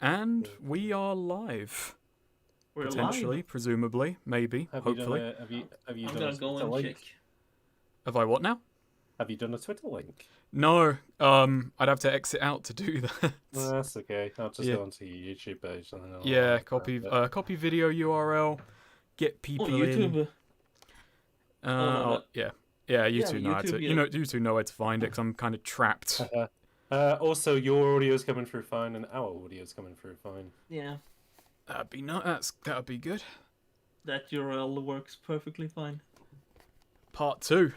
And we are live. We're Potentially, live. presumably, maybe, hopefully. Have you I'm done a gonna go Twitter and link? check. Have I what now? Have you done a Twitter link? No, I'd have to exit out to do that. No, that's okay. I'll just Yeah. go onto your YouTube page and then Yeah, I'll copy video URL, get Oh, people YouTube. in. Yeah, you Yeah, two know how to. YouTube, You know, you two know where to find it because I'm kind of trapped. Also, your audio's coming through fine, and our audio's coming through fine. Yeah, That'd be good. that URL works perfectly fine. Part 2.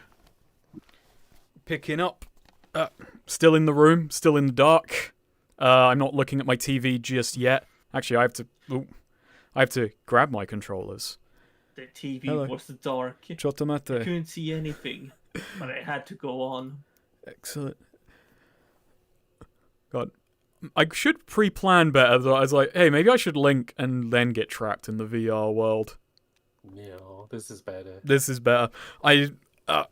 Picking up. Still in the room, still in the dark. I'm not looking at my TV just yet. Actually, I have to grab my controllers. The TV Hello. was dark. I Chotomate. couldn't see anything, but I had to go on. Excellent. God. I should pre-plan better, though. I was like, hey, maybe I should link and then get trapped in the VR world. No, this is better. This is better. I'll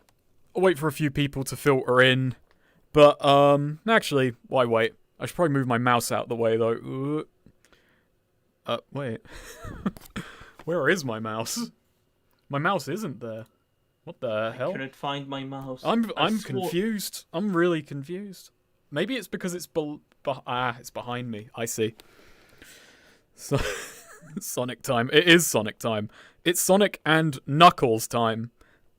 wait for a few people to filter in. But, actually, why wait? I should probably move my mouse out the way, though. Wait. Where is my mouse? My mouse isn't there. What the I hell? couldn't find my mouse. I'm swore- confused. I'm really confused. Maybe it's because it's it's behind me. I see. So Sonic time. It is Sonic time. It's Sonic and Knuckles time.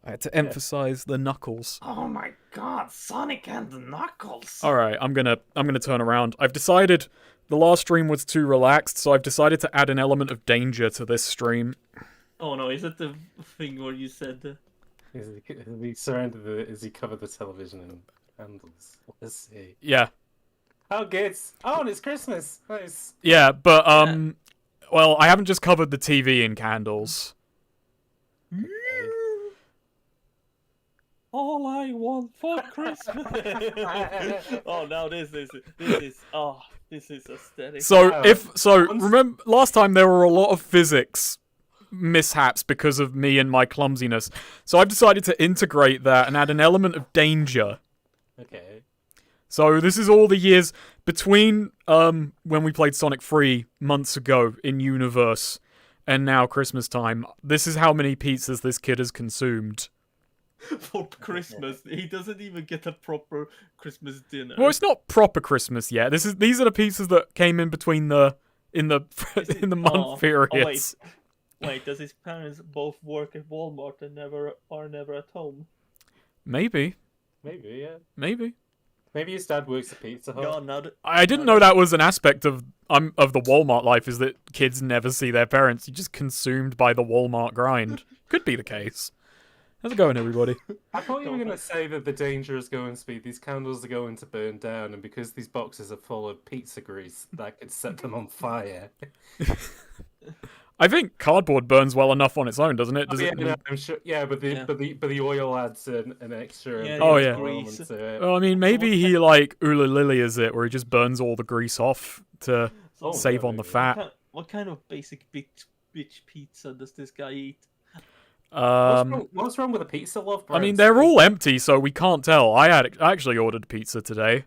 I had to emphasize the Knuckles. Oh my god, Sonic and Knuckles! All right, I'm gonna turn around. I've decided the last stream was too relaxed, so I've decided to add an element of danger to this stream. Oh no, is it the thing where you said... Is he covered the television in candles? Let's see. Yeah, Oh, good. Oh, and it's Christmas. Nice. yeah, but well, I haven't just covered the TV in candles. All I want for Christmas. Oh, now this is aesthetic. So Wow. remember last time there were a lot of physics mishaps because of me and my clumsiness. So I've decided to integrate that and add an element of danger. Okay. So this is all the years between when we played Sonic 3 months ago in Universe and now Christmas time. This is how many pizzas this kid has consumed. For Christmas, he doesn't even get a proper Christmas dinner. Well, it's not proper Christmas yet. These are the pizzas that came in between in the month periods. Wait, does his parents both work at Walmart and never at home? Maybe. Yeah. Maybe. Maybe his dad works at Pizza Hut. God, now I didn't know that was an aspect of the Walmart life, is that kids never see their parents. You're just consumed by the Walmart grind. Could be the case. How's it going, everybody? I thought you were going to say that the danger is going to be these candles are going to burn down, and because these boxes are full of pizza grease, that could set them on fire. I think cardboard burns well enough on its own, doesn't it? Does it? No, I'm sure. Yeah, but the oil adds an extra. Yeah, Oh, yeah. grease. To it. Well, I mean, maybe he like Ula Lily is it, where he just burns all the grease off to So, save no, on the maybe. fat. what kind of basic bitch pizza does this guy eat? What's wrong with a pizza love? I mean, they're all empty, so we can't tell. I actually ordered pizza today.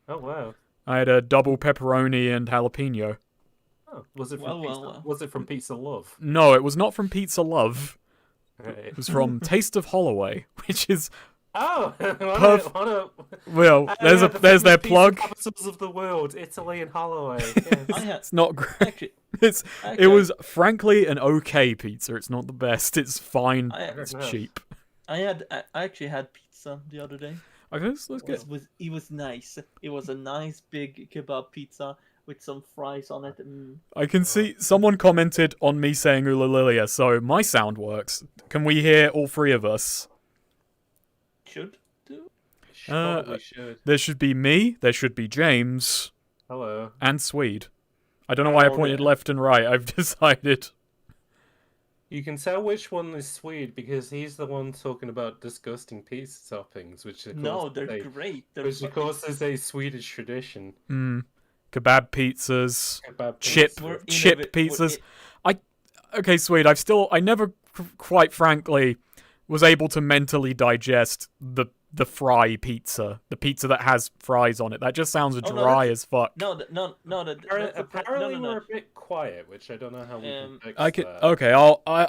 Oh wow. I had a double pepperoni and jalapeno. Oh, was it from Was it from Pizza Love? No, it was not from Pizza Love. Right. It was from Taste of Holloway, which is Oh, well, there's their plug. Capitals of the world, Italy and Holloway. Yes. It's not great. Actually, It was frankly an okay pizza. It's not the best. It's fine. It's enough. cheap. I actually had pizza the other day. Okay, let's get. It was nice. It was a nice big kebab pizza with some fries on it. I can see someone commented on me saying Ula Lilia, so my sound works. Can we hear all three of us? Should do. Probably should. There should be me, there should be James, Hello. and Swede. I don't know why I pointed left and right. I've decided. You can tell which one is Swede because he's the one talking about disgusting pizza toppings, which of course No, they're great. They're which of course is a Swedish tradition. Kebab pizzas, Kebab chip pizza. pizzas. Okay, Swede. I never quite frankly was able to mentally digest the the fry pizza, the pizza that has fries on it. That just sounds no, dry as fuck. No. Apparently we're a bit quiet, which I don't know how we can fix I can that. okay.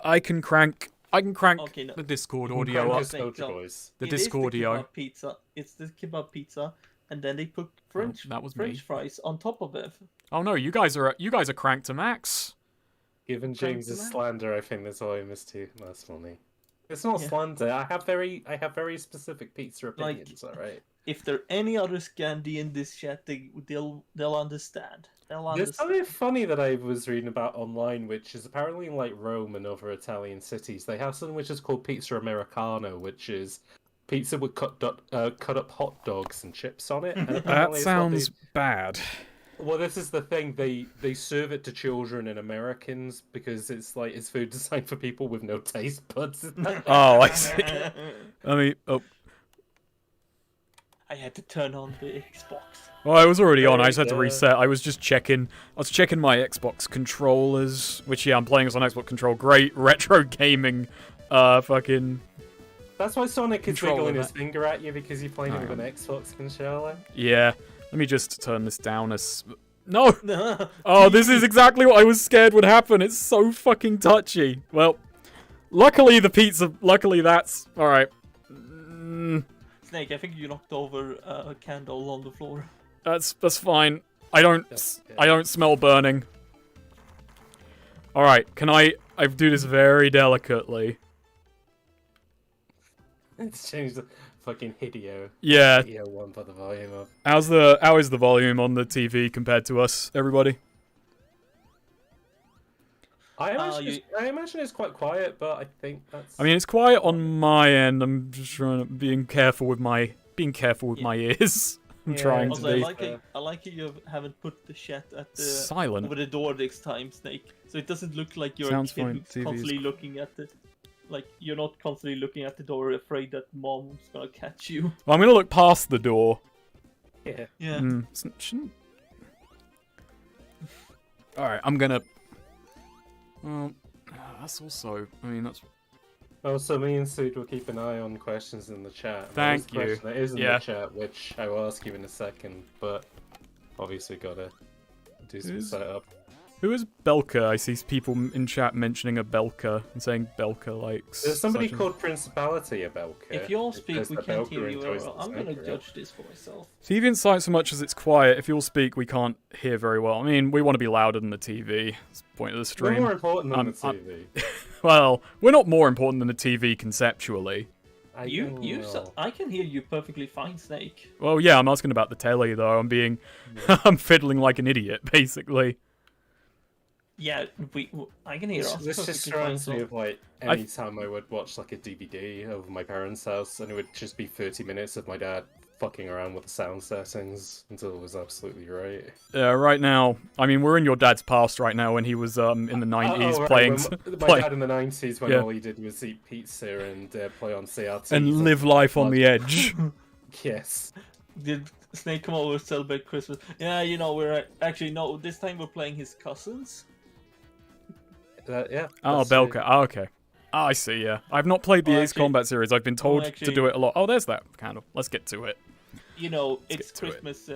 I can crank. Okay, no. the Discord You can audio crank up. his Soldier Boys. The It is Discord audio. kebab pizza. It's the kebab pizza, and then they put French that was me. fries on top of it. Oh no, you guys are cranked to max. Given Crank James's them out. slander, I think that's all I missed too. That's funny. It's not Yeah. slander. I have very specific pizza Like- opinions. All right. If there are any other Scandi in this chat, they'll understand. They'll There's understand. something funny that I was reading about online, which is apparently in like Rome and other Italian cities, they have something which is called pizza Americano, which is pizza with cut up hot dogs and chips on it. And That apparently it's what sounds bad. well, this is the thing. They serve it to children and Americans because it's like it's food designed for people with no taste buds. Oh, I see. I mean, oh, I had to turn on the Xbox. well, I was already on. I There just had to you go. reset. I was just checking. I was checking my Xbox controllers, which yeah, I'm playing this on Xbox control. Great retro gaming, fucking That's why Sonic is Control wiggling of his finger at you because you're playing it with an Hang Xbox controller. yeah. Let me just turn this down as no. Oh, this is exactly what I was scared would happen. It's so fucking touchy. Well, luckily the pizza. Luckily that's all right. Snake, I think you knocked over a candle on the floor. That's fine. I don't smell burning. All right, can I do this very delicately? It's changed the fucking Hideo. Yeah. Hideo one, put the volume up. How is the volume on the TV compared to us, everybody? I imagine it's quite quiet, but I think that's. I mean, it's quiet on my end. I'm just trying to being careful with my ears. I'm Yeah, trying Also, to be I like it you haven't put the chat at the silent. over the door this time, Snake. So it doesn't look like you're Sounds a kid fine, who's TV's constantly looking at the. Like, you're not constantly looking at the door afraid that mom's gonna catch you. Well, I'm gonna look past the door. Yeah. Yeah. Shouldn't... All right, I'm gonna. Well, that's also. I mean, that's. Oh, so me and Sud will keep an eye on questions in the chat. Thank you. That is in Yeah. the chat, which I will ask you in a second, but obviously gotta do some Who's- setup. Who is Belka? I see people in chat mentioning a Belka and saying Belka likes. There's somebody such a- called Principality about it. If you all It speak, says we that can't Belka hear you very enjoys well. the I'm gonna sound, judge this for myself. TV Insight so much as it's quiet. If you all speak, we can't hear very well. I mean, we want to be louder than the TV. That's the point of the We're stream. more important than I'm- the TV. Well, we're not more important than the TV conceptually. I can hear you perfectly fine, Snake. Well, yeah, I'm asking about the telly though. I'm being, I'm fiddling like an idiot, basically. Yeah, I can hear us This just perfectly fine. reminds me So of like any time I would watch like a DVD over my parents' house, and it would just be 30 minutes of my dad fucking around with the sound settings until it was absolutely right. Yeah, right now. I mean, we're in your dad's past right now when he was in the 90s right, playing, when my play- dad in the 90s when Yeah. all he did was eat pizza and play on CRT and live life on the edge. Yes. did Snake come over to celebrate Christmas? Yeah, you know, we're actually no. This time we're playing his cousins. Yeah. Oh, that's true. Belka. Oh, okay. Oh, I see, yeah. I've not played the Oh, Ace actually- Combat series. I've been told to actually- do it a lot. Oh, there's that candle. Let's get to it. You know, get it's to it. Christmas.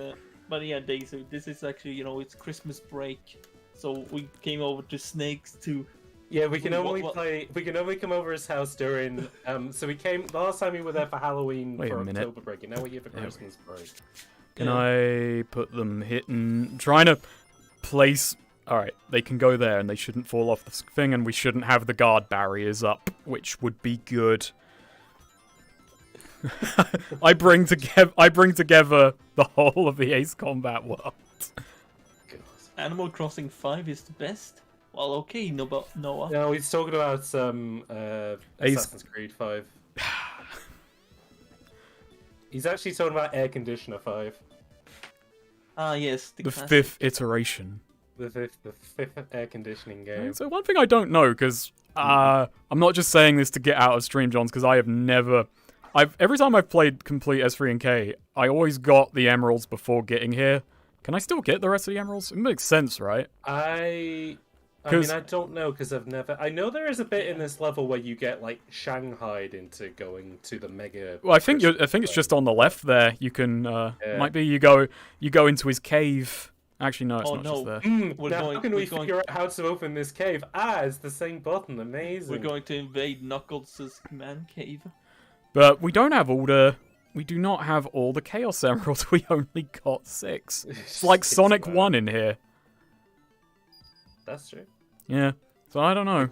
But yeah, Daisy, this is actually, you know, it's Christmas break, so we came over to Snake's to. Yeah, we can Wait, only what- play. We can only come over his house during. So we came last time we were there for Halloween Wait a for minute. October break, and now we're here for Yeah. Christmas break. Can Yeah. I put them hitting... Trying to place... Alright, they can go there and they shouldn't fall off the thing and we shouldn't have the guard barriers up, which would be good. I bring together the whole of the Ace Combat world. God. Animal Crossing 5 is the best. Well, okay, Noah. No, he's talking about Ace- Assassin's Creed 5. He's actually talking about Air Conditioner 5. Ah, yes, The classic. fifth iteration. The fifth air conditioning game. So one thing I don't know, because I'm not just saying this to get out of Stream Johns, because I have never... Every time I've played complete S3 and K, I always got the emeralds before getting here. Can I still get the rest of the emeralds? It makes sense, right? I mean, I don't know because I've never. I know there is a bit in this level where you get like shanghaied into going to the mega. Well, I think it's just on the left there. You can might be you go into his cave. Actually, no, it's not just there. How can we figure out how to open this cave? It's the same button. Amazing. We're going to invade Knuckles' man cave. But we don't have all the. We do not have all the Chaos Emeralds. We only got 6. It's like Sonic 1 in here. That's true. Yeah. So I don't know.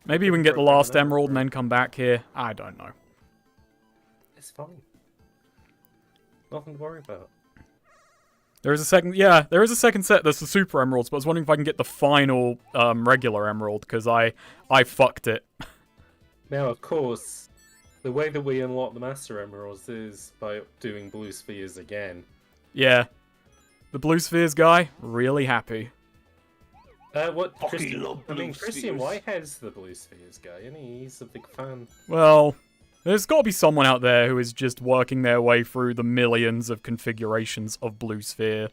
Maybe we can get the last emerald and then come back here. I don't know. It's fine. Nothing to worry about. There is a second. Yeah, there is a second set. There's the super emeralds, but I was wondering if I can get the final regular emerald because I fucked it. Now, of course, the way that we unlock the Master Emeralds is by doing blue spheres again. Yeah. The blue spheres guy, really happy. Christian Whitehead's the blue spheres guy, and he's a big fan. Well, there's got to be someone out there who is just working their way through the millions of configurations of blue sphere.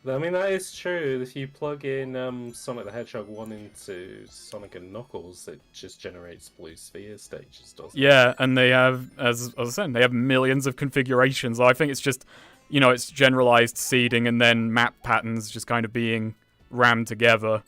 I mean, that is true. If you plug in Sonic the Hedgehog 1 into Sonic and Knuckles, it just generates blue sphere stages, doesn't it? Yeah, and they have, as I was saying, they have millions of configurations. I think it's just, it's generalized seeding and then map patterns just kind of being rammed together.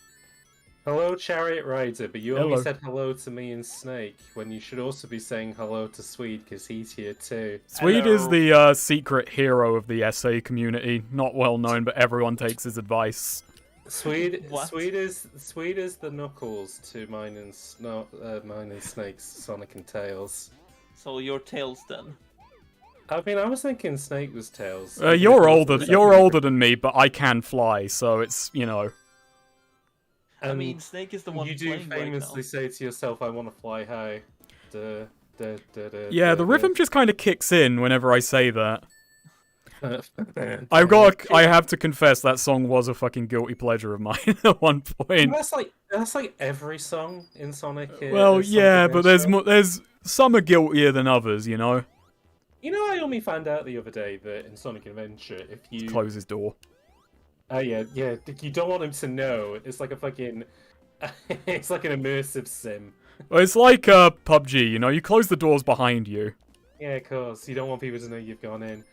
Hello, Chariot Rider, but you only said hello to me and Snake, when you should also be saying hello to Swede, because he's here too. Swede is the secret hero of the SA community. Not well known, but everyone takes his advice. Swede is the Knuckles to mine and Snake's Sonic and Tails. So you're Tails then? I mean, I was thinking Snake was Tails. You're older than me, but I can fly, so it's, I mean, Snake is the one you do famously say to yourself, I want to fly high. Yeah, the rhythm just kind of kicks in whenever I say that. I have to confess, that song was a fucking guilty pleasure of mine at one point. That's like every song in Sonic. Well, yeah, but there's some are guiltier than others, You know, I only found out the other day that in Sonic Adventure, if you close his door. Yeah. You don't want him to know. It's like a fucking. It's like an immersive sim. Well, it's like PUBG. You close the doors behind you. Yeah, of course. You don't want people to know you've gone in.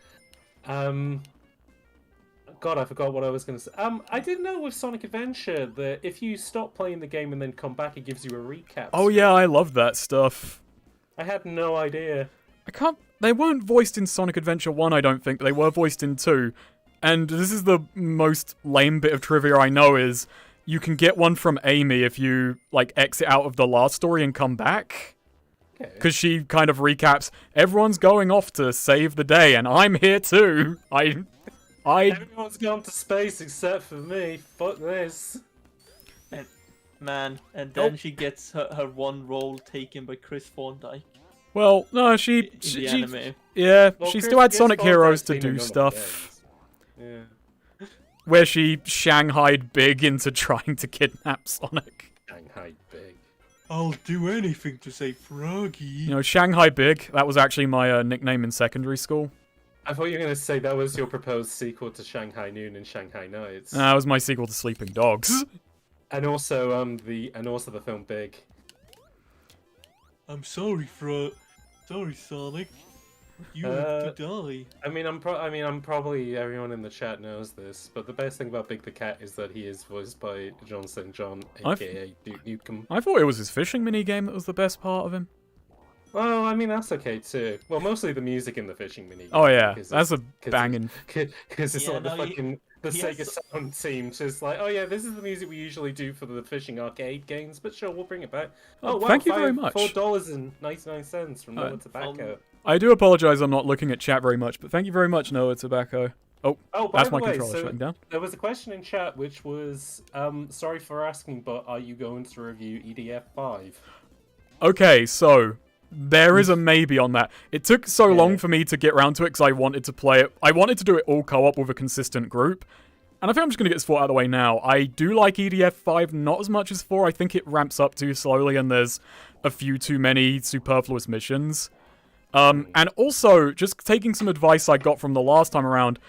God, I forgot what I was going to say. I didn't know with Sonic Adventure that if you stop playing the game and then come back, it gives you a recap. Oh yeah, I love that stuff. I had no idea. They weren't voiced in Sonic Adventure 1, I don't think, but they were voiced in 2. And this is the most lame bit of trivia I know is you can get one from Amy if you, exit out of the last story and come back. Because she kind of recaps, everyone's going off to save the day, and I'm here too. Everyone's gone to space except for me. Fuck this. And then she gets her one role taken by Chris Thorndike. Well, no, Well, she Chris still had Sonic Thorndike's Heroes to been do in stuff. Yeah. Where she shanghaied Big into trying to kidnap Sonic. Shanghai Big. I'll do anything to save Froggy. Shanghai Big, that was actually my nickname in secondary school. I thought you were going to say that was your proposed sequel to Shanghai Noon and Shanghai Nights. That was my sequel to Sleeping Dogs. And also the film Big. I'm sorry, Sorry, Sonic. You have to die. I mean, I'm probably everyone in the chat knows this, but the best thing about Big the Cat is that he is voiced by John St. John, aka Duke Nukem. I thought it was his fishing minigame that was the best part of him. Well, I mean, that's okay too. Well, mostly the music in the fishing minigame. Oh yeah, that's a banging. Because it's the Sega Sound team just like, oh yeah, this is the music we usually do for the fishing arcade games, but sure, we'll bring it back. Oh wow, thank you very much. $4.99 from Noah Tobacco. I do apologize, I'm not looking at chat very much, but thank you very much, Noah Tobacco. Oh, that's my controller shutting down. There was a question in chat which was, sorry for asking, but are you going to review EDF 5? Okay, so there is a maybe on that. It took so long for me to get around to it because I wanted to play it. I wanted to do it all co-op with a consistent group. And I think I'm just going to get this 4 out of the way now. I do like EDF 5, not as much as 4. I think it ramps up too slowly and there's a few too many superfluous missions. And also, just taking some advice I got from the last time around,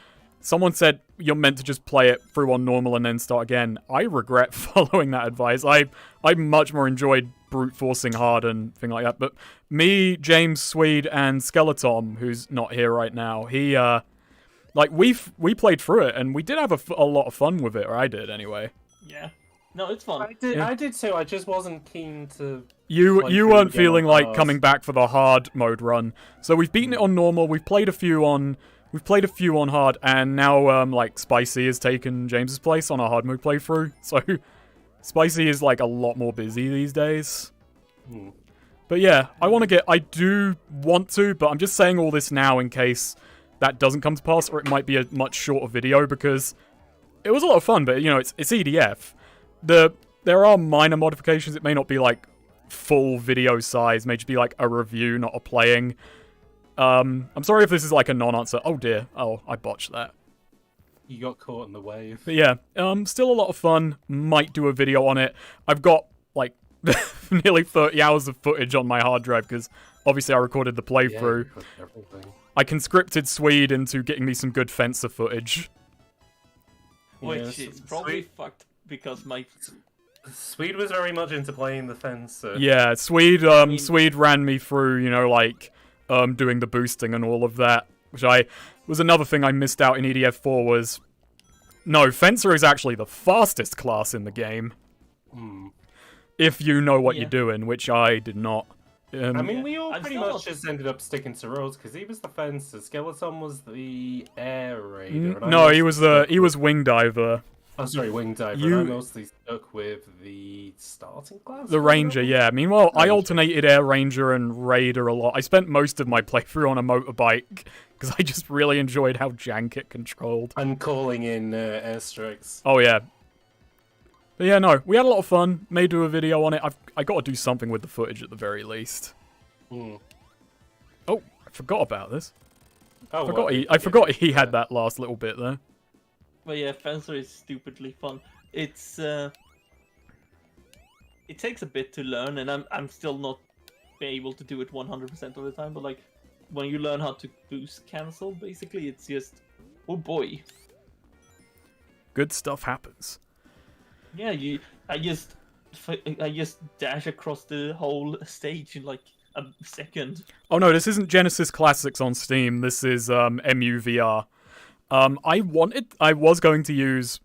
someone said you're meant to just play it through on normal and then start again. I regret following that advice. I much more enjoyed brute forcing hard and thing like that. But me, James, Swede, and Skeleton, who's not here right now, he we played through it and we did have a lot of fun with it, or I did anyway. Yeah. No, it's fun. I did too. I just wasn't keen to. You through weren't the game feeling on like hard. coming back for the hard mode run. So we've beaten it on normal. We've played a few on hard, and now like Spicy has taken James's place on our hard mode playthrough. So Spicy is like a lot more busy these days. But yeah, I do want to, but I'm just saying all this now in case that doesn't come to pass, or it might be a much shorter video because it was a lot of fun. But you know, it's EDF. There are minor modifications. It may not be like full video size. It may just be like a review, not a playing. I'm sorry if this is like a non-answer. Oh dear. Oh, I botched that. You got caught in the wave. But yeah, still a lot of fun. Might do a video on it. I've got like nearly 30 hours of footage on my hard drive because obviously I recorded the playthrough. Yeah, I conscripted Swede into getting me some good Fencer footage. Which is probably fucked because my... Swede was very much into playing the fence. Yeah, Swede Swede ran me through, you know, like doing the boosting and all of that, which was another thing I missed out in EDF4 was no, Fencer is actually the fastest class in the game. If you know what you're doing, which I did not. I mean, we all I'm pretty still much just ended up sticking to Rose because he was the fencer, Skeleton was the air raider. No, he was wing diver. Oh, sorry, wing diver. And I mostly stuck with the starting class. The ranger, yeah. Meanwhile, I Ranger. alternated air ranger and raider a lot. I spent most of my playthrough on a motorbike because I just really enjoyed how jank it controlled. And calling in airstrikes. Oh yeah. But yeah, no, we had a lot of fun. May do a video on it. I got to do something with the footage at the very least. Oh, I forgot about this. Oh, I forgot he had that last little bit there. But yeah, Fencer is stupidly fun. It's it takes a bit to learn, and I'm still not able to do it 100% of the time. But like when you learn how to boost cancel, basically, it's just oh boy. Good stuff happens. Yeah, I just dash across the whole stage in like a second. Oh no, this isn't Genesis Classics on Steam. This is MUVR. I was going to use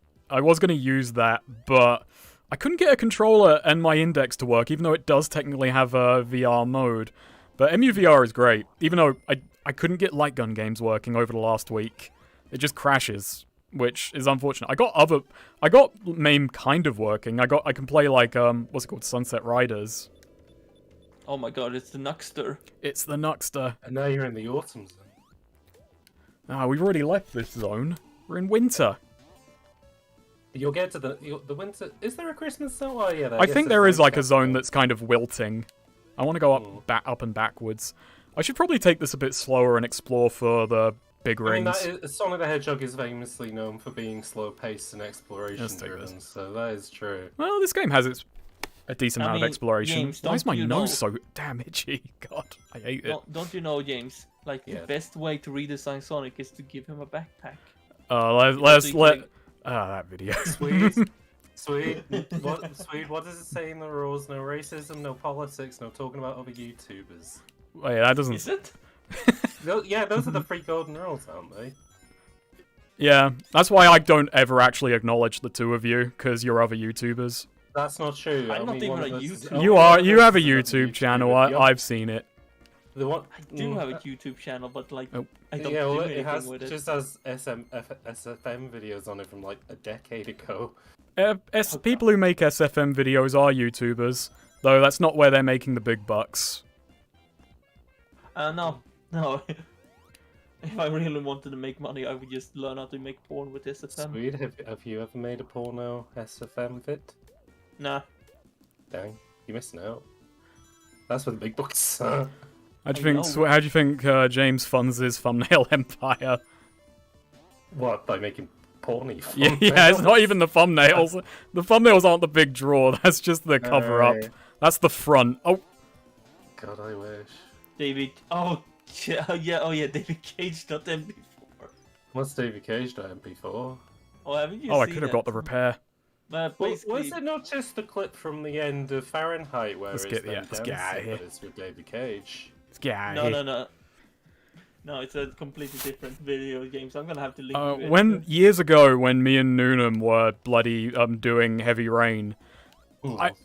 that, but I couldn't get a controller and my index to work, even though it does technically have a VR mode. But MUVR is great, even though I couldn't get light gun games working over the last week. It just crashes, which is unfortunate. I got MAME kind of working. I can play like what's it called, Sunset Riders. Oh my god, it's the Nuxter. It's the Nuxter. And now you're in the autumn zone. Ah, we've already left this zone. We're in winter. You'll get to the winter. Is there a Christmas zone? Oh yeah. I think there is like a zone that's kind of wilting. I want to go up and backwards. I should probably take this a bit slower and explore for the big rings. Sonic the Hedgehog is famously known for being slow-paced and exploration-driven, so that is true. Well, this game has a decent amount of exploration. James, why is my you nose know? so damn itchy? God, I hate it. Don't you know, James? Like the best way to redesign Sonic is to give him a backpack. That video. Sweet. What does it say in the rules? No racism, no politics, no talking about other YouTubers. Wait, that doesn't. Is it? Yeah, those are the 3 golden rules, aren't they? Yeah, that's why I don't ever actually acknowledge the two of you, because you're other YouTubers. That's not true. I'm not Only even one a of us is- YouTuber. only You one are. of You us have a is another YouTube channel. YouTuber. I've seen it. The one I do have a YouTube channel, but like Oh. I don't yeah, do well, anything it has with it. just has SFM videos on it from like a decade ago. People who make SFM videos are YouTubers, though that's not where they're making the big bucks. No. If I really wanted to make money, I would just learn how to make porn with SFM. Sweet, have you ever made a porno SFM vid? Nah. Dang, you're missing out. That's for the big bucks. How do you think James funds his thumbnail empire? What, by making porny? Yeah, it's not even the thumbnails. The thumbnails aren't the big draw. That's just the cover up. That's the front. Oh, God, I wish. David. Oh yeah. David Cage got them before. What's David Cage done before? Oh, haven't you Oh, I seen could have it? got the repair. But Well, basically, was it not just the clip from the end of Fahrenheit where Let's it's get- them yeah, let's get dancing, outta here. but it's with David Cage? Let's get out no, of no, here. no. No, it's a completely different video game, so I'm gonna have to link to it. When years ago, when me and Noonum were bloody doing Heavy Rain,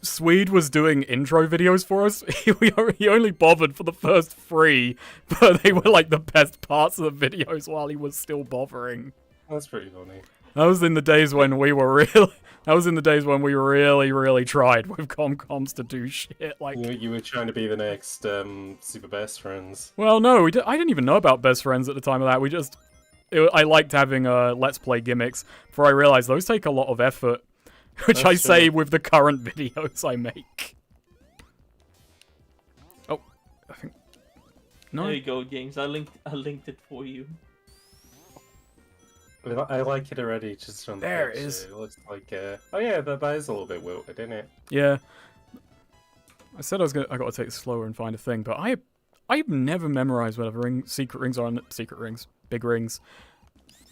Swede was doing intro videos for us. He only bothered for the first 3, but they were like the best parts of the videos while he was still bothering. That's pretty funny. That was in the days when we were really. That was in the days when we really tried with Comcoms to do shit like. You were trying to be the next Super Best Friends. Well, no, I didn't even know about Best Friends at the time of that. I liked having Let's Play gimmicks, for I realized those take a lot of effort, which That's I say true. with the current videos I make. Oh, I think. No. There you go, James. I linked it for you. I like it already, just on the There it picture. is. It looks like, oh yeah, that is a little bit wilted, isn't it? Yeah. I said I got to take it slower and find a thing, but I've never memorized whatever secret rings are on secret rings, big rings.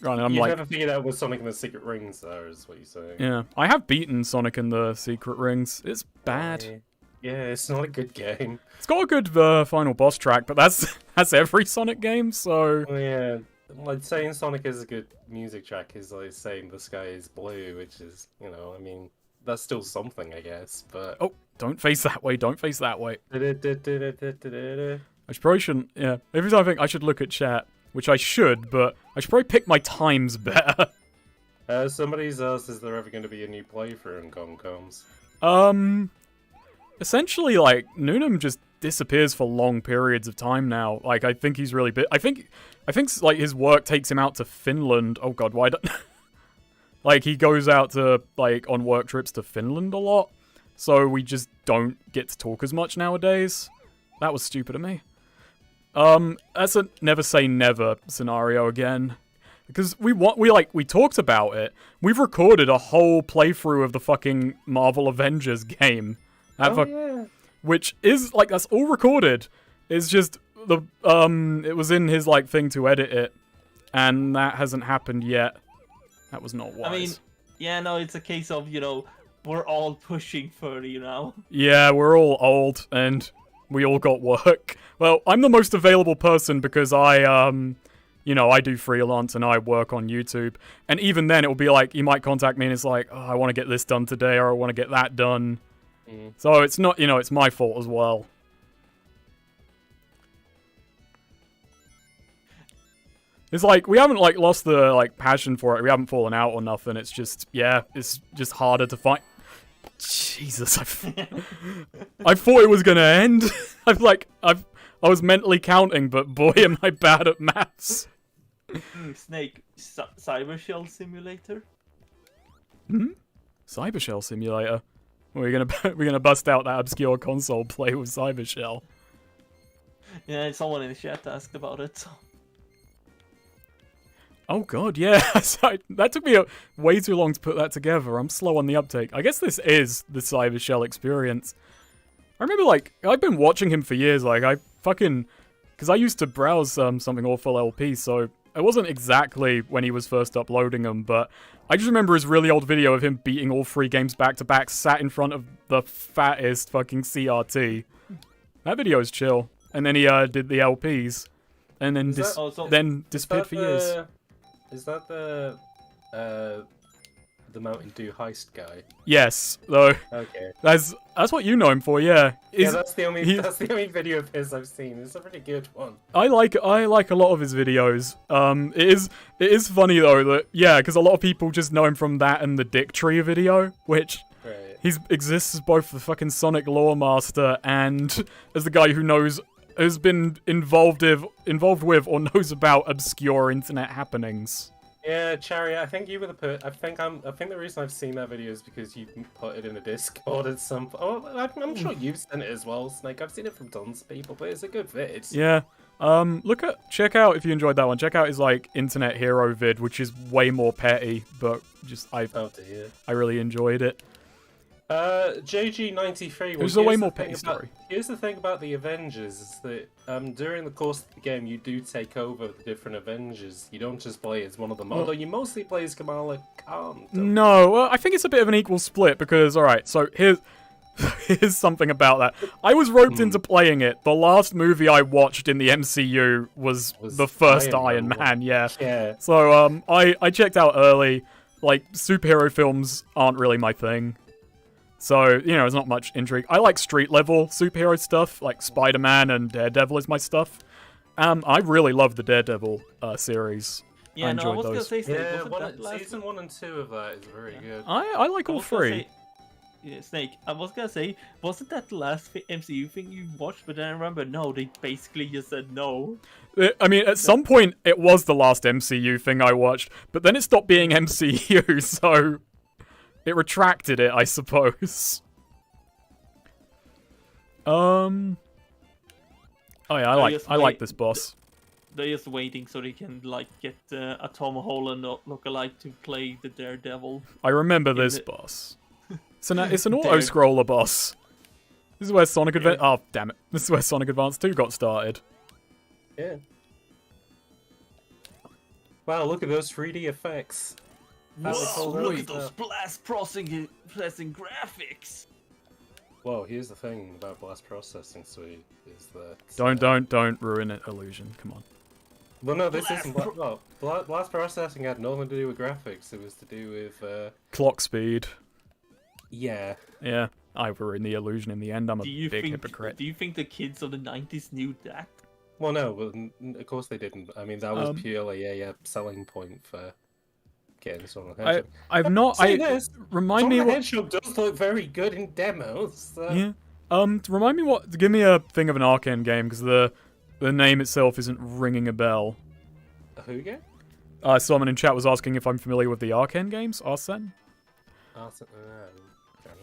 Right, and I'm You like, never figured out what Sonic and the Secret Rings are, is what you're saying. yeah, I have beaten Sonic and the secret rings. It's bad. Yeah, it's not a good game. It's got a good final boss track, but that's every Sonic game. So Well, yeah, like saying Sonic is a good music track is like saying the sky is blue, which is, I mean, that's still something, I guess, but... oh, don't face that way. Don't face that way. I Probably shouldn't. Yeah, every time I think I should look at chat, which I should, but I should probably pick my times better. Somebody's asked, is there ever going to be a new playthrough in Comcoms? Essentially, like, Noonum just disappears for long periods of time now. Like, I think he's really I think like his work takes him out to Finland. Oh god, why don't like he goes out to like on work trips to Finland a lot. So we just don't get to talk as much nowadays. That was stupid of me. That's a never say never scenario again. Because we talked about it. We've recorded a whole playthrough of the fucking Marvel Avengers game. Yeah. Which is, like, that's all recorded. It's just, it was in his, like, thing to edit it. And that hasn't happened yet. That was not wise. I mean, yeah, no, it's a case of, we're all pushing 30 now. Yeah, we're all old, and we all got work. Well, I'm the most available person because I do freelance and I work on YouTube. And even then, it will be like, you might contact me and it's like, oh, I want to get this done today, or I want to get that done. So it's not, it's my fault as well. It's like, we haven't, like, lost the, like, passion for it. We haven't fallen out or nothing. It's just, yeah, it's just harder to find. Jesus, I thought it was gonna end. I was mentally counting, but boy, am I bad at maths. Snake, Cyber Shell Simulator? Cyber Shell Simulator. We're gonna bust out that obscure console play with Cyber Shell. Yeah, someone in the chat asked about it. So. Oh god, yeah. That took me way too long to put that together. I'm slow on the uptake. I guess this is the Cyber Shell experience. I remember, like, I've been watching him for years. Like, because I used to browse Something Awful LP, so it wasn't exactly when he was first uploading them, but I just remember his really old video of him beating all 3 games back to back, sat in front of the fattest fucking CRT. That video is chill. And then he did the LPs, and then disappeared for years. Is that the Mountain Dew heist guy? Yes, though. Okay. That's what you know him for, yeah. That's the only video of his I've seen. It's a pretty good one. I like a lot of his videos. It is funny though that because a lot of people just know him from that and the Dick Tree video, which Right. he exists as both the fucking Sonic lore master and as the guy who has been involved with or knows about obscure internet happenings. Yeah, Chariot, I think you were the I think the reason I've seen that video is because you put it in a Discord at some point. Oh, I'm sure you've sent it as well, Snake. I've seen it from tons of people, but it's a good vid. Yeah. Check out if you enjoyed that one. Check out his like internet hero vid, which is way more petty, but just I really enjoyed it. JG93. There's a way more petty story. Here's the thing about the Avengers: is that during the course of the game, you do take over the different Avengers. You don't just play as one of them. Although you mostly play as Kamala Khan. No, well, I think it's a bit of an equal split because, alright, so here's something about that. I was roped into playing it. The last movie I watched in the MCU was the first Iron Man, yeah. So, I checked out early. Like, superhero films aren't really my thing. So, you know, there's not much intrigue. I like street-level superhero stuff, like Spider-Man and Daredevil is my stuff. I really love the Daredevil series. Yeah, I enjoyed I was those. gonna say, Snake, Yeah, wasn't that last... season 1 and 2 of that is very good. I like all three. Yeah, Snake, I was gonna say, wasn't that the last MCU thing you watched? But then I remember, no, they basically just said no. I mean, at some point, it was the last MCU thing I watched, but then it stopped being MCU, so it retracted it, I suppose. Oh yeah, I like this boss. They're just waiting so they can like get a Tom Holland lookalike to play the Daredevil. I remember this boss. So now it's an auto-scroller boss. This is where Sonic Advance. Oh damn it! This is where Sonic Advance 2 got started. Yeah. Wow, look at those 3D effects. Whoa, look at those blast processing graphics. Whoa, here's the thing about blast processing, sweet, is that... Don't ruin it, Illusion. Come on. Well, no, this isn't... blast processing had nothing to do with graphics. It was to do with... Clock speed. Yeah. Yeah, I ruined the Illusion in the end. I'm a big hypocrite. Do you think the kids of the 90s knew that? Well, no, of course they didn't. I mean, that was purely a selling point for getting Sonic Hedgehog. I've not... Remind me Sonic what... Hedgehog does look very good in demos. So. Yeah. Remind me what... Give me a thing of an Arcane game, because the name itself isn't ringing a bell. Who again? Someone in chat was asking if I'm familiar with the Arcane games. Arsene?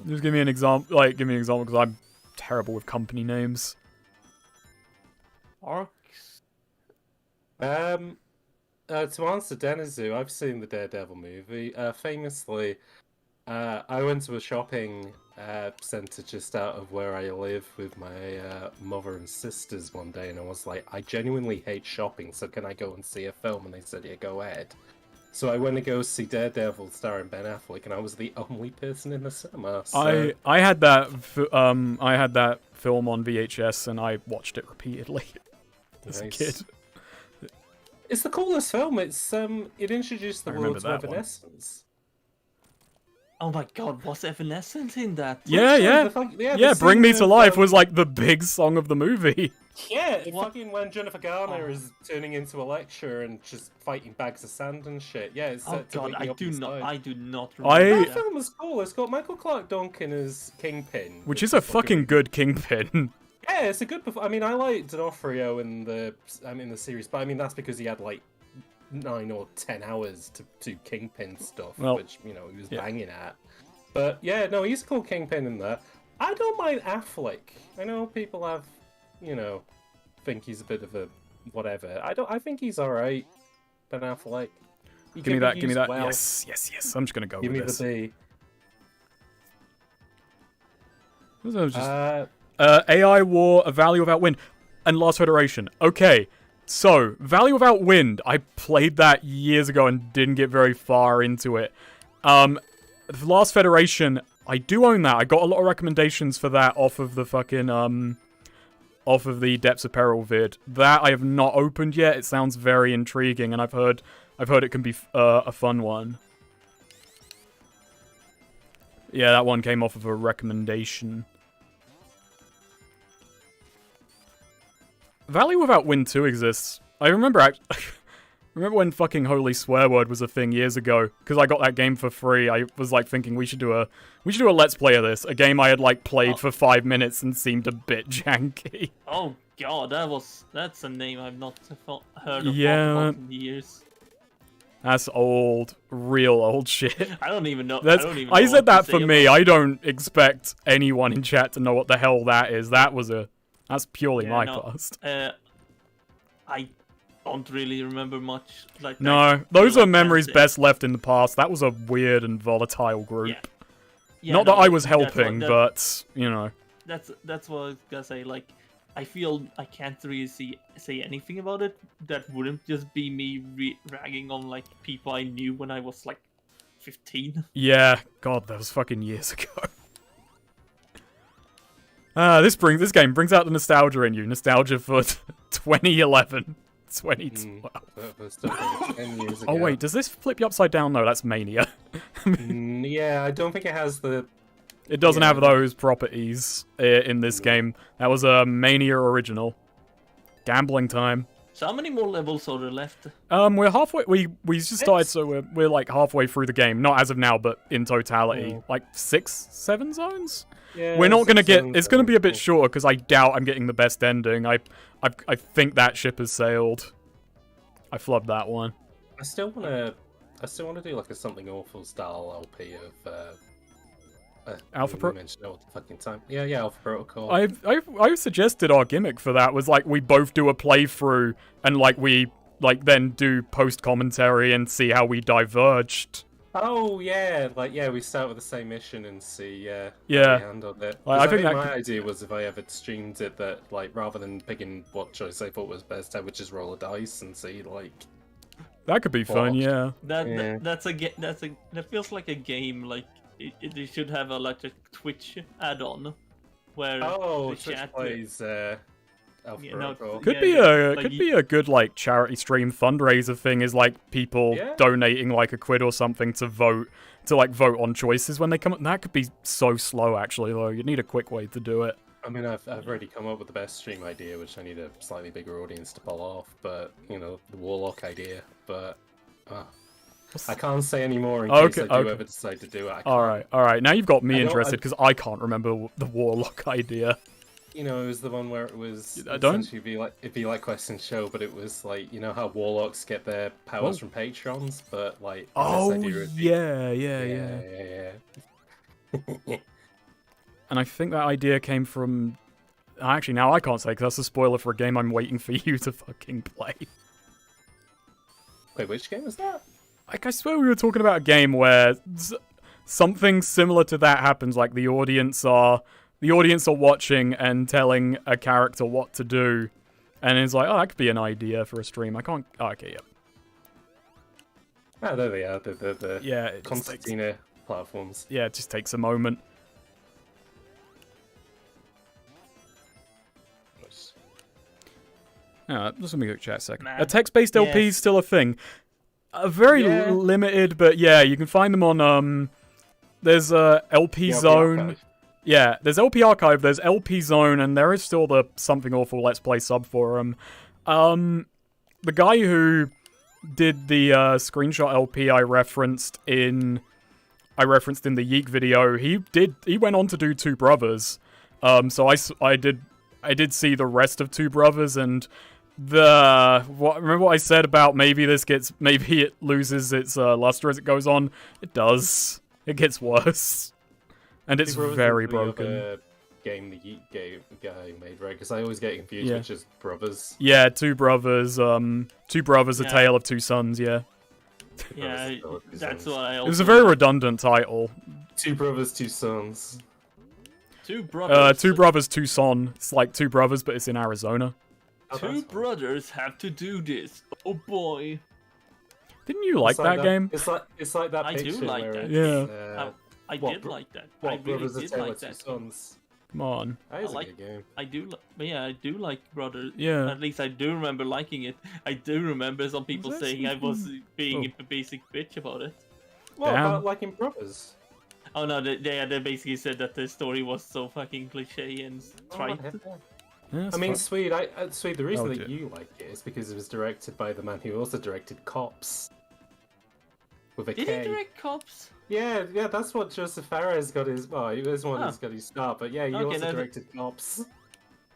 Just give me an example. Like, give me an example, because I'm terrible with company names. Arcs? To answer Denizu, I've seen the Daredevil movie. Famously, I went to a shopping centre just out of where I live with my mother and sisters one day, and I was like, I genuinely hate shopping, so can I go and see a film? And they said, yeah, go ahead. So I went to go see Daredevil starring Ben Affleck, and I was the only person in the cinema. So... I had that film on VHS, and I watched it repeatedly as a kid. It's the coolest film. It's it introduced the world to Evanescence. Oh my god, was Evanescence in that? Yeah, Bring Me to Life was like the big song of the movie. Yeah, fucking when Jennifer Garner is turning into a lecturer and just fighting bags of sand and shit. Yeah, it's oh god, I do not remember that film was cool. It's got Michael Clarke Duncan as Kingpin. Which is a fucking good Kingpin. Yeah, it's a good I mean, I liked D'Onofrio in the series, but I mean, that's because he had like 9 or 10 hours to do Kingpin stuff, which, you know, he was banging at. But yeah, no, he's called Kingpin in there. I don't mind Affleck. I know people have, you know, think he's a bit of a whatever. I think he's alright, Ben Affleck. Give me that. Well. Yes. I'm just gonna go with this. Give me the B. AI War, A Valley Without Wind, and Last Federation. Okay, so, Valley Without Wind. I played that years ago and didn't get very far into it. The Last Federation, I do own that. I got a lot of recommendations for that off of the fucking, off of the Depths of Peril vid. That I have not opened yet. It sounds very intriguing, and I've heard it can be a fun one. Yeah, that one came off of a recommendation. Valley Without Wind 2 exists. I remember remember when fucking Holy Swear Word was a thing years ago, because I got that game for free. I was like thinking we should do a Let's Play of this, a game I had like played for 5 minutes and seemed a bit janky. Oh god, that's a name I've not heard of in years. That's old, real old shit. I don't even know. I said that for me. I don't expect anyone in chat to know what the hell that is. That's purely my past. I don't really remember much. Like no, those are memories best left in the past. That was a weird and volatile group. Yeah, Not no, that I was that's what- helping, that- but you know. That's what I was gonna say. Like, I feel I can't really say anything about it that wouldn't just be me ragging on like people I knew when I was like 15. Yeah, God, that was fucking years ago. This game brings out the nostalgia in you. Nostalgia for 2011, 2012. That was definitely 10 years ago. Oh wait, does this flip you upside down? No, that's Mania. Yeah, I don't think it has the... It doesn't Yeah. have those properties in this game. That was a Mania original. Gambling time. So how many more levels are there left? We're halfway. We just started, so we're like halfway through the game. Not as of now, but in totality, like 6, 7 zones. Yeah, We're not gonna 6 get. zones It's gonna be a bit cool. shorter because I doubt I'm getting the best ending. I think that ship has sailed. I flubbed that one. I still wanna do like a something awful style LP of Alpha we Pro. mentioned it all the fucking time. Yeah, Alpha Protocol. I've suggested our gimmick for that was like we both do a playthrough and like we then do post commentary and see how we diverged. Oh yeah, we start with the same mission and see how Yeah. we handled it. Like, 'Cause I think that my idea was if I ever streamed it, that like rather than picking what choice I thought was best, I would just roll a dice and see like. That could be fun, yeah. Yeah. That feels like a game. Like it should have a Twitch add-on where Oh, the Twitch chat plays Alpha Yeah, no, Protocol. Could Yeah, be yeah, a like could you- be a good like charity stream fundraiser thing is like people Yeah. donating like £1 or something to vote on choices when they come up. That could be so slow actually though. You need a quick way to do it. I mean, I've already come up with the best stream idea, which I need a slightly bigger audience to pull off. But you know, the Warlock idea. But I can't say any more in case I do ever decide to do it. I can't. All right. Now you've got me I don't- interested because I can't remember the Warlock idea. You know, it was the one where it was I don't- essentially it'd be like Quest and Show, but it was like, you know how Warlocks get their powers from Patrons, but like this Oh idea would be- yeah. yeah. And I think that idea came from. Actually, now I can't say because that's a spoiler for a game I'm waiting for you to fucking play. Wait, which game was that? Like, I swear we were talking about a game where something similar to that happens. Like the audience are watching and telling a character what to do, and it's like, oh, that could be an idea for a stream. I can't. Oh, okay, yep. Ah, there they are. The Yeah, it just takes, Concertina platforms. yeah, it just takes a moment. Just let me go chat a second. Nah. A text-based LP is Yes. still a thing. Very Yeah. limited, but yeah, you can find them on there's LP Yeah, Zone. Archive. Yeah, there's LP Archive, there's LP Zone, and there is still the Something Awful Let's Play subforum. The guy who did the screenshot LP I referenced in the Yeek video, he went on to do Two Brothers. So I did see the rest of Two Brothers, and remember what I said about maybe it loses its luster as it goes on? It does. It gets worse. And it's Two Brothers very is the broken. other game the Yeet guy made, right? Because I always get confused Yeah. which is Brothers. Yeah, Two Brothers. Two Brothers, A Yeah. Tale of Two Sons. Yeah, Yeah, Brothers, that's Sons. what I. it was a very redundant title. Two Brothers, Two Sons. Two brothers. Two Brothers, Two Son. It's like Two Brothers, but it's in Arizona. Oh, Two that's fun. brothers have to do this. Oh boy. Didn't you like It's that game? It's like that I do picture like where that. it's, Yeah. I What did bro- like that. what I really Brothers, A did Tale like of Two that. Sons. Come on. That is a like- good game. I do, but yeah, I do like Brothers. Yeah. At least I do remember liking it. I do remember some people that saying I was being Oh. a basic bitch about it. What Damn. about liking Brothers? Oh no, they basically said that the story was so fucking cliche and trite. Oh, yeah. Yeah, I it's mean, fun. Swede, the reason Oh, that dear. you like it is because it was directed by the man who also directed Cops. With a Did K. he direct Cops? Yeah, that's what Joseph Fares got his. Well, he was one Oh. who's got his start, but yeah, he Okay, also no, directed Cops.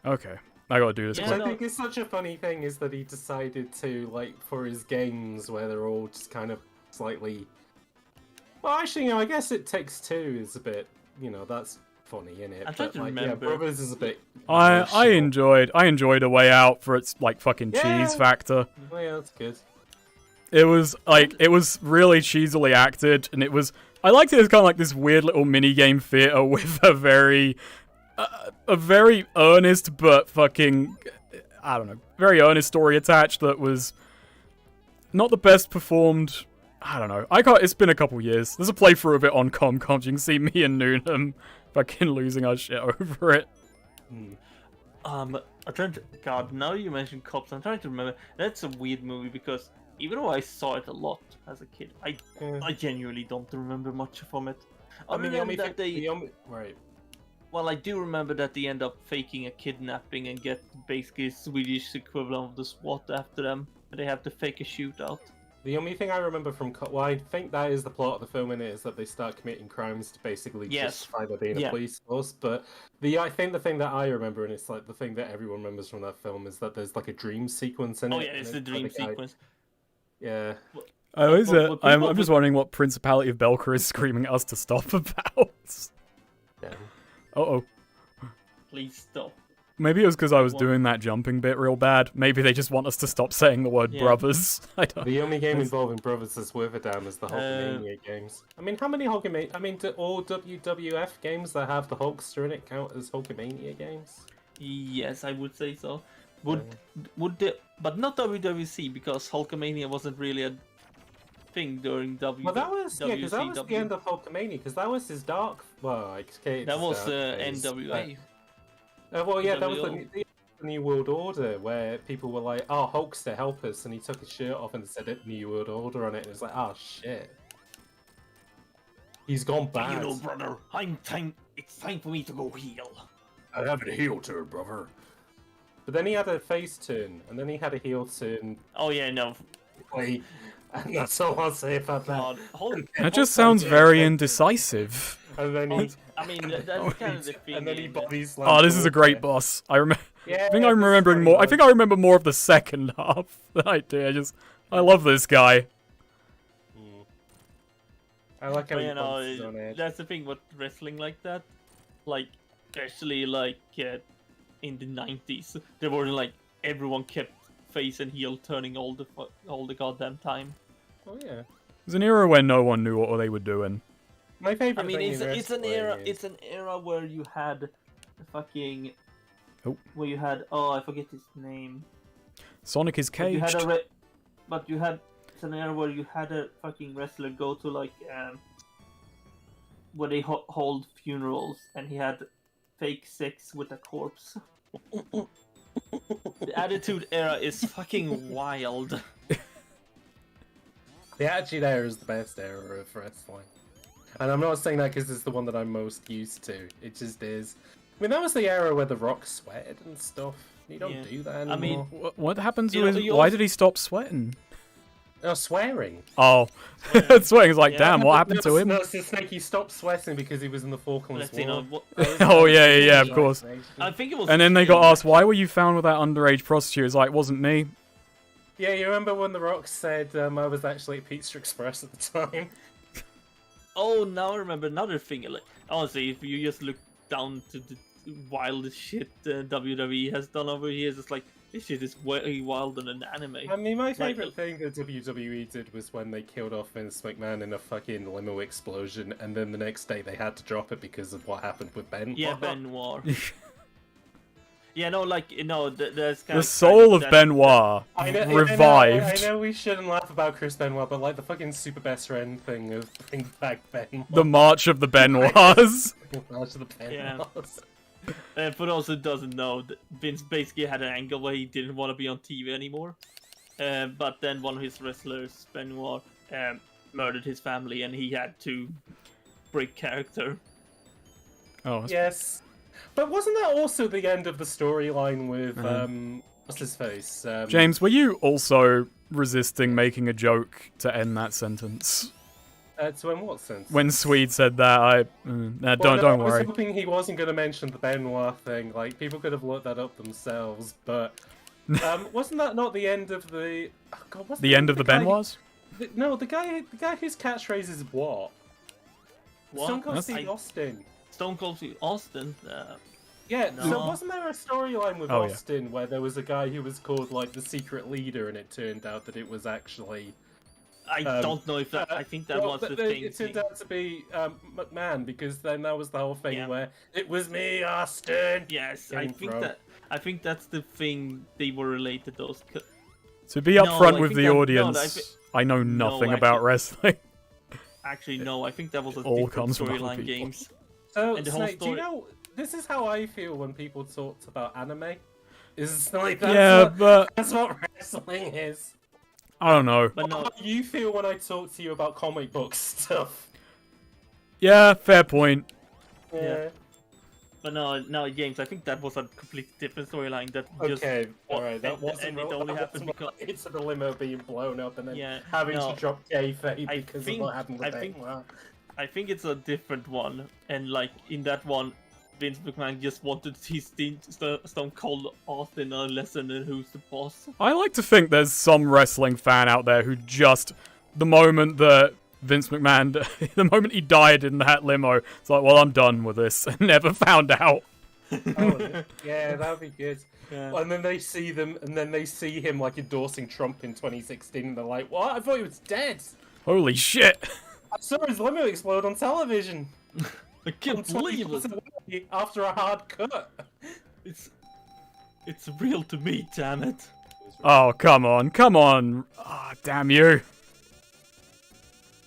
Okay, I gotta do this. Yeah, Which quick. I think is such a funny thing is that he decided to, like, for his games where they're all just kind of slightly. Well, actually, I guess It Takes Two is a bit, that's funny in it. I'm trying But to like, yeah, remember. Brothers is a bit. I more short. enjoyed A Way Out for its like fucking Yeah. cheese factor. Oh, yeah, that's good. It was really cheesily acted, and it was I liked it as kind of like this weird little mini game theater with a very earnest but fucking, I don't know, very earnest story attached that was not the best performed. I don't know. It's been a couple years. There's a playthrough of it on Comcom. You can see me and Noonan fucking losing our shit over it. I'm trying to. God, now you mentioned Cops, I'm trying to remember. That's a weird movie because even though I saw it a lot as a kid, I genuinely don't remember much from it. I mean, Right. Well, I do remember that they end up faking a kidnapping and get basically Swedish equivalent of the SWAT after them. They have to fake a shootout. The only thing I remember from well, I think that is the plot of the film in it, is that they start committing crimes to basically justify there being a police force. But I think the thing that I remember, and it's like the thing that everyone remembers from that film, is that there's like a dream sequence in it. Oh yeah, it's the dream sequence. Yeah. I'm just wondering what Principality of Belka is screaming at us to stop about. Yeah. Uh-oh. Please stop. Maybe it was because I was doing that jumping bit real bad. Maybe they just want us to stop saying the word brothers. I don't. The only game involving brothers that's worth a damn is the Hulkamania games. I mean, how many Hulkamania? I mean, do all WWF games that have the Hulkster in it count as Hulkamania games? Yes, I would say so. But not WWC, because Hulkamania wasn't really a thing during WCW. Well, that was because that was the end of Hulkamania, because that was his dark. Well, that was NWA. Well, yeah, that was the New World Order, where people were like, "Oh, Hulkster, help us!" and he took his shirt off and said New World Order on it, and it was like, "Oh shit, he's gone bad." You know, brother, it's time for me to go heal. I have a heel turn, brother. But then he had a face turn, and then he had a heel turn. Oh yeah, no. And that's all I'll say about that. That just sounds very indecisive. And then he... I mean, that's kind of the thing. And then he body slammed. Oh, this is a great boss. I think I'm remembering more. I think I remember more of the second half than I do. I love this guy. I like how he punches on edge. That's the thing with wrestling like that. Like, especially like in the 90s, there were like everyone kept face and heel turning all the goddamn time. Oh yeah. It was an era when no one knew what they were doing. My favorite. I mean, it's an era. It's an era where you had the fucking. Oh. Where you had I forget his name. Sonic is caged. But you had it's an era where you had a fucking wrestler go to like where they hold funerals, and he had fake sex with a corpse. The Attitude Era is fucking wild. The Attitude Era is the best era of wrestling. And I'm not saying that because it's the one that I'm most used to. It just is. I mean, that was the era where The Rock sweated and stuff. You don't do that anymore. I mean, what happened to his... Why did he stop sweating? Oh, swearing. Oh. Sweating is like, damn, what happened to him? No, it's like he stopped sweating because he was in the Falklands War. Oh, yeah, of course. I think it was... And then they got asked, why were you found with that underage prostitute? It's like, it wasn't me. Yeah, you remember when The Rock said, I was actually at Pizza Express at the time? Oh, now I remember another thing. Like, honestly, if you just look down to the wildest shit WWE has done over years, it's like, this shit is way wilder than an anime. I mean, my favourite thing that WWE did was when they killed off Vince McMahon in a fucking limo explosion, and then the next day they had to drop it because of what happened with Benoit. Yeah, Benoit. Yeah, no, like, there's kind the soul of Benoit revived. I know we shouldn't laugh about Chris Benoit, but like the fucking super best friend thing of bring back Benoit. The March of the Benoits. March of the Benoits. Yeah. For those who doesn't know, Vince basically had an angle where he didn't want to be on TV anymore. But then one of his wrestlers, Benoit, murdered his family, and he had to break character. Oh, yes. But wasn't that also the end of the storyline with, what's his face? James, were you also resisting making a joke to end that sentence? So in what sense? When Swede said that, don't worry. I was hoping he wasn't going to mention the Benoit thing. Like, people could have looked that up themselves, but... wasn't that not the end of the... Oh God, what's the end of the Benoits? No, the guy whose catchphrase is what? Stone Cold Steve Austin. Stone Cold Steve Austin? Yeah, no. So wasn't there a storyline with Austin where there was a guy who was called, like, the secret leader, and it turned out that it was actually... I don't know if that. I think that was the thing. It turned out to be McMahon, because then that was the whole thing Yeah. where it was me, Austin. Yes, Getting thrown. I think that's the thing they were related those. To be No, upfront I with think the that- no, audience, I know nothing about wrestling. Actually, no, I think that was a All different comes from other storyline people. games. So, And the whole Snake, do you story- know? This is how I feel when people talked about anime. Is like But that's what wrestling is. I don't know. But no, How do you feel when I talk to you about comic book stuff? Yeah, fair point. Yeah. but no, games. I think that was a completely different storyline. That just Okay, alright, that and- wasn't and it real- only that happened wasn't because- related to the limo being blown up and then Yeah, having no. to drop kayfabe I because think- of what happened with I think- Benoit. I think it's a different one, and like in that one, Vince McMahon just wanted to teach Stone Cold Austin a lesson in who's the boss. I like to think there's some wrestling fan out there who just, the moment that Vince McMahon, the moment he died in that limo, it's like, well, I'm done with this, and never found out. Oh, yeah, that would be good. Yeah. And then they see him like endorsing Trump in 2016, and they're like, "What? I thought he was dead. Holy shit. I saw his limo explode on television." I can't believe it. After a hard cut. It's real to me, damn it. Oh, come on. Ah, damn you.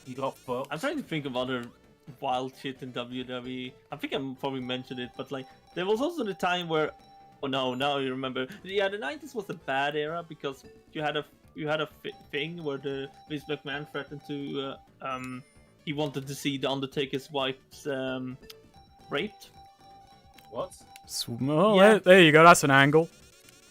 He got fucked. I'm trying to think of other wild shit in WWE. I think I probably mentioned it, but like there was also the time where, oh no, now you remember. Yeah, the 90s was a bad era because you had a thing where the Vince McMahon threatened to he wanted to see the Undertaker's wife's raped. What? Oh, Yeah. there you go. That's an angle.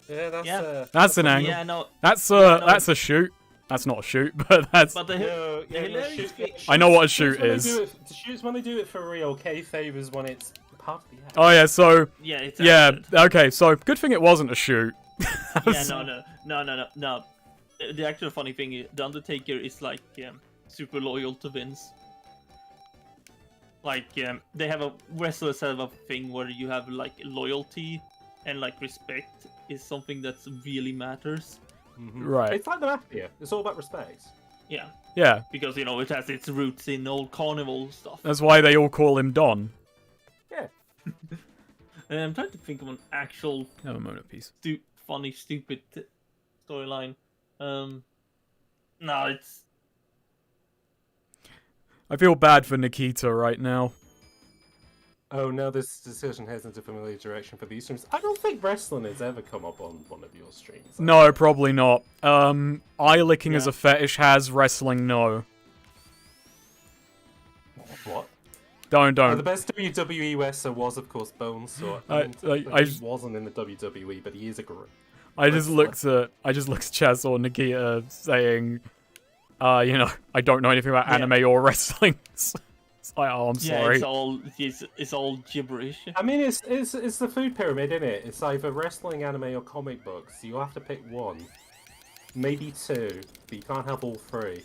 Yeah, that's Yeah. That's an angle. Yeah, no, That's no. that's a shoot. That's not a shoot, but that's. but the hilarious thing. I know what a shoot is. Shoots when they do it for real. Kayfabe is when it's part of the act. Oh yeah, so Yeah, it's yeah, acted. okay, so good thing it wasn't a shoot. Yeah, no. The actual funny thing is, the Undertaker is like super loyal to Vince. Like they have wrestlers have a thing where you have like loyalty and like respect is something that really matters. Right. It's like the mafia. It's all about respect. Yeah, Yeah, because you know it has its roots in old carnival stuff. that's why they all call him Don. Yeah. And I'm trying to think of an actual Have a moment, please. funny, stupid storyline. No, it's I feel bad for Nikita right now. Oh, now this decision heads into a familiar direction for these streams. I don't think wrestling has ever come up on one of your streams. No, probably not. Eye licking as Yeah. a fetish has, wrestling no. What? Don't. The best WWE wrestler was, of course, Bonesaw. He wasn't in the WWE, but he is a great. I just looked at Chaz or Nikita saying, I don't know anything about Yeah. anime or wrestling. It's like, oh, I'm sorry. it's all gibberish. I mean, it's the food pyramid, isn't it? It's either wrestling, anime, or comic books. You have to pick one, maybe two, but you can't have all three.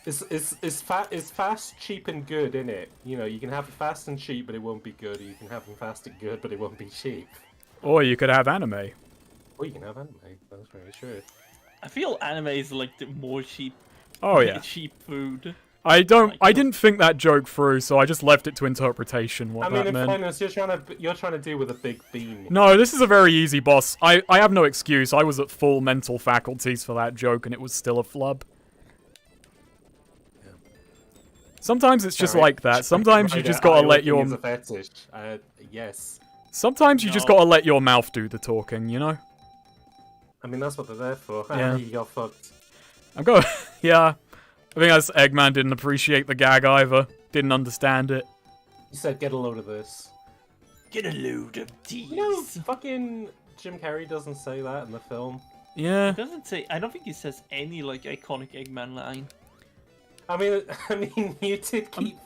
It's fast, cheap, and good, isn't it? You know, you can have it fast and cheap, but it won't be good. Or you can have them fast and good, but it won't be cheap. Or you could have anime. Or you can have anime. That's very true. I feel anime is like the more cheap. Oh yeah. Cheap food. I didn't think that joke through, so I just left it to interpretation what I mean, that in meant. fairness, you're trying to deal with a big beam. No, this is a very easy boss. I have no excuse. I was at full mental faculties for that joke, and it was still a flub. Sometimes it's just Sorry. like that. Sometimes you Right, just gotta eye let licking your... is a fetish. Yes. Sometimes you just No. gotta let your mouth do the talking, you know? I mean, that's what they're there for. Yeah. You got fucked. I'm going... Yeah. I think that's Eggman didn't appreciate the gag either. Didn't understand it. He said, "Get a load of this." Get a load of these. You know, fucking Jim Carrey doesn't say that in the film. Yeah. It doesn't say. I don't think he says any like iconic Eggman line. I mean, you did keep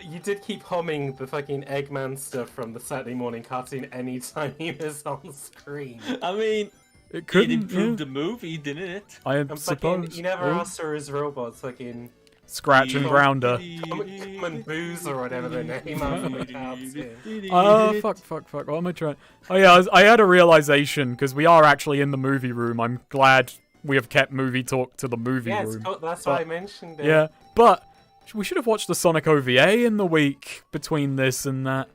you did keep humming the fucking Eggman stuff from the Saturday morning cartoon anytime he was on screen. I mean, It it couldn't... improved yeah. the movie, didn't it? I And fucking, suppose. you never Oh. asked for his robots, fucking Scratch and Grounder. Come and Booze or whatever their name are from the cartoon. Fuck. What am I trying? Oh yeah, I had a realization because we are actually in the movie room. I'm glad we have kept movie talk to the movie Yeah, room. that's why I mentioned it. Yeah, but we should have watched the Sonic OVA in the week between this and that.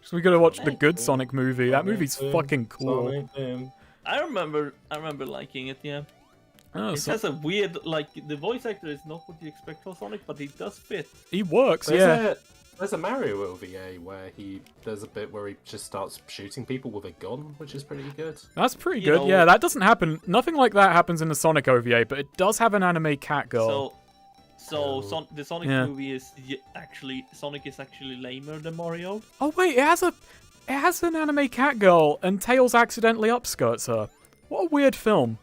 So we could have watched the good Sonic movie. That movie's fucking cool. Sonic Boom. I remember liking it. Yeah, Oh, it has a weird the voice actor is not what you expect for Sonic, but he does fit. he works, yeah. There's a Mario OVA where he does a bit where he just starts shooting people with a gun, which is pretty good. That's pretty You good. know- Yeah, that doesn't happen. Nothing like that happens in the Sonic OVA, but it does have an anime cat girl. The Sonic Yeah. movie is Sonic is actually lamer than Mario. Oh wait, it has an anime cat girl, and Tails accidentally upskirts her. What a weird film.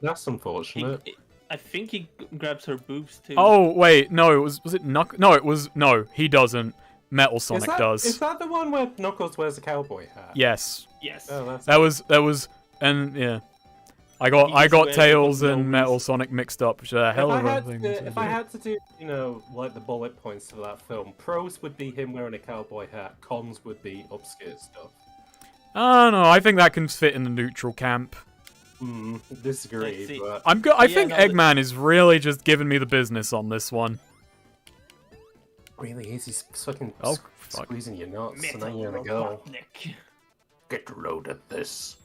That's unfortunate. I think he grabs her boobs too. Oh wait, no, was it no, he doesn't. Metal Sonic does. Is that the one where Knuckles wears a cowboy hat? Yes. Yes. Oh, that's That was, and yeah. I He's got wearing Tails no and Metal Sonic mixed up, which are a hell of a thing. If I had to do, like the bullet points for that film, pros would be him wearing a cowboy hat, cons would be upskirt stuff. Oh no, I think that can fit in the neutral camp. Disagree, Let's see. but I think no, Eggman is really just giving me the business on this one. really is. He's fucking Oh, fuck. squeezing your nuts, and Metal then you're gonna go. Robotnik. Get a load of this.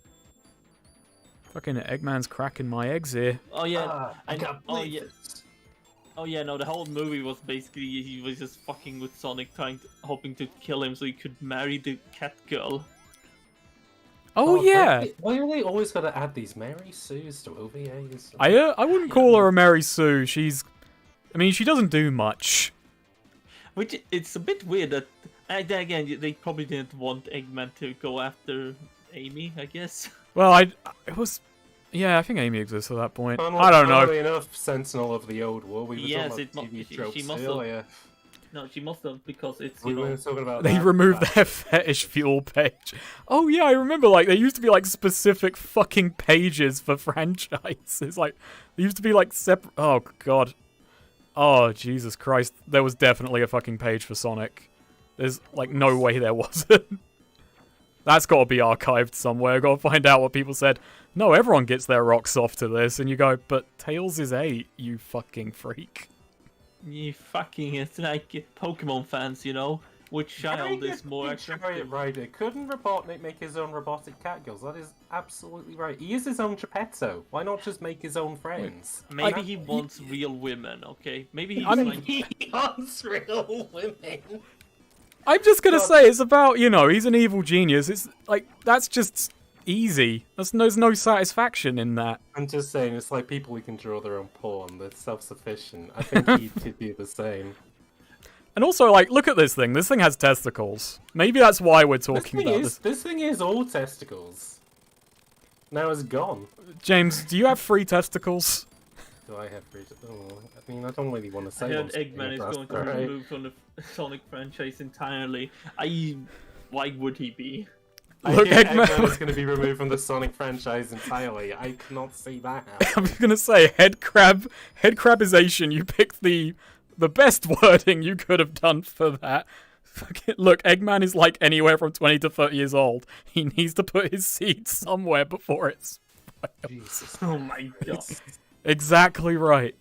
Fucking Eggman's cracking my eggs here. Oh yeah. I can't oh believe yeah. this. Oh yeah. No, the whole movie was basically he was just fucking with Sonic, hoping to kill him so he could marry the cat girl. Oh yeah. Why are they always gotta add these Mary Sues to OVAs? I wouldn't call her a Mary Sue. She doesn't do much. Which it's a bit weird that then again they probably didn't want Eggman to go after Amy, I guess. Well, I think Amy exists at that point. I don't know. Funnily enough, Sentinel of the Old War. We were Yes, talking it about mu- TV she tropes must have- earlier. No, she must have because it's We were talking about They that. removed their fetish fuel page. Oh yeah, I remember. Like there used to be like specific fucking pages for franchises. Like there used to be like separate. Oh god. Oh Jesus Christ. There was definitely a fucking page for Sonic. There's like no way there wasn't. That's got to be archived somewhere. Got to find out what people said. No, everyone gets their rocks off to this, and you go, but Tails is 8, you fucking freak. You fucking it's like Pokemon fans, which child is more attractive? Right, couldn't Robotnik make his own robotic cat girls? That is absolutely right. He is his own Geppetto. Why not just make his own friends? Maybe he wants real women, okay? Maybe he's I'm- like He wants real women. I'm just gonna say it's about, he's an evil genius. It's like that's just easy. There's no satisfaction in that. I'm just saying, it's like people who can draw their own porn. They're self-sufficient. I think he could do the same. And also, like, look at this thing. This thing has testicles. Maybe that's why we're talking about this. This thing is all testicles. Now it's gone. James, do you have 3 testicles? Do I have free? Oh, I mean, I don't really want to say. I heard one, speaking Eggman of is that, going to be right? removed from the Sonic franchise entirely. Why would he be? Look, I hear Eggman- Eggman is going to be removed from the Sonic franchise entirely. I cannot see that I'm happening. gonna say head crabization. You picked the best wording you could have done for that. Fucking- Look, Eggman is like anywhere from 20 to 30 years old. He needs to put his seed somewhere before it's Jesus. Oh my god. exactly right.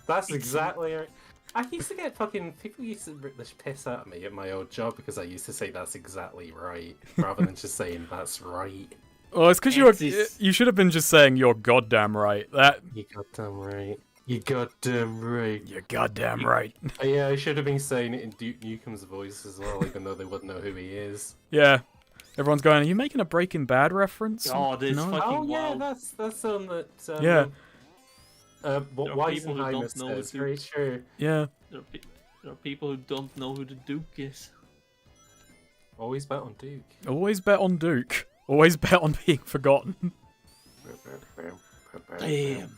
That's exactly right. I used to get fucking people used to rip the piss out of me at my old job because I used to say that's exactly right rather than just saying that's right. Well, it's because It's- you should have been just saying you're goddamn right. You goddamn right. You goddamn right. You're goddamn right. Yeah, I should have been saying it in Duke Nukem's voice as well, even though they wouldn't know who he is. Yeah. Everyone's going, are you making a Breaking Bad reference? Oh, this No? fucking Oh yeah, wow. that's that. Yeah. What There are people who Weisenheimer don't know says who- very true. Yeah. There are people who don't know who the Duke is. Always bet on Duke. Always bet on Duke. Always bet on being forgotten. Damn.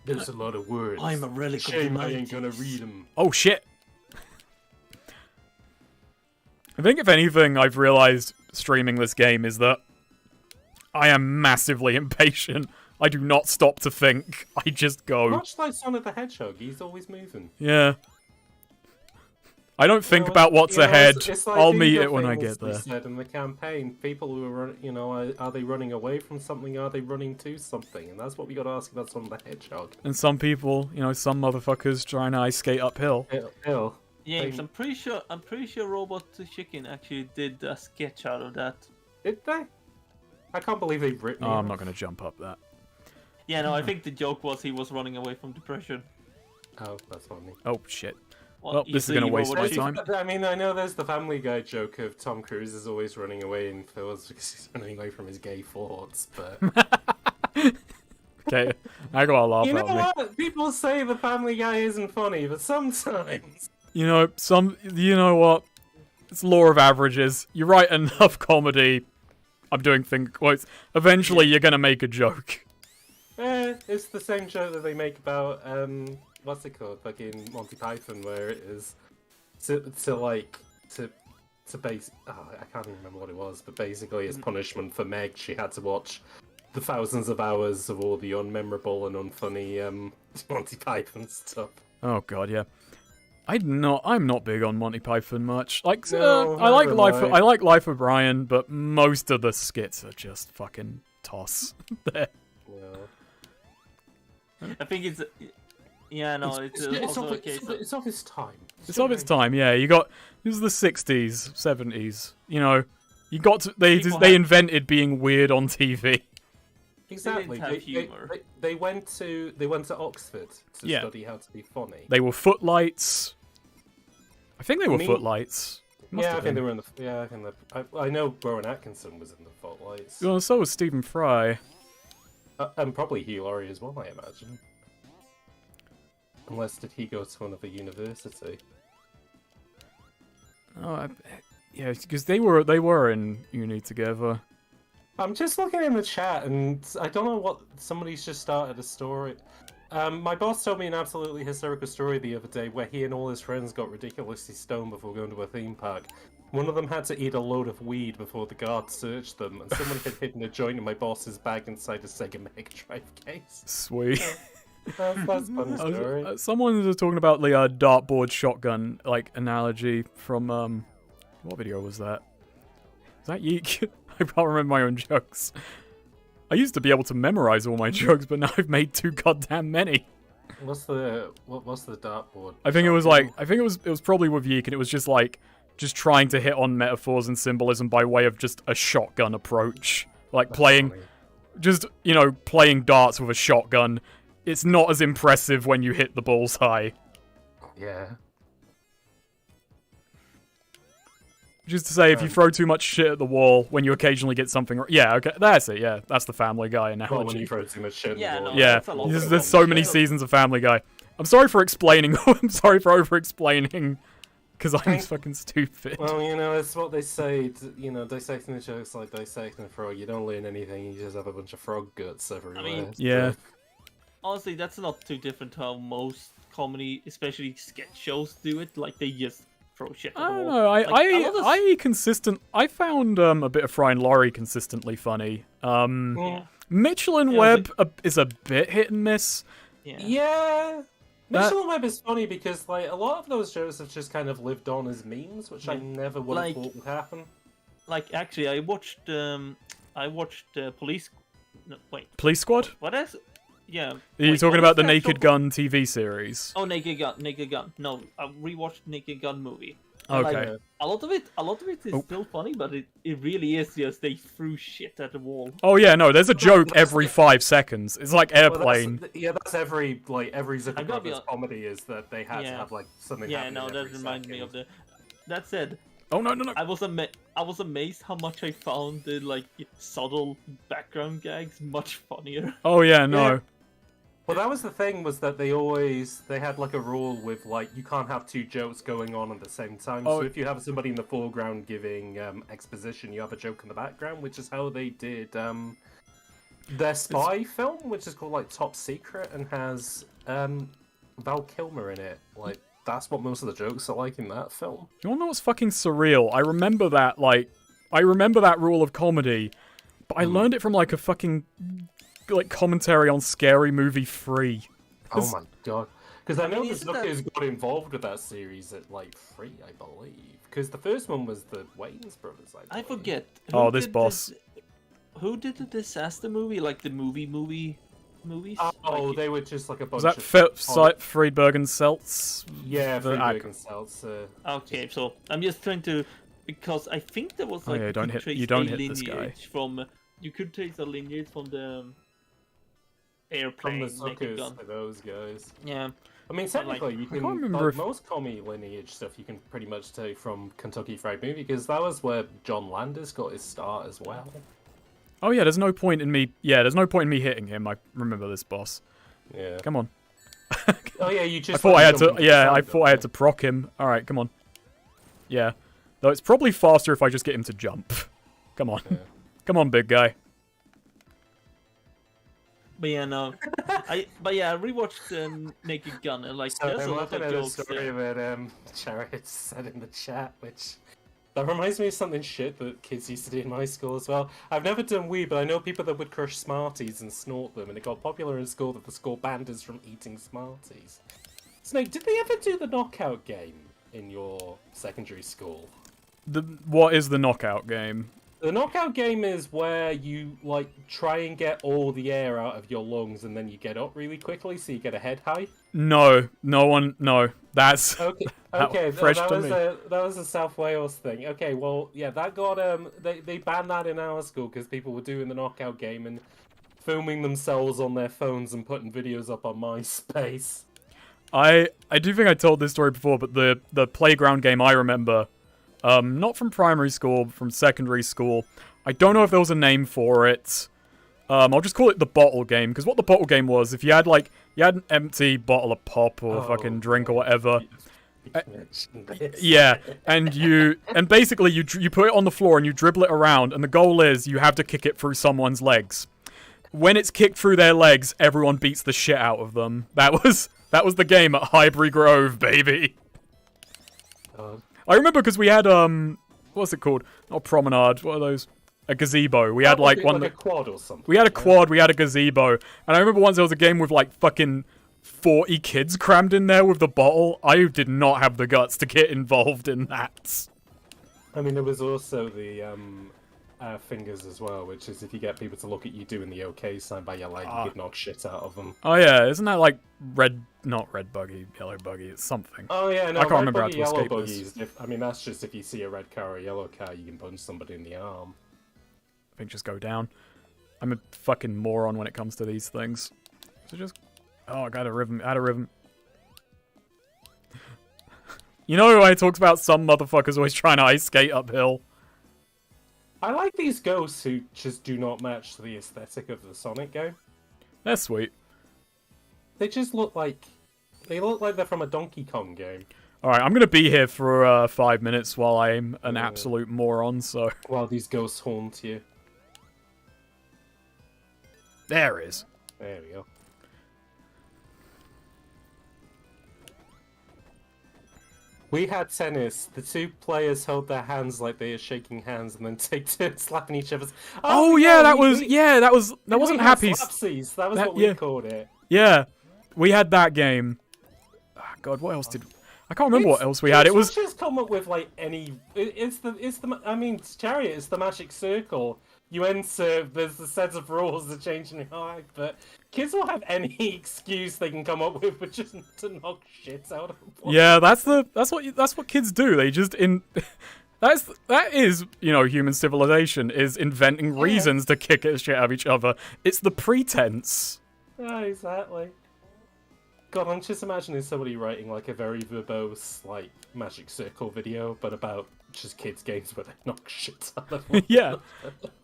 There's a lot of words. I'm a relic of the Shame I ain't 90s. gonna read them. Oh shit. I think if anything I've realized streaming this game is that I am massively impatient. I do not stop to think. I just go. Much like Sonic the Hedgehog, he's always moving. Yeah. I don't think No, about what's you know, ahead. it's like I'll the meet other it when I thing get we there. said in the campaign, people who are, are they running away from something? Are they running to something? And that's what we got to ask about Sonic the Hedgehog. And some people, some motherfuckers trying to ice skate uphill. Hill. James, I'm pretty sure Robot Chicken actually did a sketch out of that. Did they? I can't believe they've written. Oh, I'm not going to jump up that. Yeah, no, I think the joke was he was running away from depression. Oh, that's funny. Oh, shit. Well, Well, you this is see going to waste Robot my Chicken- time. I mean, I know there's the Family Guy joke of Tom Cruise is always running away in films because he's running away from his gay thoughts, but... Okay, I got a laugh You know out of me. what? People say the Family Guy isn't funny, but sometimes... You know what? It's law of averages. You write enough comedy, I'm doing finger quotes, eventually you're going to make a joke. It's the same joke that they make about, what's it called? Fucking Monty Python, where it is to base... Oh, I can't even remember what it was, but basically as punishment for Meg, she had to watch the thousands of hours of all the unmemorable and unfunny Monty Python stuff. Oh god, yeah. I'm not big on Monty Python much. Like, No, I like neither am I. I like Life of Brian, but most of the skits are just fucking toss. There. Yeah. I think it's. Yeah, no, it's also a case of. It's of its time. It's of its time, yeah. This was the 60s, 70s. You got to they invented being weird on TV. Exactly. They didn't have humor. They went to Oxford to Yeah. study how to be funny. They were footlights. I think they were Me- footlights. Must Yeah, have I think been. they were in the. Yeah, I know Rowan Atkinson was in the Footlights. Well, so was Stephen Fry. And probably Hugh Laurie as well, I imagine. Unless did he go to another university? Oh, yeah, because they were in uni together. I'm just looking in the chat, and I don't know what somebody's just started a story. My boss told me an absolutely hysterical story the other day where he and all his friends got ridiculously stoned before going to a theme park. One of them had to eat a load of weed before the guards searched them, and someone had hidden a joint in my boss's bag inside a Sega Mega Drive case. Sweet. That's a funny story. Someone was talking about the dartboard shotgun analogy from what video was that? Is that Yeek? I can't remember my own jokes. I used to be able to memorize all my jokes, but now I've made too goddamn many. What's the dartboard? I think it was probably with Yeek, and it was just trying to hit on metaphors and symbolism by way of just a shotgun approach, That's playing funny. playing darts with a shotgun. It's not as impressive when you hit the bullseye. Yeah. Just to say, if you throw too much shit at the wall when you occasionally get something... Yeah, okay, that's it, yeah. That's the Family Guy analogy. Well, when you throw too much shit in Yeah, the wall. no. Yeah, That's a lot of there's so many shit. seasons of Family Guy. I'm sorry for explaining. I'm sorry for over-explaining, because I'm fucking stupid. Well, it's what they say. Dissecting the jokes like dissecting a frog. You don't learn anything. You just have a bunch of frog guts everywhere. Yeah. Honestly, that's not too different to how most comedy, especially sketch shows, do it. Like they just throw shit at I the don't wall. know. I found a bit of Fry and Laurie consistently funny. Yeah. Mitchell and Yeah, Webb is a bit hit and miss. Yeah. Yeah. Mitchell and Webb is funny because a lot of those jokes have just kind of lived on as memes, which I never would have thought would happen. Like actually, I watched Police. No, wait. Police Squad? What else? Yeah. Are you Wait, talking what about is the that Naked show Gun TV series? Oh, Naked Gun. No, I rewatched Naked Gun movie. Okay. Like, a lot of it is still funny, but it really is just they threw shit at the wall. Oh yeah, no, there's a joke every 5 seconds. It's like Airplane. That's every Zucker I gotta be Brothers comedy is that they had to have something Yeah, happening no, that every reminds me second. of the. That said, Oh no. I was amazed how much I found the subtle background gags much funnier. Oh yeah, no. Yeah. Well, that was the thing, was that they had a rule with you can't have two jokes going on at the same time. Oh. So if you have somebody in the foreground giving exposition, you have a joke in the background, which is how they did their spy film, which is called Top Secret and has Val Kilmer in it. That's what most of the jokes are like in that film. You wanna know what's fucking surreal? I remember that rule of comedy, but I learned it from a fucking commentary on Scary Movie 3. Oh my god. Because I know mean, the isn't that- Zuckers got involved with that series at like 3, I believe. Because the first one was the Wayans brothers. I forget. Oh, Who this did boss. Who did the disaster movie? Like the movies? Oh, Like, they were just like a bunch Was that of... Friedberg and Seltz? Yeah, The Friedberg and Seltzer. okay, so I'm just trying to, because I think there was Oh, like yeah, you don't could hit- trace you don't a hit this guy. lineage from you could trace a lineage from the From airplane the naked Zuckers gun. to those guys. Yeah, I mean, But, like, technically, you I can... can't remember like, if- most commie lineage stuff you can pretty much take from Kentucky Fried Movie, because that was where John Landis got his start as well. Oh yeah, there's no point in me. Yeah, there's no point in me hitting him. I remember this boss. Yeah. Come on. Oh yeah, you I just... thought I had to. jump Yeah, inside I thought I had to them. proc him. All right, come on. Yeah, though it's probably faster if I just get him to jump. Come on, Yeah. come on, big guy. but yeah, no, I rewatched Naked Gun and like So there's a I'm lot looking of at a jokes story there. that Jared said in the chat, which that reminds me of something shit that kids used to do in my school as well. I've never done weed, but I know people that would crush Smarties and snort them, and it got popular in school that the school banned us from eating Smarties. Snake, did they ever do the knockout game in your secondary school? What is the knockout game? The knockout game is where you like try and get all the air out of your lungs, and then you get up really quickly, so you get a head high. No, no one. No, that's Okay, How okay, fresh that to was me. that was a South Wales thing. Okay, well, yeah, that got they banned that in our school because people were doing the knockout game and filming themselves on their phones and putting videos up on MySpace. I do think I told this story before, but the playground game I remember, not from primary school, but from secondary school. I don't know if there was a name for it. I'll just call it the bottle game, because what the bottle game was, if you had an empty bottle of pop or fucking drink or whatever, yeah, and basically you put it on the floor and you dribble it around, and the goal is you have to kick it through someone's legs. When it's kicked through their legs, everyone beats the shit out of them. That was the game at Highbury Grove, baby. I remember because we had what's it called? Not promenade. What are those? A gazebo. We had like one. a quad or something. We had a quad. We had a gazebo, and I remember once there was a game with like fucking 40 kids crammed in there with the bottle. I did not have the guts to get involved in that. I mean, there was also the fingers as well, which is if you get people to look at you doing the OK sign by your leg, you could knock shit out of them. Oh yeah, isn't that like not red buggy, yellow buggy? It's something. Oh yeah, no, I can't red remember how buggy, to yellow escape buggies. this. I mean, that's just if you see a red car or a yellow car, you can punch somebody in the arm. I think just go down. I'm a fucking moron when it comes to these things. So just... Oh, I got a rhythm. Add a rhythm. You know who I talks about some motherfuckers always trying to ice skate uphill? I like these ghosts who just do not match the aesthetic of the Sonic game. They're sweet. They just look like... They look like they're from a Donkey Kong game. Alright, I'm gonna be here for 5 minutes while I'm an absolute moron, so... While these ghosts haunt you. There is. There we go. We had tennis. The two players held their hands like they are shaking hands and then take turns slapping each other's... Oh yeah, that wasn't happy. Slapsies. That was That- what we yeah. called it. Yeah, we had that game. Ah, God, what else did... I can't remember what else we had. It was... just come up with like any... It's the... I mean, Chariot, it's the magic circle. You enter, there's a set of rules that change in your life, but kids will have any excuse they can come up with, but just to knock shit out of them. Yeah, that's what kids do. They just that is, you know, human civilization is inventing reasons to kick shit out of each other. It's the pretense. Yeah, exactly. God, I'm just imagining somebody writing like a very verbose, like, Magic Circle video, but about just kids' games where they knock shit out of them. Yeah.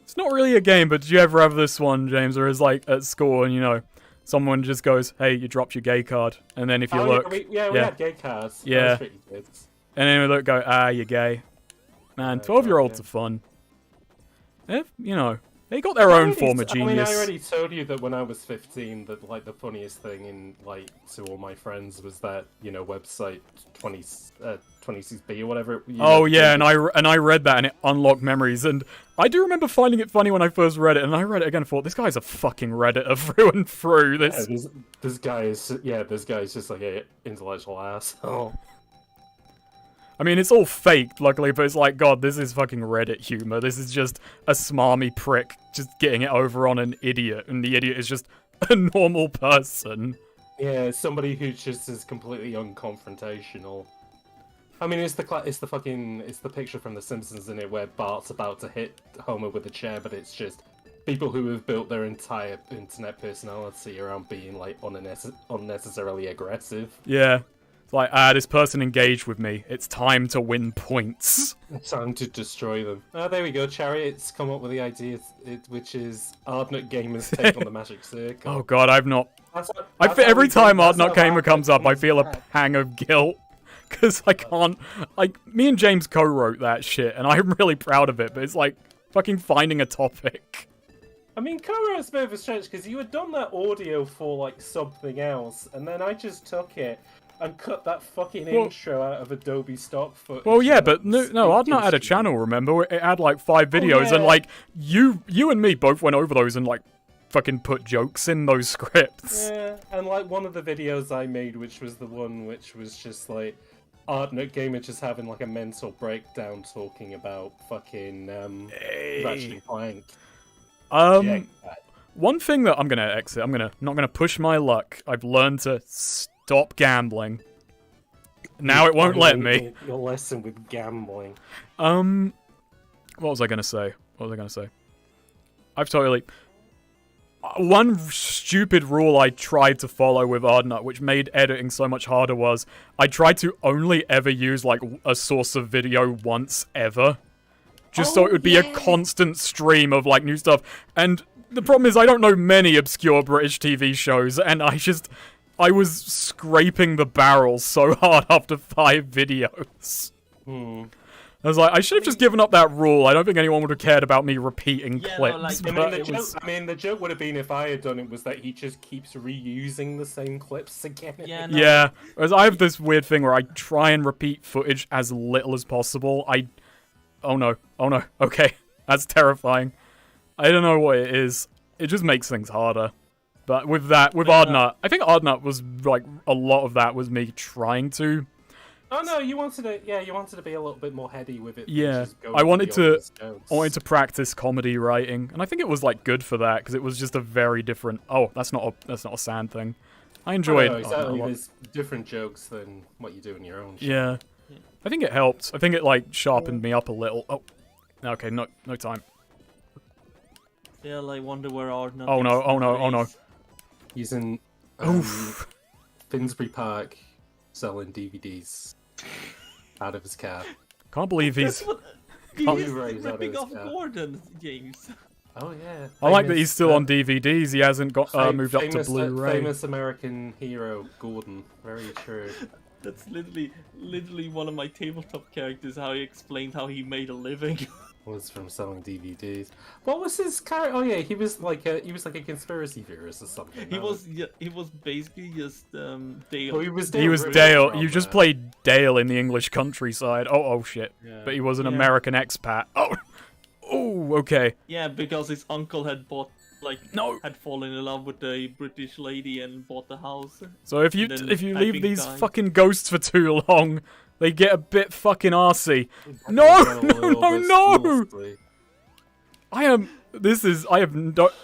It's not really a game, but did you ever have this one, James, where it's like at school and, you know, someone just goes, hey, you dropped your gay card. And then if you look... Yeah, we had gay cards. Yeah. That was pretty good. And then we look, go, you're gay. Man, 12-year-olds are fun. If, you know, They got their own form of I mean, genius. I already told you that when I was 15, that like the funniest thing in like to all my friends was that website 26B or whatever. Oh yeah, and I read that and it unlocked memories, and I do remember finding it funny when I first read it, and I read it again and thought, this guy's a fucking Redditor through and through. This guy is just like an intellectual asshole. I mean, it's all faked, luckily, but it's like, God, this is fucking Reddit humor. This is just a smarmy prick just getting it over on an idiot, and the idiot is just a normal person. Yeah, somebody who just is completely unconfrontational. I mean, it's the picture from The Simpsons in it where Bart's about to hit Homer with a chair, but it's just people who have built their entire internet personality around being like unnecessarily aggressive. Yeah. It's like, this person engaged with me. It's time to win points. It's time to destroy them. Oh, there we go. Chariot's come up with the idea, which is Ardnot Gamer's take on the Magic Circle. Oh God, I've not. Every time Ardnot Gamer comes up, I feel a pang of guilt. Because I can't. Like, me and James co-wrote that shit, and I'm really proud of it, but it's like fucking finding a topic. I mean, co-wrote's a bit of a stretch, because you had done that audio for, like, something else, and then I just took it and cut that fucking intro out of Adobe stock footage. Well, yeah, but no, Ardnot had a channel, remember? It had like 5 videos, and like, you and me both went over those and like, fucking put jokes in those scripts. Yeah, and like one of the videos I made, which was the one which was just like, Ardnot Gamer just having like a mental breakdown talking about fucking, Ratchet and Clank. One thing that I'm gonna exit, not gonna push my luck. I've learned to stop gambling. Now it won't let me. Your lesson with gambling. What was I gonna say? I've totally... One stupid rule I tried to follow with Ardnot, which made editing so much harder, was I tried to only ever use, like, a source of video once ever. Just so it would be a constant stream of, like, new stuff. And the problem is I don't know many obscure British TV shows, and I was scraping the barrel so hard after 5 videos. I was like, I should have just given up that rule. I don't think anyone would have cared about me repeating clips. The joke would have been if I had done it was that he just keeps reusing the same clips again. Yeah. Whereas I have this weird thing where I try and repeat footage as little as possible. Oh no. Okay. That's terrifying. I don't know what it is. It just makes things harder. But with Ardnot, I think Ardnot was, like, a lot of that was me trying to... Oh no, you wanted to be a little bit more heady with it. Yeah, I wanted to practice comedy writing, and I think it was, like, good for that, because it was just a very different... Oh, that's not a sand thing. I enjoyed... exactly, there's different jokes than what you do in your own show. Yeah. I think it helped. I think it, like, sharpened me up a little. Oh, okay, no time. Still, I wonder where Ardnot... Oh no. He's in Finsbury Park selling DVDs out of his car. Can't believe he's... He's ripping off Gordon, James. Oh yeah. I like that he's still on DVDs. He hasn't got moved up to Blu-ray. Famous American hero Gordon. Very true. That's literally one of my tabletop characters. How he explained how he made a living. Was from selling DVDs. What was his character? Oh yeah, he was like a conspiracy theorist or something. He was basically just Dale. Well, he was Dale. You just played Dale in the English countryside. Oh shit. Yeah. But he was an American expat. Oh, okay. Yeah, because his uncle had had fallen in love with a British lady and bought the house. So if you leave these fucking ghosts for too long, they get a bit fucking arsey. No!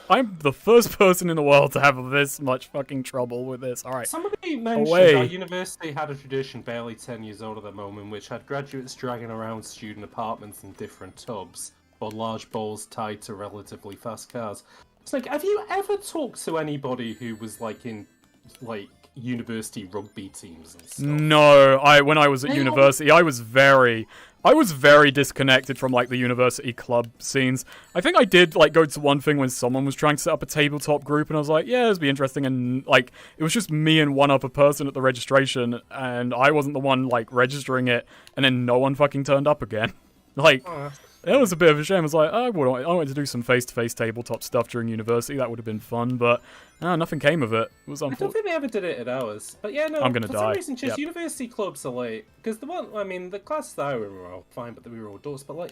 I'm the first person in the world to have this much fucking trouble with this. Alright. Somebody mentioned our university had a tradition barely 10 years old at the moment, which had graduates dragging around student apartments in different tubs, or large bowls tied to relatively fast cars. It's like, have you ever talked to anybody who was like in university rugby teams and stuff? No, when I was at university, I was very disconnected from like the university club scenes. I think I did like go to one thing when someone was trying to set up a tabletop group, and I was like, yeah, this would be interesting, and like it was just me and one other person at the registration, and I wasn't the one like registering it, and then no one fucking turned up again. Like, it was a bit of a shame. I was like, I wanted to do some face-to-face tabletop stuff during university. That would have been fun, but nothing came of it. It was I don't unfortunate. think we ever did it at ours. But yeah, no, I'm gonna for die. some reason, just Yep. university clubs are like... Because the classes that I were all fine, but we were all adults, but like...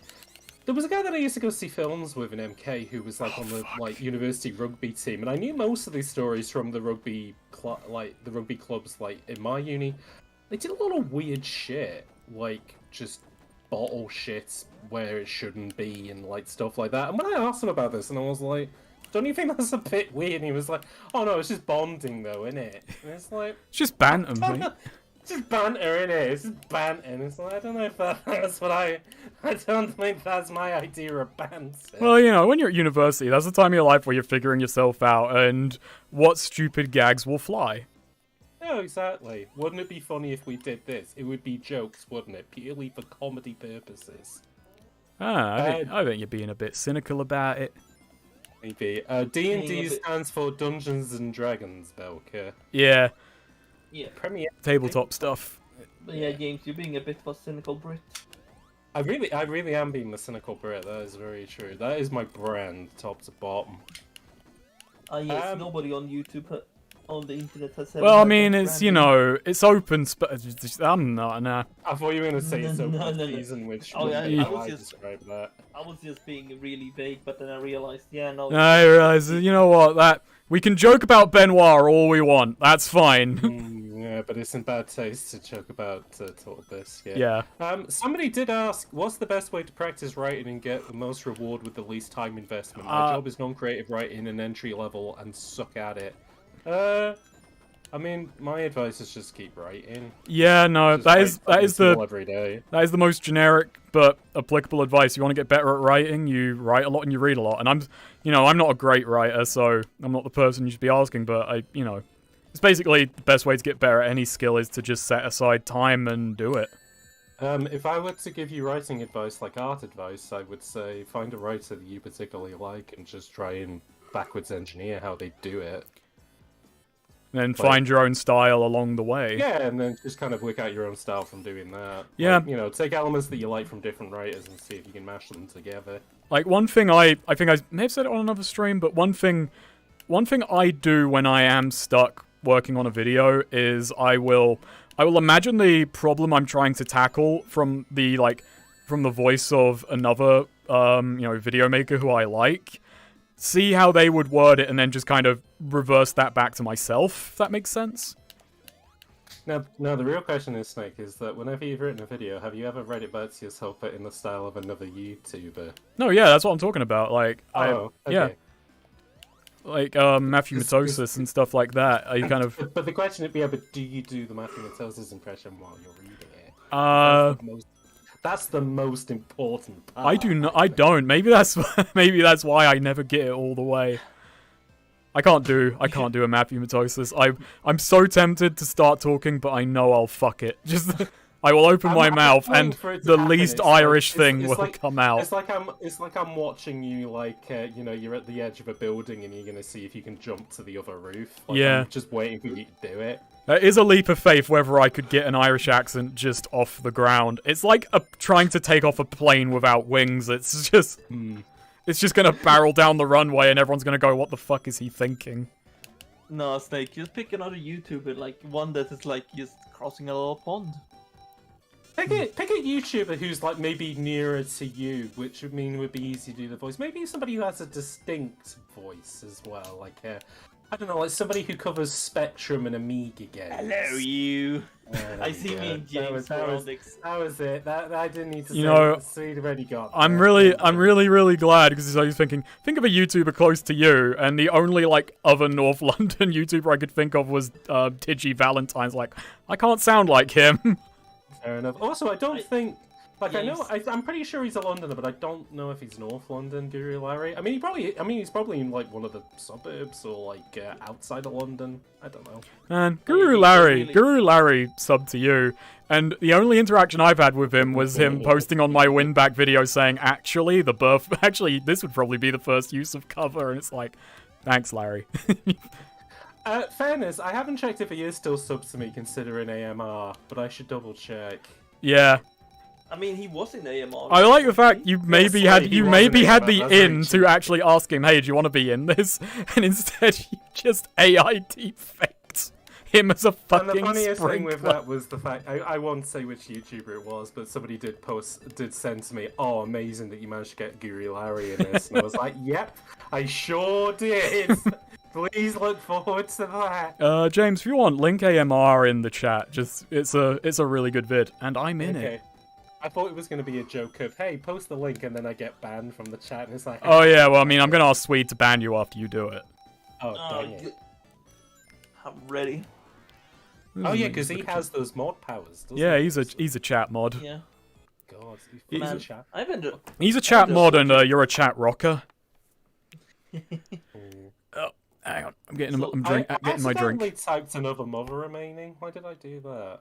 There was a guy that I used to go see films with in MK who was like on the like university rugby team, and I knew most of these stories from the rugby clubs like in my uni. They did a lot of weird shit, like just bottle shit where it shouldn't be and like stuff like that. And when I asked him about this, and I was like, "Don't you think that's a bit weird?" And he was like, "Oh no, it's just bonding though, isn't it?" And it's like, It's just banter, mate. it's just banter, innit? It's just banter. And it's like, I don't know if that's what I don't think that's my idea of banter. Well, you know, when you're at university, that's the time of your life where you're figuring yourself out and what stupid gags will fly. No, exactly. Wouldn't it be funny if we did this? It would be jokes, wouldn't it? Purely for comedy purposes. I think you're being a bit cynical about it. Maybe. D&D stands for Dungeons and Dragons, Belka. Yeah, Yeah. Premier. tabletop stuff. But yeah, James, you're being a bit of a cynical Brit. I really am being the cynical Brit. That is very true. That is my brand, top to bottom. Yes, nobody on YouTube, on the internet has ever Well, I had mean, that it's, branding. you know, it's open I'm not, nah. I thought you were going to say it's No, open no, no. season, which Oh, yeah, would be I how was I just- describe that. I was just being really vague, but then I realized, yeah, no. I realize, you know what, that, we can joke about Benoit all we want, that's fine. Yeah, but it's in bad taste to joke about this. Yeah. Yeah. Somebody did ask, what's the best way to practice writing and get the most reward with the least time investment? My job is non-creative writing and entry level and suck at it. I mean, my advice is just keep writing. Yeah, no, Just that write is fucking small the every day. that is the most generic but applicable advice. You want to get better at writing, you write a lot and you read a lot. And I'm not a great writer, so I'm not the person you should be asking, but it's basically the best way to get better at any skill is to just set aside time and do it. If I were to give you writing advice, like art advice, I would say find a writer that you particularly like and just try and backwards engineer how they do it. And then find your own style along the way. Yeah, and then just kind of work out your own style from doing that. Yeah. Like, take elements that you like from different writers and see if you can mash them together. Like one thing I think I may have said it on another stream, but one thing I do when I am stuck working on a video is I will imagine the problem I'm trying to tackle from the voice of another video maker who I like. See how they would word it and then just kind of reverse that back to myself, if that makes sense. Now, the real question is, Snake, is that whenever you've written a video, have you ever read it back to yourself but in the style of another YouTuber? No, yeah, that's what I'm talking about. Like, Okay. yeah. Like Matthew Matosis and stuff like that. I kind of But the question would be, but do you do the Matthew Matosis impression while you're reading it? That's the most important part. I do not. I don't. Maybe that's why I never get it all the way. I can't do a Matthew Matosis. I'm so tempted to start talking, but I know I'll fuck it. Just I will open my mouth and the least Irish thing will come out. It's like I'm watching you, like you're at the edge of a building and you're gonna see if you can jump to the other roof. Like, Yeah. I'm just waiting for you to do it. It is a leap of faith whether I could get an Irish accent just off the ground. It's like trying to take off a plane without wings. It's just gonna barrel down the runway and everyone's gonna go, "What the fuck is he thinking?" No, Snake, just pick another YouTuber, like one that is like just crossing a little pond. Pick a YouTuber who's like maybe nearer to you, which would be easy to do the voice. Maybe somebody who has a distinct voice as well, like I don't know, like somebody who covers Spectrum and Amiga games. Hello, you. I see Yeah, me and James that was Worldix. That was it. That I didn't need to You say. know, So you'd already got. I'm really glad because I was thinking, think of a YouTuber close to you, and the only other North London YouTuber I could think of was Digi Valentine's. Like, I can't sound like him. Fair enough. Also, I don't think. Like, Yes. I'm pretty sure he's a Londoner, but I don't know if he's North London, Guru Larry. I mean, he's probably in like one of the suburbs or like outside of London. I don't know. And Guru Guru Larry subbed to you, and the only interaction I've had with him was him posting on my win-back video saying, actually, this would probably be the first use of cover, and it's like, thanks, Larry. Fairness, I haven't checked if he is still subs to me considering AMR, but I should double check. Yeah. I mean, he was in AMR. I like the fact you maybe Yes, had he you was maybe in had it, the but that's in very to actually ask him, hey, do you want to be in this? And instead you just AI deepfaked him as a And fucking the funniest thing with sprinkler. that was the fact I won't say which YouTuber it was, but somebody did send to me, "Oh, amazing that you managed to get Guri Larry in this," and I was like, "Yep, I sure did." Please look forward to that. James, if you want, link AMR in the chat. Just it's a really good vid, and I'm in it. Okay. I thought it was going to be a joke of, "Hey, post the link," and then I get banned from the chat, and it's like, Oh yeah, well I mean I'm gonna ask Swede to ban you after you do it. "Oh, Oh, dang it." I'm ready. Oh yeah, because he has those mod powers. Doesn't Yeah, he? he's a chat mod. Yeah. God, He's Man, a chat. I've been to... He's a chat just mod, and looking- you're a chat rocker. Mm. Oh, hang on, I'm getting So, I'm I getting my drink. accidentally typed another mother remaining. Why did I do that?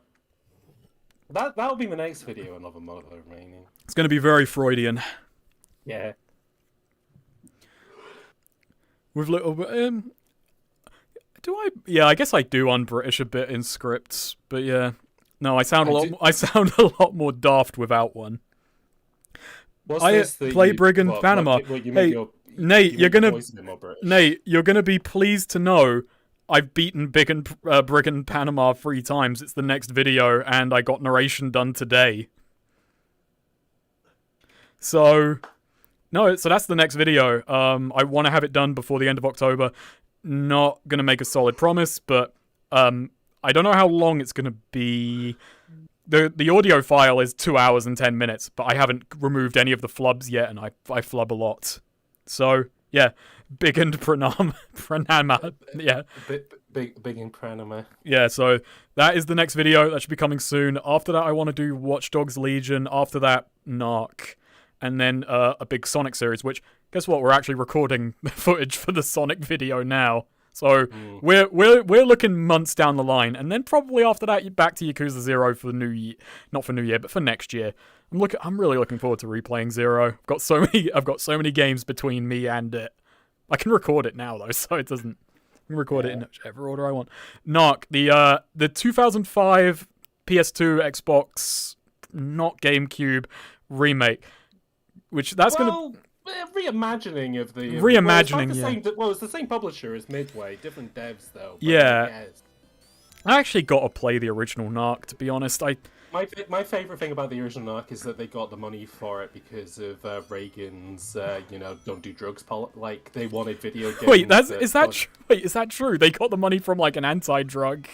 That'll be the next video. Another mother remaining. It's gonna be very Freudian. Yeah. With little do I? Yeah, I guess I do un-British a bit in scripts, but yeah. No, I sound I sound a lot more daft without one. What's I this that play you- Brigand what, Panama. What, you Hey, make your, Nate, you you're make your gonna voice a bit more British. Nate, you're gonna be pleased to know I've beaten Brigand Panama 3 times. It's the next video, and I got narration done today. So, no, so that's the next video. I want to have it done before the end of October. Not gonna make a solid promise, but I don't know how long it's gonna be. The audio file is 2 hours and 10 minutes, but I haven't removed any of the flubs yet, and I flub a lot. So yeah, big and Pranama. Yeah. Big in Panama. Yeah, so that is the next video. That should be coming soon. After that, I want to do Watch Dogs Legion. After that, Narc. And then a big Sonic series, which, guess what? We're actually recording the footage for the Sonic video now. So we're looking months down the line. And then probably after that, back to Yakuza 0 for the new year. Not for New Year, but for next year. I'm really looking forward to replaying 0. I've got so many games between me and it. I can record it now though, so it doesn't. I can record it in whichever order I want. Narc, the 2005 PS2 Xbox, not GameCube remake, which that's gonna Reimagining of the reimagining. Well, it's the same publisher as Midway, different devs though. But Yeah. yes. I actually got to play the original Narc, to be honest. My favorite thing about the original Narc is that they got the money for it because of Reagan's, don't do drugs. Like they wanted video games. Wait, is that true? They got the money from like an anti-drug.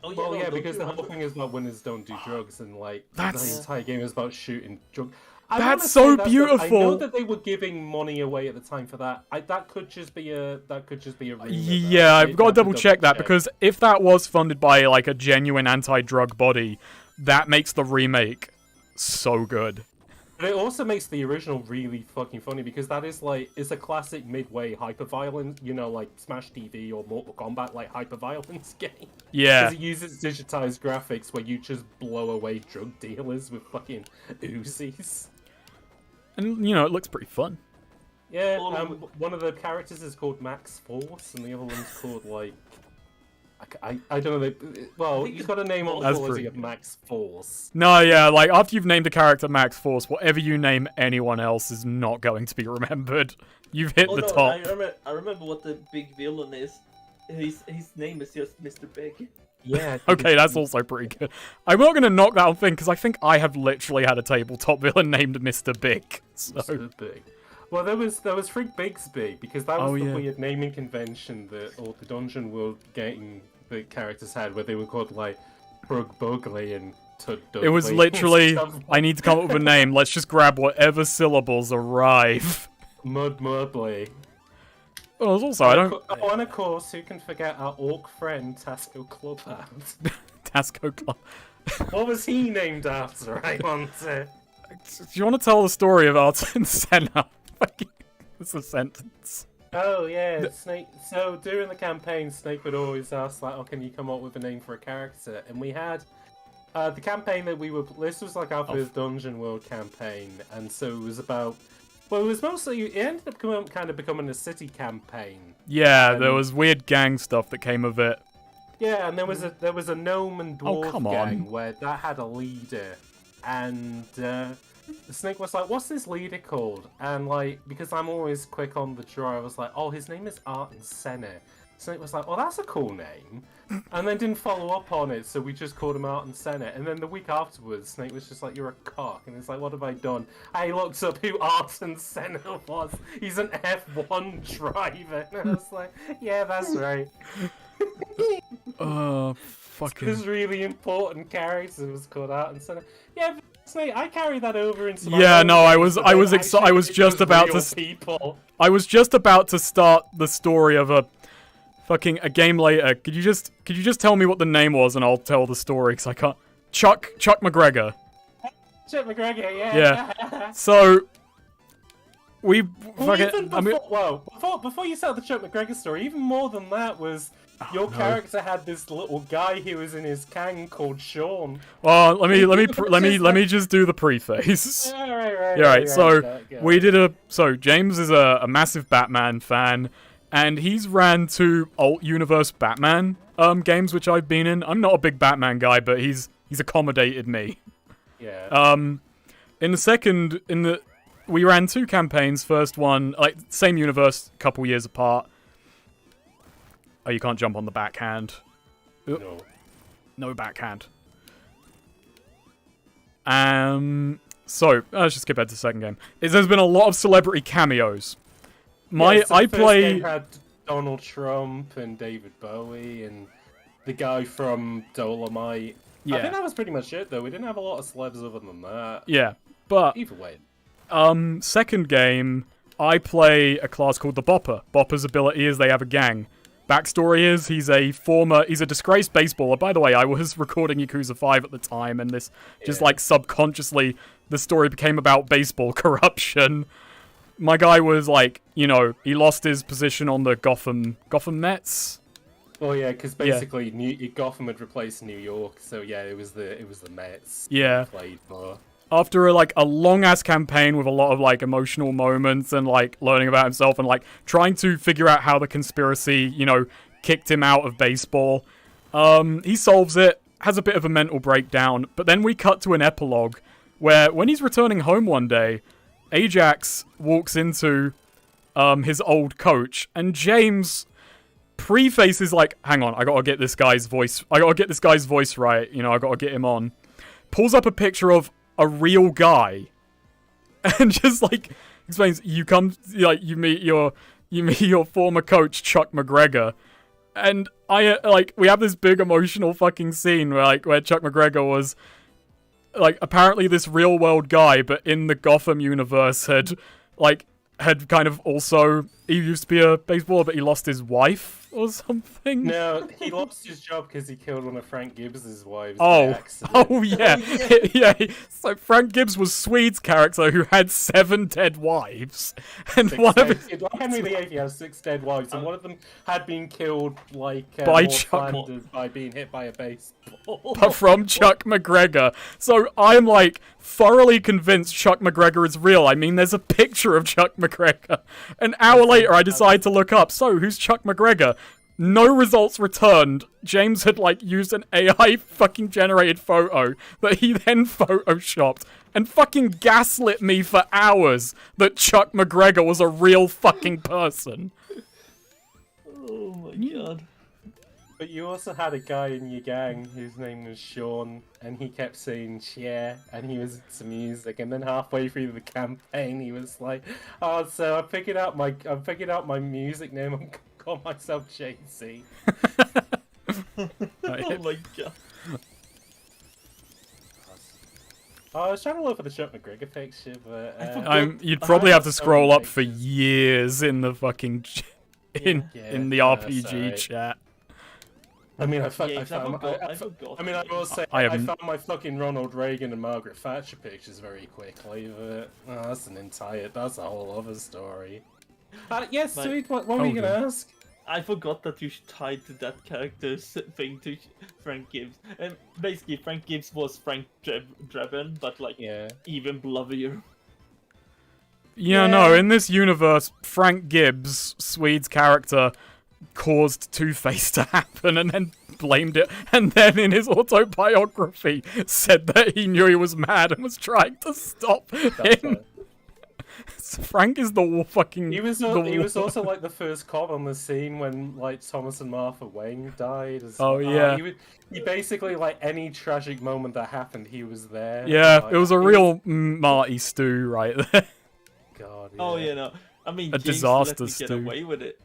Oh, Well, no, yeah, don't because you the whole remember- thing is about winners don't do drugs, and like That's- the entire game is about shooting drugs. That's so I know beautiful. that they were giving money away at the time for that. That could just be a rumor, Yeah, I've got to double check that because if that was funded by like a genuine anti-drug body, that makes the remake so good. But it also makes the original really fucking funny because that is like it's a classic Midway hyper-violence, like Smash TV or Mortal Kombat like hyper-violence game. Yeah. Because it uses digitized graphics where you just blow away drug dealers with fucking Uzis. And it looks pretty fun. Yeah, Well, one of the characters is called Max Force, and the other one's called like I don't know. Well, he's got a name on the That's quality pretty of Max Force. No, yeah, like after you've named a character Max Force, whatever you name anyone else is not going to be remembered. You've hit the top. I remember what the big villain is. His name is just Mr. Big. Yeah. Okay, that's also pretty good. I'm not going to knock that on thing because I think I have literally had a tabletop villain named Mr. Big. So Mr. Big. Well, there was Frig Bigsby because that was the weird naming convention that all the Dungeon World game the characters had, where they were called like Brug Bugley and Tud Dudley. it was literally, I need to come up with a name. Let's just grab whatever syllables arrive. Mud Mudley. Oh, there's also, I don't... Oh, and of course, who can forget our orc friend Tasco Clubhound? Tasco Club. What was he named after? I wonder. Do you want to tell the story of Arton Senna? It's a sentence. Oh yeah, Snake. So during the campaign, Snake would always ask like, "Oh, can you come up with a name for a character?" And we had the campaign that we were. This was like our first Dungeon World campaign, and so it was about. Well, it was mostly. It ended up kind of becoming a city campaign. Yeah, there was weird gang stuff that came of it. Yeah, and there was a gnome and dwarf come on. gang where that had a leader, and Snake was like, "What's this leader called?" And like, because I'm always quick on the draw, I was like, "Oh, his name is Art and Senna." Snake was like, "Oh, that's a cool name," and then didn't follow up on it, so we just called him Art and Senna. And then the week afterwards, Snake was just like, "You're a cock," and it's like, "What have I done?" I looked up who Art and Senna was. He's an F1 driver, and I was like, "Yeah, that's right." Fucking. This really important character was called Art and Senna. Yeah, Snake, I carry that over into my Yeah, own no, I games, was but then just actually it was about real to. people. I was just about to start the story of a game later. Could you just tell me what the name was and I'll tell the story because I can't. Chuck McGregor. Chuck McGregor, yeah. Yeah. So we fucking. Before you start the Chuck McGregor story, even more than that was your character had this little guy who was in his gang called Sean. Well, let me just do the preface. Right. So James is a massive Batman fan, and he's ran 2 alt universe Batman games which I've been in. I'm not a big Batman guy, but he's accommodated me. Yeah. We ran 2 campaigns. First one, like same universe, couple years apart. Oh, you can't jump on the backhand. No backhand. So let's just get back to the second game. There's been a lot of celebrity cameos. First game had Donald Trump and David Bowie and the guy from Dolomite. Yeah. I think that was pretty much it, though. We didn't have a lot of celebs other than that. Yeah, but either way. Second game, I play a class called the Bopper. Bopper's ability is they have a gang. Backstory is he's a disgraced baseballer. By the way, I was recording Yakuza 5 at the time, and this just like subconsciously the story became about baseball corruption. My guy was like, he lost his position on the Gotham Mets. Well, yeah, because basically Gotham had replaced New York, so yeah, it was the Mets. Yeah. He played for. After a long ass campaign with a lot of like emotional moments and like learning about himself and like trying to figure out how the conspiracy, kicked him out of baseball, he solves it, has a bit of a mental breakdown, but then we cut to an epilogue where when he's returning home one day, Ajax walks into his old coach, and James prefaces like, "Hang on, I gotta get this guy's voice right, I gotta get him on." Pulls up a picture of a real guy and just like explains, you meet your former coach Chuck McGregor, and we have this big emotional fucking scene where Chuck McGregor was apparently this real world guy, but in the Gotham universe had kind of also, he used to be a baseballer, but he lost his wife or something. No, he lost his job because he killed one of Frank Gibbs' wives. Yeah. Yeah. So Frank Gibbs was Swede's character who had 7 dead wives, and Henry VIII, he has 6 dead wives, and one of them had been killed by Chuck, by being hit by a baseball. But from Chuck McGregor. So I'm thoroughly convinced Chuck McGregor is real. I mean, there's a picture of Chuck McGregor. An hour later, I decide to look up. So who's Chuck McGregor? No results returned. James had used an AI fucking generated photo that he then photoshopped and fucking gaslit me for hours that Chuck McGregor was a real fucking person. Oh my god. But you also had a guy in your gang whose name was Sean, and he kept saying "yeah," and he was into music, and then halfway through the campaign, he was like, "Oh, so I figured out my music name. I'm gonna call myself Jay-Z." Oh my god. I was trying to look for the Chuck McGregor picture, but you'd probably have to scroll up for years in the fucking in the RPG chat. I mean, I will say I found my fucking Ronald Reagan and Margaret Thatcher pictures very quickly, but that's a whole other story. Yes, Sweet, what were you gonna ask? I forgot that you tied to that character's thing to Frank Gibbs. And basically, Frank Gibbs was Frank Drebin, but even bloodier. Yeah, no, in this universe, Frank Gibbs, Swede's character, caused Two-Face to happen and then blamed it, and then in his autobiography said that he knew he was mad and was trying to stop him. Frank is the fucking... He was also like the first cop on the scene when like Thomas and Martha Wayne died. Yeah. He basically, like, any tragic moment that happened, he was there. Yeah, like, it was a real Marty stew right there. God. Yeah. Oh yeah, no. I mean, A James disaster let me get stew. away with it.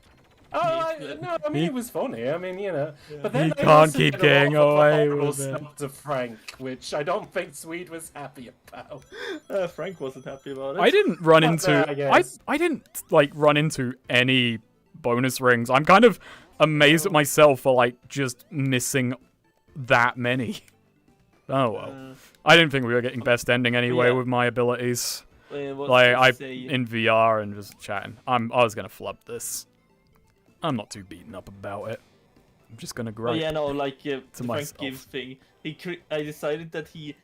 No, I mean, it was funny. I mean, you know. Yeah. But then He they can't also keep did a lot getting of away horrible with it. stuff to Frank, which I don't think Swede was happy about. Frank wasn't happy about it. I didn't run Not into... there, I guess. I didn't, like, run into any bonus rings. I'm kind of amazed at myself for, like, just missing that many. Oh, well. I didn't think we were getting best ending anyway Yeah. with my abilities. What Like, did say? in VR and just chatting. I was gonna flub this. I'm not too beaten up about it. I'm just gonna Oh gripe. yeah, no, like the Frank myself. Gibbs thing. I decided that the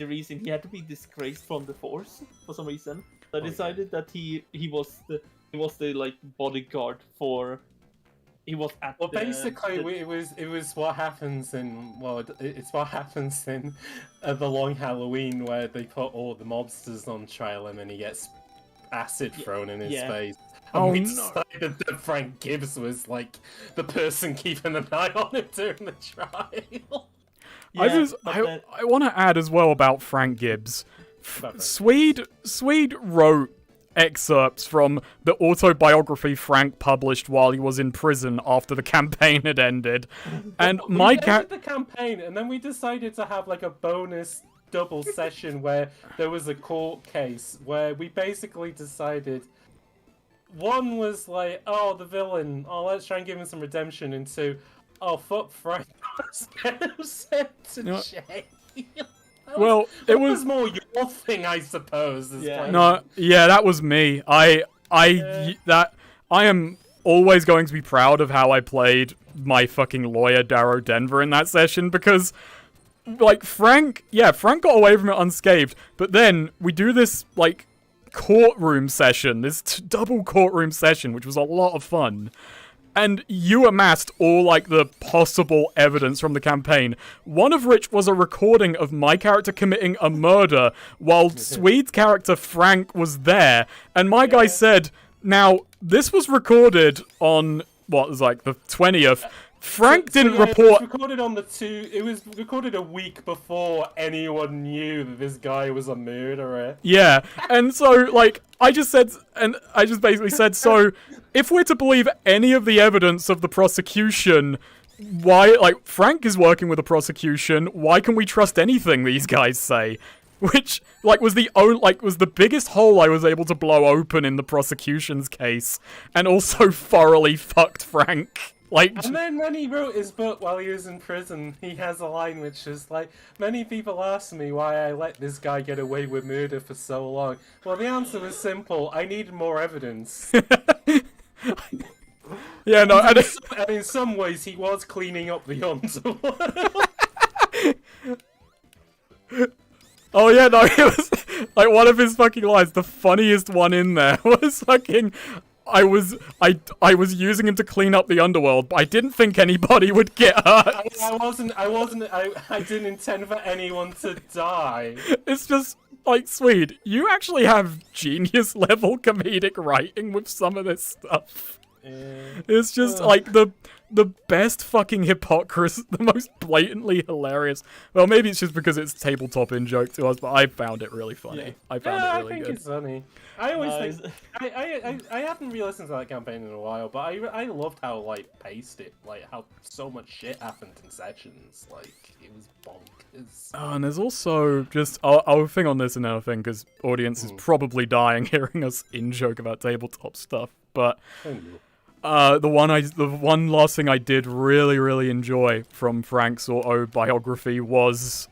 reason he had to be disgraced from the force for some reason. So I decided that he was the like bodyguard for. He was at. Well, the, basically, it was what happens in it's what happens in the Long Halloween where they put all the mobsters on trial and then he gets acid thrown in his face. And Oh, we no. decided that Frank Gibbs was like the person keeping an eye on him during the trial. Yeah, I want to add as well about Frank Gibbs. About Swede wrote excerpts from the autobiography Frank published while he was in prison after the campaign had ended, and we ended the campaign, and then we decided to have like a bonus double session where there was a court case where we basically decided. One was like, oh, the villain. Oh, let's try and give him some redemption. And two, oh, fuck Frank. Sent to jail. It was more your thing, I suppose. Yeah. no, yeah, that was me. I am always going to be proud of how I played my fucking lawyer Darrow Denver in that session because, like, Frank got away from it unscathed. But then we do this like courtroom session, this double courtroom session, which was a lot of fun. And you amassed all, like, the possible evidence from the campaign. One of which was a recording of my character committing a murder while Swede's character, Frank, was there. And my guy said, now, this was recorded on, what was, like, the 20th. Frank didn't report... It was recorded a week before anyone knew that this guy was a murderer. Yeah, and so, like, I just basically said, so, if we're to believe any of the evidence of the prosecution, why, like, Frank is working with the prosecution, why can we trust anything these guys say? Which, like, was the biggest hole I was able to blow open in the prosecution's case, and also thoroughly fucked Frank. Like, and then when he wrote his book while he was in prison, he has a line which is like, many people ask me why I let this guy get away with murder for so long. Well, the answer was simple. I needed more evidence. yeah, no, and in some ways, he was cleaning up the underworld. Oh yeah, no, it was like one of his fucking lines. The funniest one in there was fucking. I was using him to clean up the underworld, but I didn't think anybody would get hurt. I didn't intend for anyone to die. It's just like, Swede, you actually have genius level comedic writing with some of this stuff. It's just like the best fucking hypocrisy, the most blatantly hilarious. Well, maybe it's just because it's tabletop in joke to us, but I found it really funny. Yeah. I found it really I think good. it's funny. I always think I haven't re-listened to that campaign in a while, but I loved how like paced it, like how so much shit happened in sessions. Like it was bonkers. Oh, and there's also just I'll thing on this another thing because audience is probably dying hearing us in joke about tabletop stuff, but. The one last thing I did really enjoy from Frank's autobiography was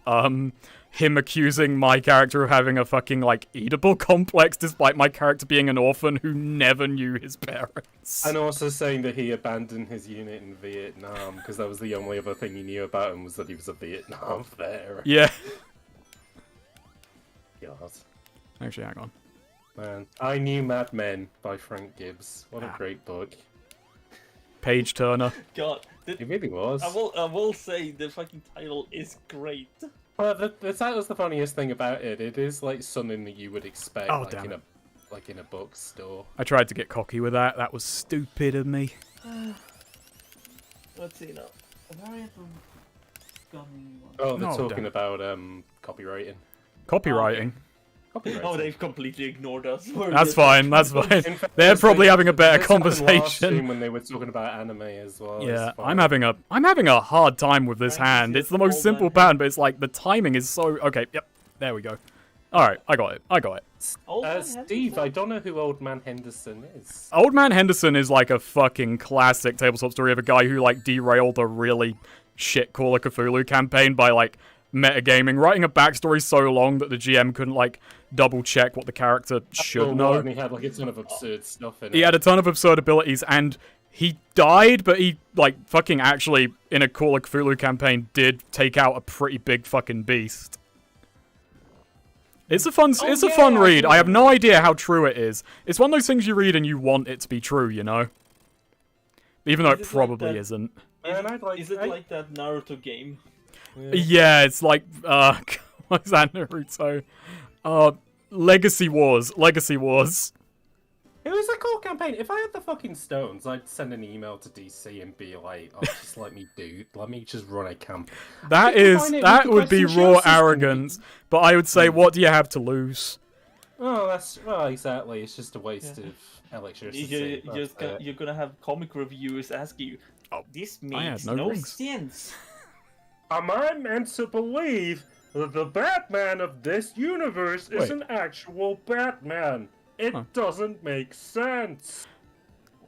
him accusing my character of having a fucking like Oedipal complex, despite my character being an orphan who never knew his parents. And also saying that he abandoned his unit in Vietnam because that was the only other thing he knew about him was that he was a Vietnam veteran. Yeah. God. Actually, hang on. Man, I Knew Mad Men by Frank Gibbs. What a great book. page turner. God, It really was. I will say the fucking title is great. Well, the title's the funniest thing about it. It is like something that you would expect, Oh, like damn in a bookstore. I tried to get cocky with that. That was stupid of me. Let's see now. Oh, they're Oh, talking damn. about copywriting. Copywriting. Copywriting. Oh, they've completely ignored us. That's fine. That's fine. In fact, They're this probably thing- having a better this happened last conversation. stream when they were talking about anime as well. Yeah, It's fine. I'm having a hard time with this Frank, hand. this It's the most old simple man pattern, but it's like the timing is so okay. Yep, there we go. All right, I got it. Old Man Steve, Henderson? I don't know who Old Man Henderson is. Old Man Henderson is like a fucking classic tabletop story of a guy who like derailed a really shit Call of Cthulhu campaign by like metagaming, writing a backstory so long that the GM couldn't like double check what the character should Oh, know. And he had like a ton of absurd stuff in He it. had a ton of absurd abilities, and he died, but he, like, fucking actually, in a Call of Cthulhu campaign, did take out a pretty big fucking beast. It's a fun, it's a fun read. I have no idea how true it is. It's one of those things you read and you want it to be true, you know? Even though it Is it like probably that- isn't. Man, I'd like- Is it I- like that Naruto game? Yeah, it's like, what's that, Naruto? Legacy Wars. Legacy Wars. It was a cool campaign. If I had the fucking stones, I'd send an email to DC and be like, "Oh, just let me just run a camp." That We can is, combine it that with the would be Western show raw system. arrogance. But I would say, what do you have to lose? Oh, exactly. It's just a waste of electricity. You're gonna have comic reviewers ask you, Oh, this I had makes no no rings. sense. Am I meant to believe that the Batman of this universe is Wait. an actual Batman? It doesn't make sense.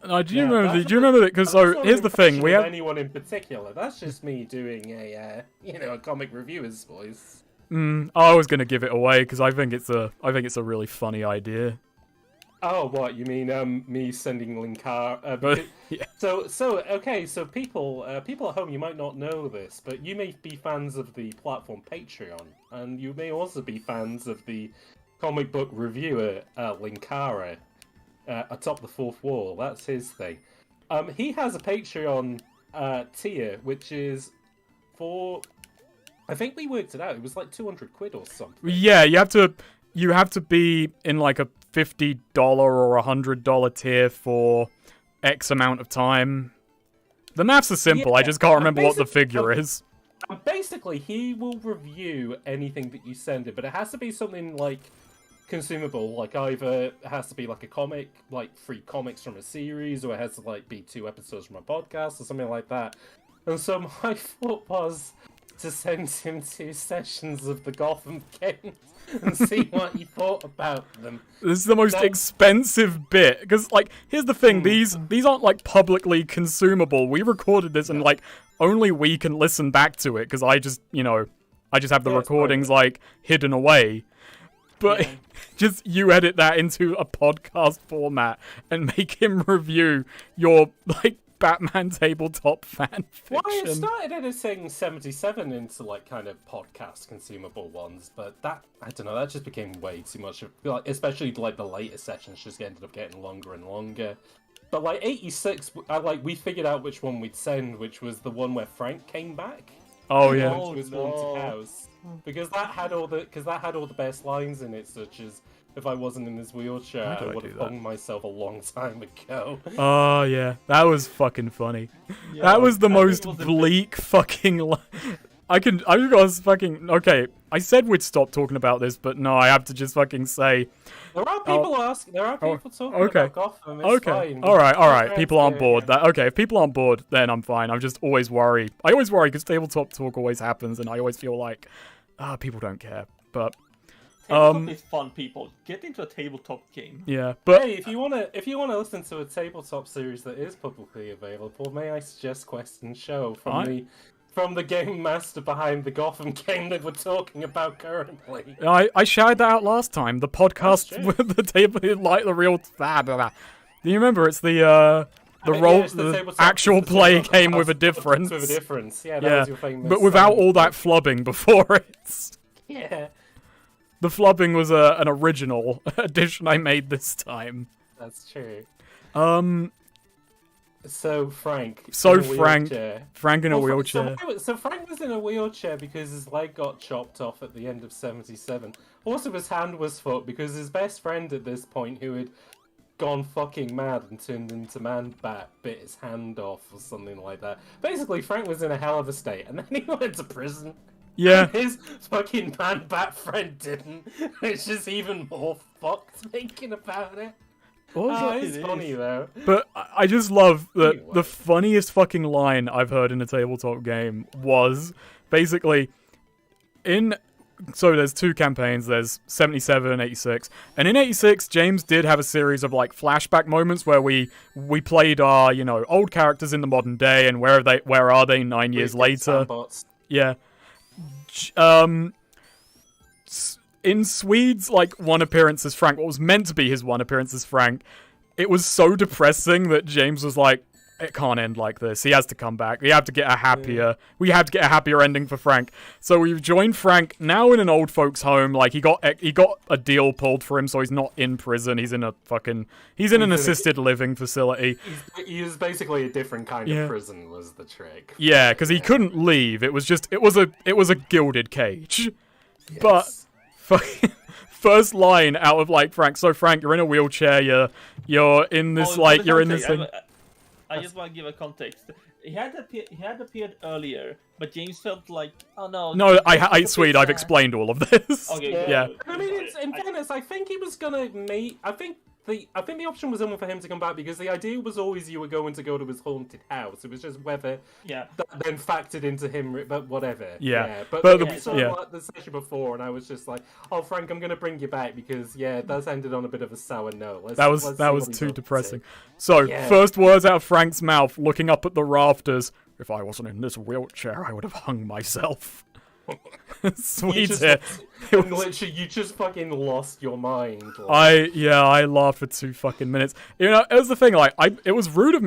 No, do you Yeah, remember? that's Do you remember that? Because That's so not here's an the thing: we impression of have. anyone in particular. That's just me doing a a comic reviewer's voice. I was gonna give it away because I think it's a really funny idea. Oh, what you mean? Me sending Linkar. But yeah. So people at home, you might not know this, but you may be fans of the platform Patreon, and you may also be fans of the comic book reviewer Linkara, atop the fourth wall. That's his thing. He has a Patreon tier, which is for. I think we worked it out. It was like 200 quid or something. Yeah, you have to be in like a $50 or $100 tier for X amount of time. The maths are simple. I Yeah, just can't remember what the basically- figure is. Basically, he will review anything that you send him, but it has to be something like consumable. Like either it has to be like a comic, like 3 comics from a series, or it has to like be 2 episodes from a podcast or something like that. And so my thought was to send him 2 sessions of the Gotham games and see what he thought about them. This is the most That- expensive bit because, like, here's the thing: these aren't like publicly consumable. We recorded this, and like only we can listen back to it because I just have the Yeah, it's fine. recordings like hidden away. But Yeah. just you edit that into a podcast format and make him review your like Batman tabletop fan Well, I fiction. started editing 77 into like kind of podcast consumable ones, but that I don't know, that just became way too much. Like, especially like the later sessions just ended up getting longer and longer. But like 86, we figured out which one we'd send, which was the one where Frank came back. Oh yeah. Oh, Which was no. Haunted House, because that had all the best lines in it, such as if I wasn't in this wheelchair, How do I I would do have that? hung myself a long time ago. Oh yeah, that was fucking funny. Yeah, That was the I think it most was a bit- bleak fucking. I was fucking okay. I said we'd stop talking about this, but no, I have to just fucking say. There are people there are people talking okay. about Gotham. It's Okay, fine. all right. It's People aren't fair, bored. yeah. That okay? If people aren't bored, then I'm fine. I'm just always worried. I always worry because tabletop talk always happens, and I always feel like, people don't care. But Tabletop is fun, people. Get into a tabletop game. yeah, but Hey, if you wanna listen to a tabletop series that is publicly available, may I suggest Quest and Show from the game master behind the Gotham game that we're talking about currently. I shouted that out last time. The podcast That's true. with the table, like the real. Blah, blah, blah. Do you remember? It's the role, it's the tabletop- actual it's the play tabletop game with a house difference. With a difference, yeah. That Yeah, was your famous, but without all that flubbing before it. Yeah, The flubbing was an original addition I made this time. that's true. So Frank. So in a Frank. wheelchair. Frank in a Well, wheelchair. So Frank was in a wheelchair because his leg got chopped off at the end of 77. Also, his hand was fucked because his best friend at this point, who had gone fucking mad and turned into Man-Bat, bit his hand off or something like that. Basically, Frank was in a hell of a state, and then he went to prison. Yeah. His fucking Man-Bat friend didn't. It's just even more fucked thinking about it. Oh, it's funny though. But I just love that Anyway. the funniest fucking line I've heard in a tabletop game was basically so there's two campaigns, there's 77 and 86. And in 86, James did have a series of like flashback moments where we played our, old characters in the modern day and where are they 9 years later. Sandbots. Yeah. In Swede's one appearance as Frank, what was meant to be his one appearance as Frank, it was so depressing that James was like, it can't end like this. He has to come back. We have to get a happier ending for Frank. So we've joined Frank now in an old folks' home. Like he got a deal pulled for him, so he's not in prison. He's in an assisted living facility. He was basically a different kind of prison, was the trick. Yeah, because he couldn't leave. It was a gilded cage. Yes. But fucking first line out of Frank. So Frank, you're in a wheelchair. You're in this you're in this thing. I just want to give a context. He had appeared earlier, but James felt like, oh no. No, Swede, I've explained all of this. Okay, yeah. I mean, in fairness, I think he was gonna meet. I think the option was only for him to come back because the idea was always you were going to go to his haunted house. It was just whether that then factored into him, but whatever. Yeah. But we saw the session before, and I was just like, "Oh, Frank, I'm gonna bring you back because that's ended on a bit of a sour note." That was too depressing. So first words out of Frank's mouth, looking up at the rafters. If I wasn't in this wheelchair, I would have hung myself. Sweet. Literally, you just fucking lost your mind. I laughed for 2 fucking minutes. It was the thing. It was rude of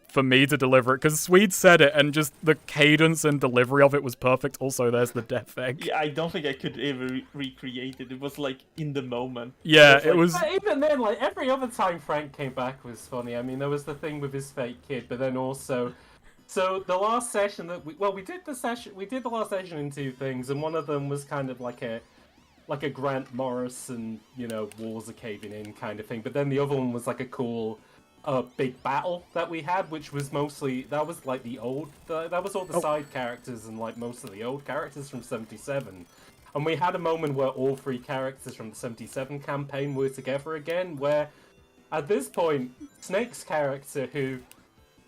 for me to deliver it because Swede said it, and just the cadence and delivery of it was perfect. Also, there's the death egg. Yeah, I don't think I could ever recreate it. It was in the moment. Yeah, it was. But even then, every other time Frank came back was funny. I mean, there was the thing with his fake kid, but then also. So the last session that we did the last session in 2 things, and one of them was kind of like a Grant Morrison, walls are caving in kind of thing. But then the other one was like a cool, big battle that we had, which was mostly that was all the side characters and most of the old characters from 77. And we had a moment where all 3 characters from the 77 campaign were together again. Where at this point, Snake's character, who.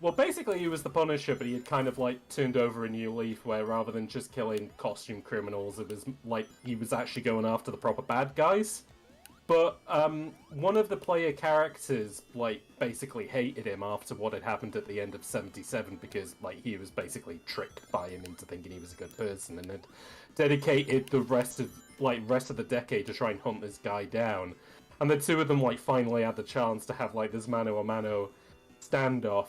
Well, basically, he was the Punisher, but he had kind of turned over a new leaf where rather than just killing costume criminals, it was he was actually going after the proper bad guys. But one of the player characters basically hated him after what had happened at the end of 77 because he was basically tricked by him into thinking he was a good person and had dedicated the rest of the decade to try and hunt this guy down. And the 2 of them finally had the chance to have this mano a mano standoff.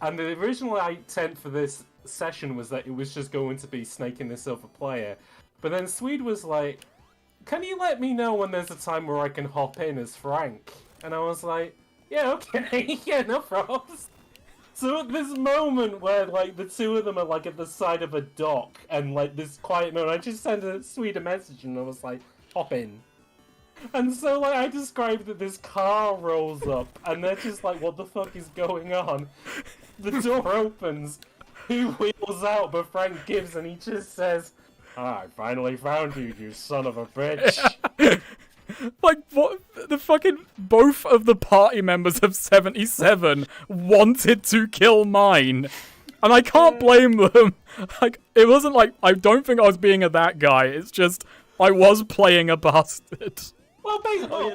And the original intent for this session was that it was just going to be Snake and this other player. But then Swede was like, can you let me know when there's a time where I can hop in as Frank? And I was like, yeah, okay, yeah, no problems. So at this moment where the 2 of them are at the side of a dock and this quiet moment, I just sent Swede a message and I was like, hop in. And so I described that this car rolls up and they're just what the fuck is going on? The door opens, he wheels out, but Frank gives and he just says, I finally found you, you son of a bitch. What? The fucking both of the party members of 77 wanted to kill mine. And I can't blame them. It wasn't I don't think I was being that guy. It's just, I was playing a bastard. Well, basically,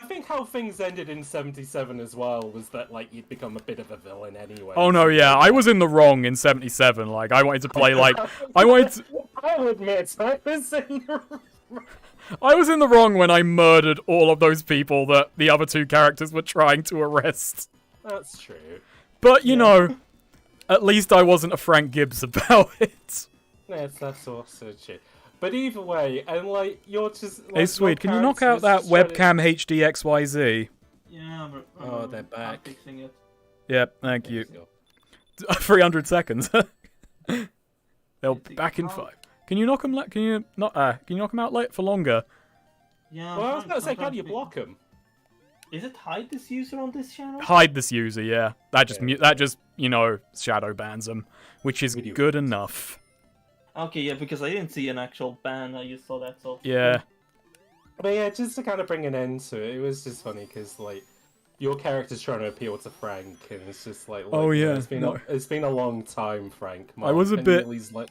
I think how things ended in 77 as well was that, you'd become a bit of a villain anyway. Oh, no, yeah. I was in the wrong in 77. I wanted to play, I'll admit, I was in the wrong. I was in the wrong when I murdered all of those people that the other 2 characters were trying to arrest. That's true. But, at least I wasn't a Frank Gibbs about it. Yes, that's also true. But either way, and you're just. Hey, Swede, can you knock out that webcam HD XYZ? Yeah, oh, they're back. I'm fixing it. Yeah, thank you. Let's go. 300 seconds. They'll Is be it back in out? 5. Can you knock them? Can you not? Can you knock them out late for longer? Yeah. Well, I was I'm about to say, trying can you to block them? Is it hide this user on this channel? Hide this user. Yeah, that just Yeah. that just shadow bans them, which is Video good bans. enough. Okay, yeah, because I didn't see an actual ban. I just saw that. So Yeah. But yeah, just to kind of bring an end to it, it was just funny because like your character's trying to appeal to Frank, and it's just like, Oh, you know, yeah, it's been a long time, Frank. I was a and bit- Neely's like,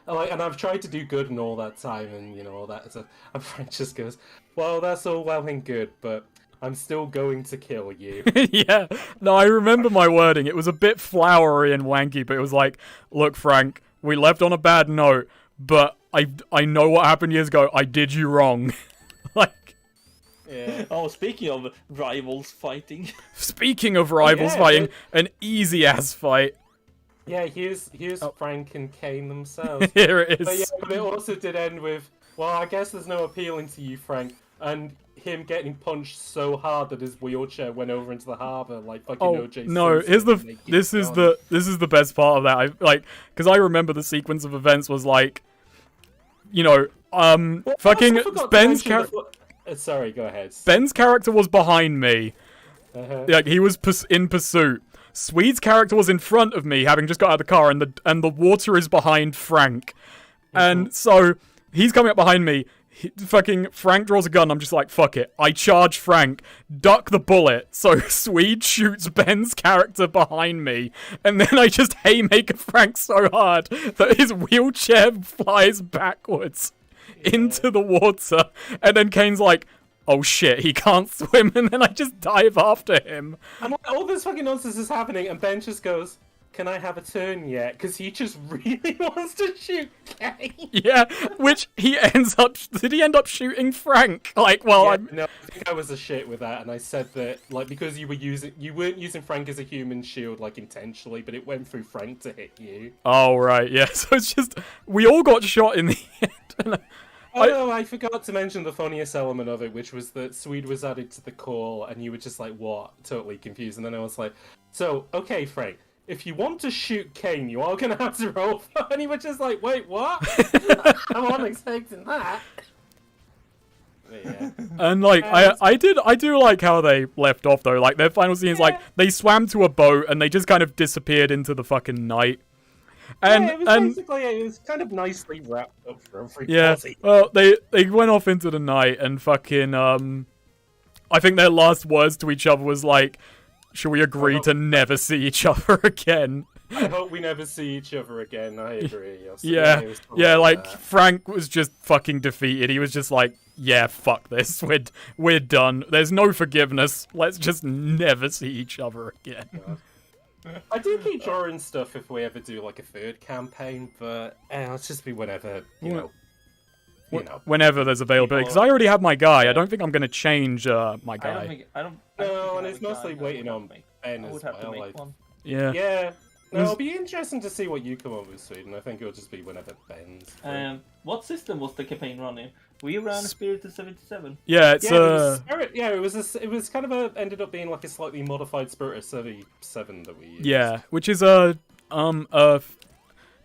and I've tried to do good and all that time, and you know all that. And Frank just goes, "Well, that's all well and good, but I'm still going to kill you." Yeah. No, I remember my wording. It was a bit flowery and wanky, but it was like, look, Frank, we left on a bad note, but I know what happened years ago. I did you wrong. Like, Yeah. Oh, speaking of rivals fighting, speaking of rivals yeah, fighting, an easy ass fight. Yeah, here's Frank and Kane themselves. Here it But yeah, is. but it also did end with, well, I guess there's no appealing to you, Frank, and him getting punched so hard that his wheelchair went over into the harbour like fucking Oh OJ no! Simpson Here's the naked this is gun. the best part of that. I like because I remember the sequence of events was like, Well, I fucking also forgot to Ben's mention sorry, go ahead. Ben's character was behind me. Uh-huh. Like he was in pursuit. Swede's character was in front of me, having just got out of the car, and the water is behind Frank, and so he's coming up behind me. Fucking Frank draws a gun. I'm just like, fuck it. I charge Frank, duck the bullet. So Swede shoots Ben's character behind me, and then I just haymaker Frank so hard that his wheelchair flies backwards into the water, and then Kane's like, oh shit, he can't swim, and then I just dive after him. And like, all this fucking nonsense is happening, and Ben just goes, "Can I have a turn yet?" Because he just really wants to shoot Kane. Yeah, which he ends up. Did he end up shooting Frank? Like, well, Yeah, I'm. no, I think I was a shit with that, and I said that like because you weren't using Frank as a human shield like intentionally, but it went through Frank to hit you. Oh right, yeah. So it's just we all got shot in the end. Oh no, I forgot to mention the funniest element of it, which was that Swede was added to the call, and you were just like, "What?" Totally confused, and then I was like, "So, okay, Frank, if you want to shoot Kane, you are gonna have to roll." And he was just like, "Wait, what?" I wasn't expecting that. But yeah. And like I do like how they left off though. Like their final scene is like they swam to a boat and they just kind of disappeared into the fucking night. And Yeah, it was basically it was kind of nicely wrapped up for everybody. yeah, well they went off into the night and fucking I think their last words to each other was like, should we agree to never see each other again? I hope we never see each other again. I agree. Yeah, it was totally yeah, like that. Frank was just fucking defeated. He was just like, yeah, fuck this. We're done. There's no forgiveness. Let's just never see each other again. I do keep drawing stuff if we ever do like a third campaign, but let's just be whenever you know. Whenever there's availability, because I already have my guy. I don't think I'm gonna change my I don't guy. think I don't. No, and think it's I have a mostly guy. waiting I on would have to Ben make- I as would have to well. make Like, one. Yeah. yeah, no, it'll be interesting to see what you come up with, Sweden. I think it'll just be whenever Ben's. What system was the campaign running? We ran Spirited 77. Yeah, it's it was kind of ended up being like a slightly modified Spirit of 77 that we used. yeah, which is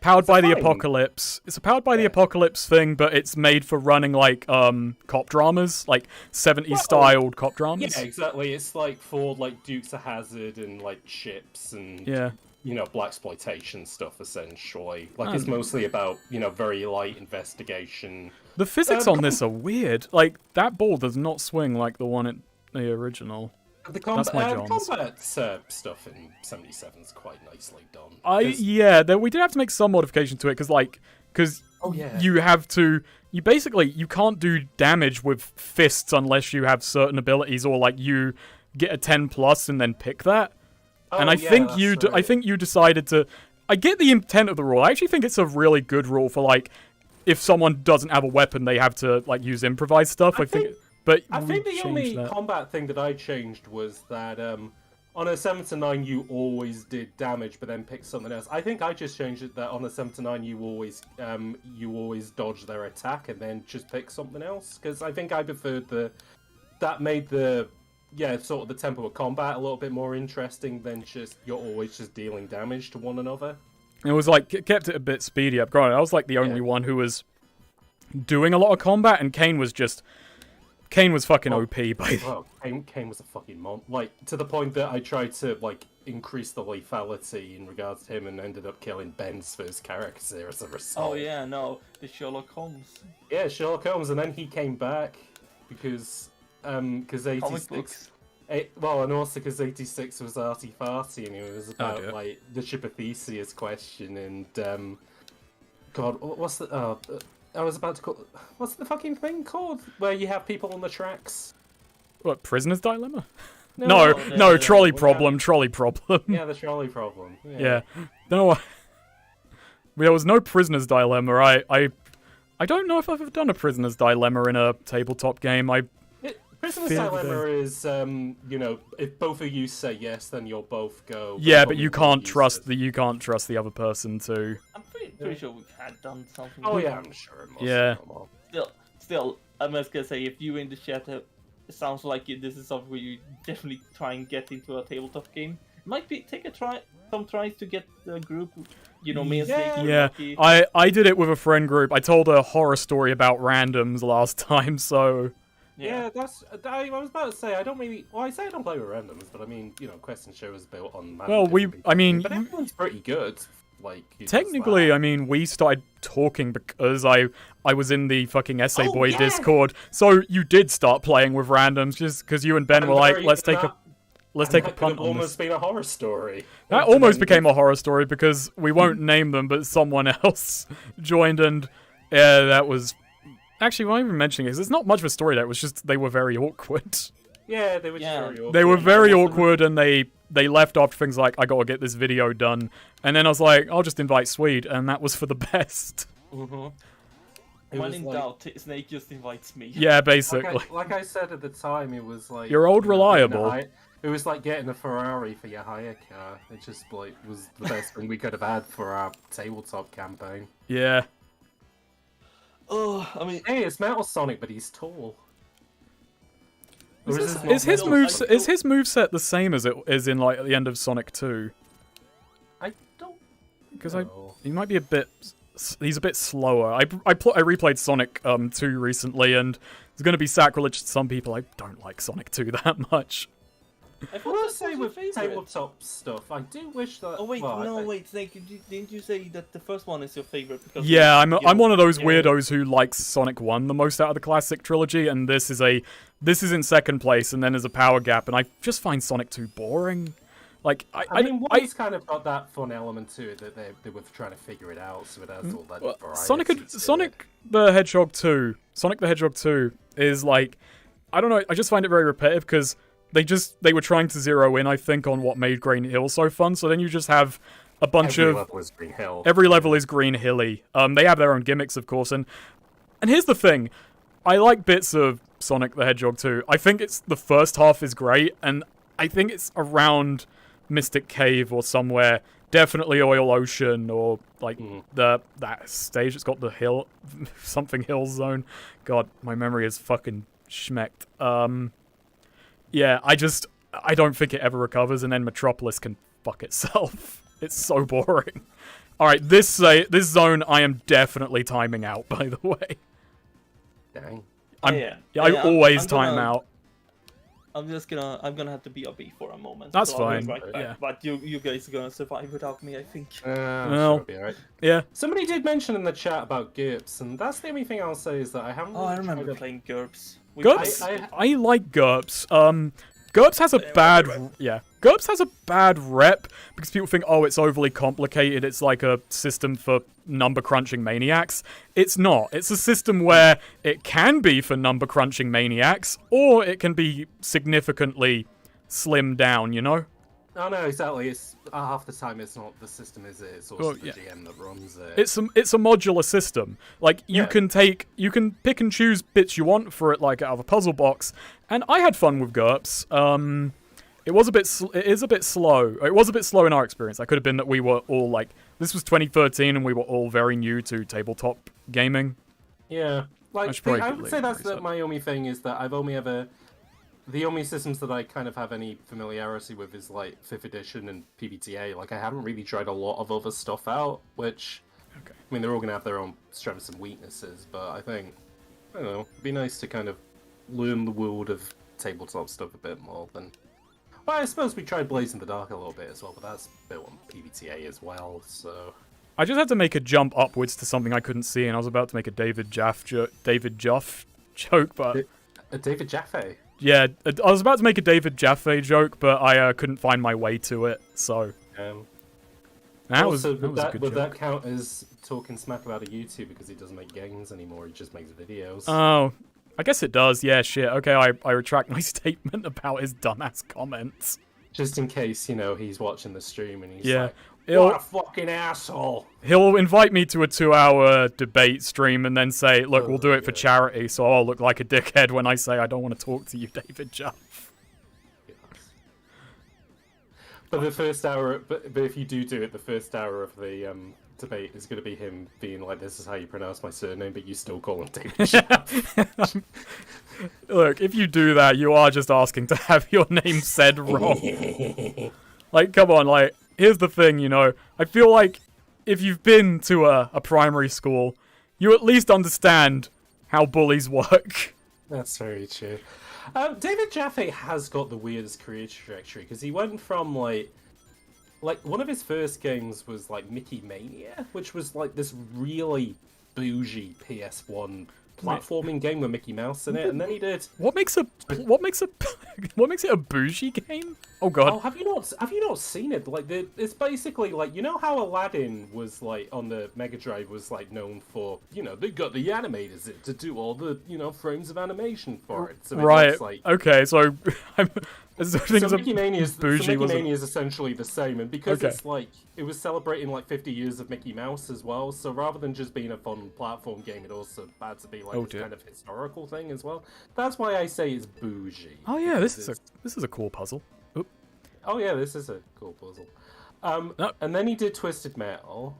powered by the fine. apocalypse. It's a powered by the apocalypse thing, but it's made for running like cop dramas, like 70s styled cop dramas. Yeah, exactly. It's like for like Dukes of Hazzard and like ships and Yeah. blaxploitation stuff essentially. Like it's mostly about very light investigation. The physics on this are weird. Like that ball does not swing like the one in the original. The That's my the Johns. combat stuff in 77 is quite nicely done. We did have to make some modification to it because Oh, yeah. you basically you can't do damage with fists unless you have certain abilities or like you get a 10 plus and then pick that. And I think I think you decided to. I get the intent of the rule. I actually think it's a really good rule for like if someone doesn't have a weapon, they have to like use improvised stuff. I think I we think the changed only that. combat thing that I changed was that on a 7 to 9 you always did damage, but then picked something else. I think I just changed it that on a 7 to 9 you always dodge their attack and then just pick something else because I think I preferred that made the yeah, sort of the tempo of combat a little bit more interesting than just you're always just dealing damage to one another. It was like, it kept it a bit speedy up. Granted, I was like the only one who was doing a lot of combat, and Kane was fucking OP by Well, Kane was a fucking like, to the point that I tried to, like, increase the lethality in regards to him and ended up killing Ben's first character as a result. Oh yeah, no, the Sherlock Holmes. Yeah, Sherlock Holmes, and then he came back because 86... well, and also because 86 was arty-farty, and it was about, like, the ship of Theseus question, and, God, what's the... I was about to call... What's the fucking thing called? Where you have people on the tracks? What, Prisoner's Dilemma? No, trolley problem. Yeah, the trolley problem. Yeah. Don't know why. There was no Prisoner's Dilemma. I don't know if I've ever done a Prisoner's Dilemma in a tabletop game. Prisoner's Dilemma is, you know, if both of you say yes, then you'll both go. Yeah, but you can't trust the other person to. I'm pretty sure we had done something. Oh yeah, I'm sure. Yeah. Still, I'm just gonna say, if you in the chat, it sounds like this is something where you definitely try and get into a tabletop game. It might be some tries to get the group, you know, me and Snake. Yeah, I did it with a friend group. I told a horror story about randoms last time, so. Yeah, I was about to say, I don't really... Well, I say I don't play with randoms, but I mean, you know, Quest and Show is built on... But everyone's pretty good. Like, technically, I mean, we started talking because I was in the fucking Essay Boy Discord, so you did start playing with randoms just because you and Ben were like, let's take a punt on almost been a horror story. That almost became a horror story because we won't name them, but someone else joined, and yeah, that was... Actually, why am I even mentioning it? It's not much of a story there. It was just they were very awkward. Yeah, they were just very awkward. They were very awkward, and they left after things like, I gotta get this video done. And then I was like, I'll just invite Swede, and that was for the best. Mm-hmm. When in doubt, Snake just invites me. Yeah, basically. Like I said at the time, it was like... Your old reliable. It was like getting a Ferrari for your hire car. It just, like, was the best thing we could have had for our tabletop campaign. Yeah. Oh, I mean, hey, it's Metal Sonic, but he's tall. Is his moveset the same as it is in like at the end of Sonic 2? I don't. Because he might be a bit. He's a bit slower. I replayed Sonic 2 recently, and it's going to be sacrilege to some people. I don't like Sonic 2 that much. I want to say with tabletop stuff, I do wish that... Oh wait, wait, Snake, didn't you say that the first one is your favorite? Because yeah, I'm one of those weirdos who likes Sonic 1 the most out of the classic trilogy, and this is in second place, and then there's a power gap, and I just find Sonic 2 boring. Like, I mean, one's kind of got that fun element to it that they were trying to figure it out, so it has all that variety. Sonic the Hedgehog 2 is like, I don't know, I just find it very repetitive because they were trying to zero in, I think, on what made Green Hill so fun. So then you just have a bunch of... Every level is Green Hilly. They have their own gimmicks, of course. And here's the thing. I like bits of Sonic the Hedgehog 2. I think the first half is great. And I think it's around Mystic Cave or somewhere. Definitely Oil Ocean or like that stage. It's got the hill... something hill zone. God, my memory is fucking schmecked. Yeah, I don't think it ever recovers, and then Metropolis can fuck itself. It's so boring. Alright, this zone I am definitely timing out, by the way. Dang. I always time out. I'm gonna have to be a B for a moment. That's so fine. Right back. Yeah. But you guys are gonna survive without me, I think. Well, be right. Yeah. Somebody did mention in the chat about GURPS, and that's the only thing I'll say is that I haven't. I remember playing GURPS. GURPS. I like GURPS. GURPS has a GURPS has a bad rep because people think, oh, it's overly complicated. It's like a system for number crunching maniacs. It's not. It's a system where it can be for number crunching maniacs, or it can be significantly slimmed down, you know? Oh no, exactly. It's half the time it's not the system, is it? It's also the GM that runs it. It's a modular system. Like you can pick and choose bits you want for it, like out of a puzzle box. And I had fun with GURPS. It is a bit slow. It was a bit slow in our experience. That could have been that we were all like, this was 2013 and we were all very new to tabletop gaming. Yeah, like I would say that's my only thing is that I've only ever the only systems that I kind of have any familiarity with is like 5th edition and PBTA. Like I haven't really tried a lot of other stuff out, which Okay. I mean they're all gonna have their own strengths and weaknesses, but I think I don't know, it'd be nice to kind of learn the world of tabletop stuff a bit more than. Well, I suppose we tried Blaze in the Dark a little bit as well, but that's built on PBTA as well, so. I just had to make a jump upwards to something I couldn't see, and I was about to make a David Jaff joke, but A David Jaffe. yeah, I was about to make a David Jaffe joke, but I couldn't find my way to it. So that was a good would joke. that count as talking smack about a YouTuber because he doesn't make games anymore? He just makes videos. Oh, I guess it does. Yeah, shit. Okay, I retract my statement about his dumbass comments. Just in case, you know, he's watching the stream and he's Yeah. like, "What a fucking asshole!" He'll invite me to a 2-hour debate stream and then say, look, we'll do it for yeah. charity, so I'll look like a dickhead when I say I don't want to talk to you, David Jaff. But the first hour, but if you do it, the first hour of the debate is going to be him being like, "This is how you pronounce my surname," but you still call him David Jaff. Look, if you do that, you are just asking to have your name said wrong. Like, come on, like, here's the thing, you know, I feel like if you've been to a primary school, you at least understand how bullies work. That's very true. David Jaffe has got the weirdest career trajectory because he went from like one of his first games was like Mickey Mania, which was like this really bougie PS1 platforming game with Mickey Mouse in it, and then he did. What makes it a bougie game? Oh god. Oh, have you not seen it? Like it's basically like, you know how Aladdin was like on the Mega Drive was like known for, you know, they got the animators in to do all the, you know, frames of animation for it. So it Right. looks like, Okay, so so Mickey Mania is essentially the same, and because Okay. it's like it was celebrating like 50 years of Mickey Mouse as well. So rather than just being a fun platform game, it also had to be like this dear. kind of historical thing as well. That's why I say it's bougie. Oh yeah, this because is a cool puzzle. Oop. Oh yeah, this is a cool puzzle. No. And then he did Twisted Metal,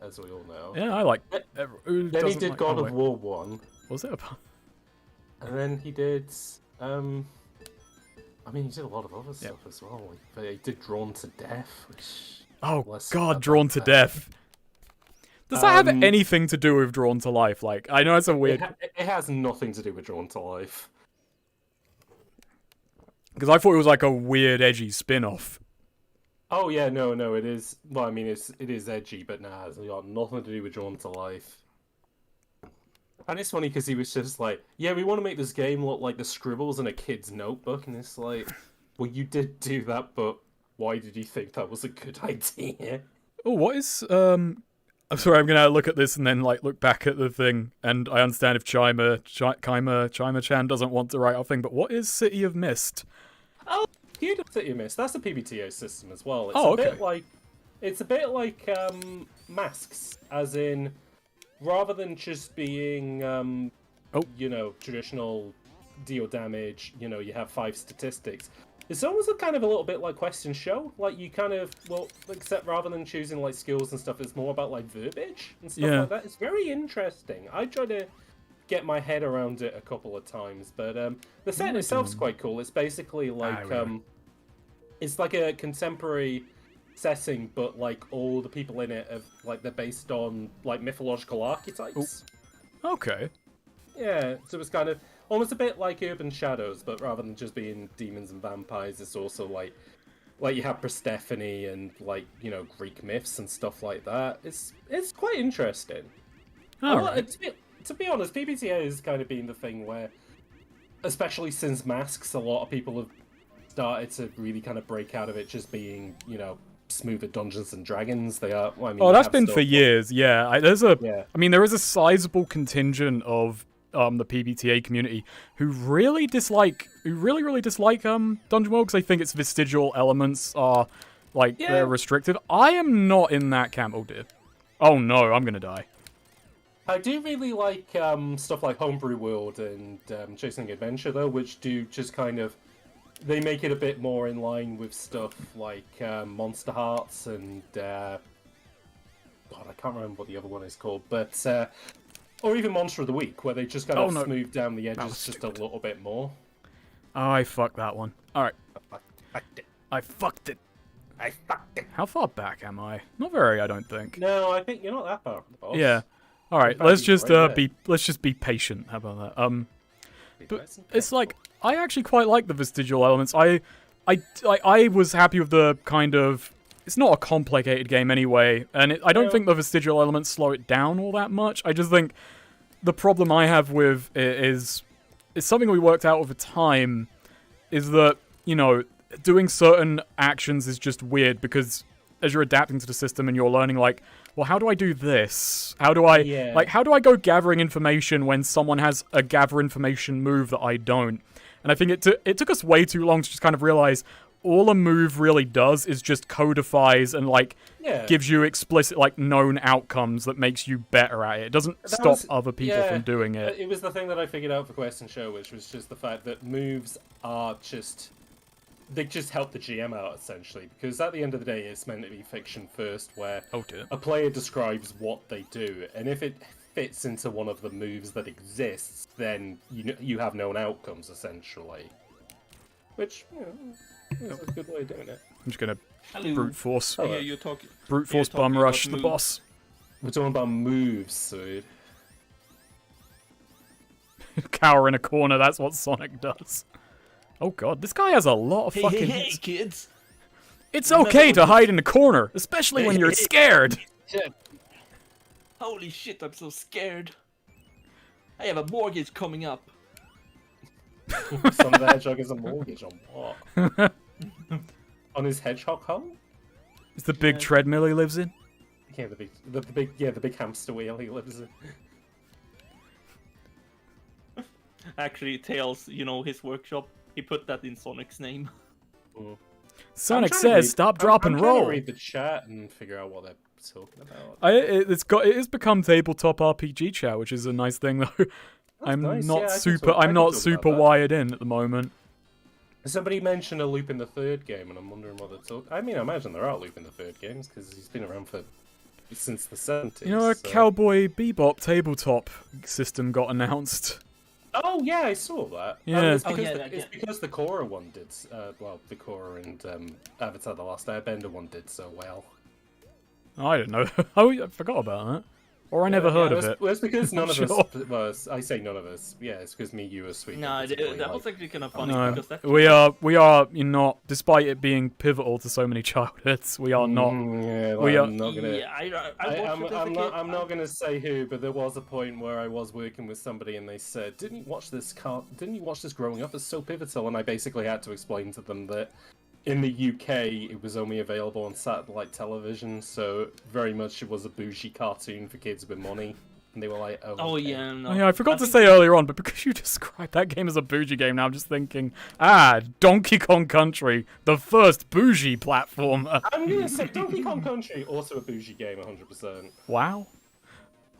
as we all know. Yeah, I like. Then he did God of War 1. Was it? And then he did. I mean, he did a lot of other stuff as well. Like, but he did Drawn to Death, which. Oh Let's god, not Drawn about to that. Death. Does that have anything to do with Drawn to Life? Like, I know it's a weird. It has nothing to do with Drawn to Life. Because I thought it was like a weird, edgy spin-off. Oh yeah, no, it is. Well, I mean, it is edgy, but nah, it's got nothing to do with Drawn to Life. And it's funny because he was just like, "Yeah, we want to make this game look like the scribbles in a kid's notebook," and it's like, "Well, you did do that, but why did you think that was a good idea?" Oh, what is I'm sorry, I'm gonna look at this and then like look back at the thing, and I understand if Chimer Chan doesn't want to write our thing, but what is City of Mist? Oh, you did City of Mist. That's a PBTA system as well. It's Oh, a okay. bit like Masks, as in rather than just being you know, traditional deal damage, you know, you have 5 statistics. It's almost a kind of a little bit like Question Show. Like you kind of, well, except rather than choosing like skills and stuff, it's more about like verbiage and stuff Yeah. like that. It's very interesting. I try to get my head around it a couple of times, but the set itself's quite cool. It's basically like really? it's like a contemporary setting, but like all the people in it have like they're based on like mythological archetypes. Okay. Yeah, so it's kind of almost a bit like Urban Shadows, but rather than just being demons and vampires, it's also like you have Persephone and like, you know, Greek myths and stuff like that. It's quite interesting. Alright. To be honest, PBTA has kind of been the thing where, especially since Masks, a lot of people have started to really kind of break out of it just being, you know, smoother Dungeons and Dragons. They are. Well, I mean, Oh, you that's have been stuff for like- years. Yeah, I mean, there is a sizable contingent of the PBTA community who really dislike Dungeon World because they think its vestigial elements are like they're restrictive. I am not in that camp. Oh dear. Oh no, I'm gonna die. I do really like stuff like Homebrew World and Chasing Adventure, though, which do just kind of they make it a bit more in line with stuff like Monster Hearts and God, I can't remember what the other one is called, but or even Monster of the Week, where they just kind of smooth down the edges just a little bit more. Oh, I fucked that one. Alright. Fucked it. I fucked it. I fucked it. How far back am I? Not very, I don't think. No, I think you're not that far from the boss. Yeah. Alright, fact, let's he's just right there. let's just be patient. How about that? Be But nice and it's careful. like I actually quite like the vestigial elements. I was happy with the kind of. It's not a complicated game anyway, and I don't No. think the vestigial elements slow it down all that much. I just think the problem I have with it is it's something we worked out over time. Is that doing certain actions is just weird because as you're adapting to the system and you're learning like, well, how do I do this? How do I how do I go gathering information when someone has a gather information move that I don't? And I think it took us way too long to just kind of realize all a move really does is just codifies and gives you explicit known outcomes that makes you better at it. It doesn't stop other people from doing it. It was the thing that I figured out for Quest and Show, which was just the fact that moves are just... They just help the GM out, essentially, because at the end of the day, it's meant to be fiction first, where Oh dear. a player describes what they do, and if it fits into one of the moves that exists, then you have known outcomes, essentially. Which, is a good way of doing it. I'm just gonna Hello. brute force I hear you talking. brute force talking bum about rush the moves. boss. We're talking about moves, so... Cower in a corner, that's what Sonic does. Oh god, this guy has a lot of fucking hits. Kids. It's okay to hide in the corner, especially when you're scared. Holy shit, I'm so scared. I have a mortgage coming up. Some of the Hedgehog has a mortgage on what? On his hedgehog home? It's the big treadmill he lives in. Yeah, the big hamster wheel he lives in. Actually, Tails, his workshop, he put that in Sonic's name. Sonic says, "Stop, drop, and I'm trying roll." to read the chat and figure out what they're talking about. It has become tabletop RPG chat, which is a nice thing though. I'm nice. not Yeah, I can super. talk- I I'm can not talk about super that. wired in at the moment. Somebody mentioned a loop in the third game, and I'm wondering what they're talking. I mean, I imagine there are loop in the third games because he's been around since the 70s. You know, a so- Cowboy Bebop tabletop system got announced. Oh yeah, I saw that. Yeah. It's Oh, because, yeah, it's because the Korra one did. The Korra and Avatar: The Last Airbender one did so well. I don't know. Oh, I forgot about that. Or I never heard of it. Well, it's because none of Sure. us. Well, I say none of us. Yeah, it's because me, you, are sweet. No, that was actually kind of funny No, because that we are not. Despite it being pivotal to so many childhoods, we are not. Yeah, we are- I'm not gonna. Yeah, I watched it as a I'm kid. not gonna say who, but there was a point where I was working with somebody and they said, "Didn't you watch this growing up? It's so pivotal." And I basically had to explain to them that in the UK it was only available on satellite television, so very much it was a bougie cartoon for kids with money. And they were like, "Oh, Oh okay. yeah, no. Oh, yeah, I forgot to say earlier on, but because you described that game as a bougie game, now I'm just thinking, Donkey Kong Country, the first bougie platformer. I'm gonna say Donkey Kong Country, also a bougie game, 100%. Wow.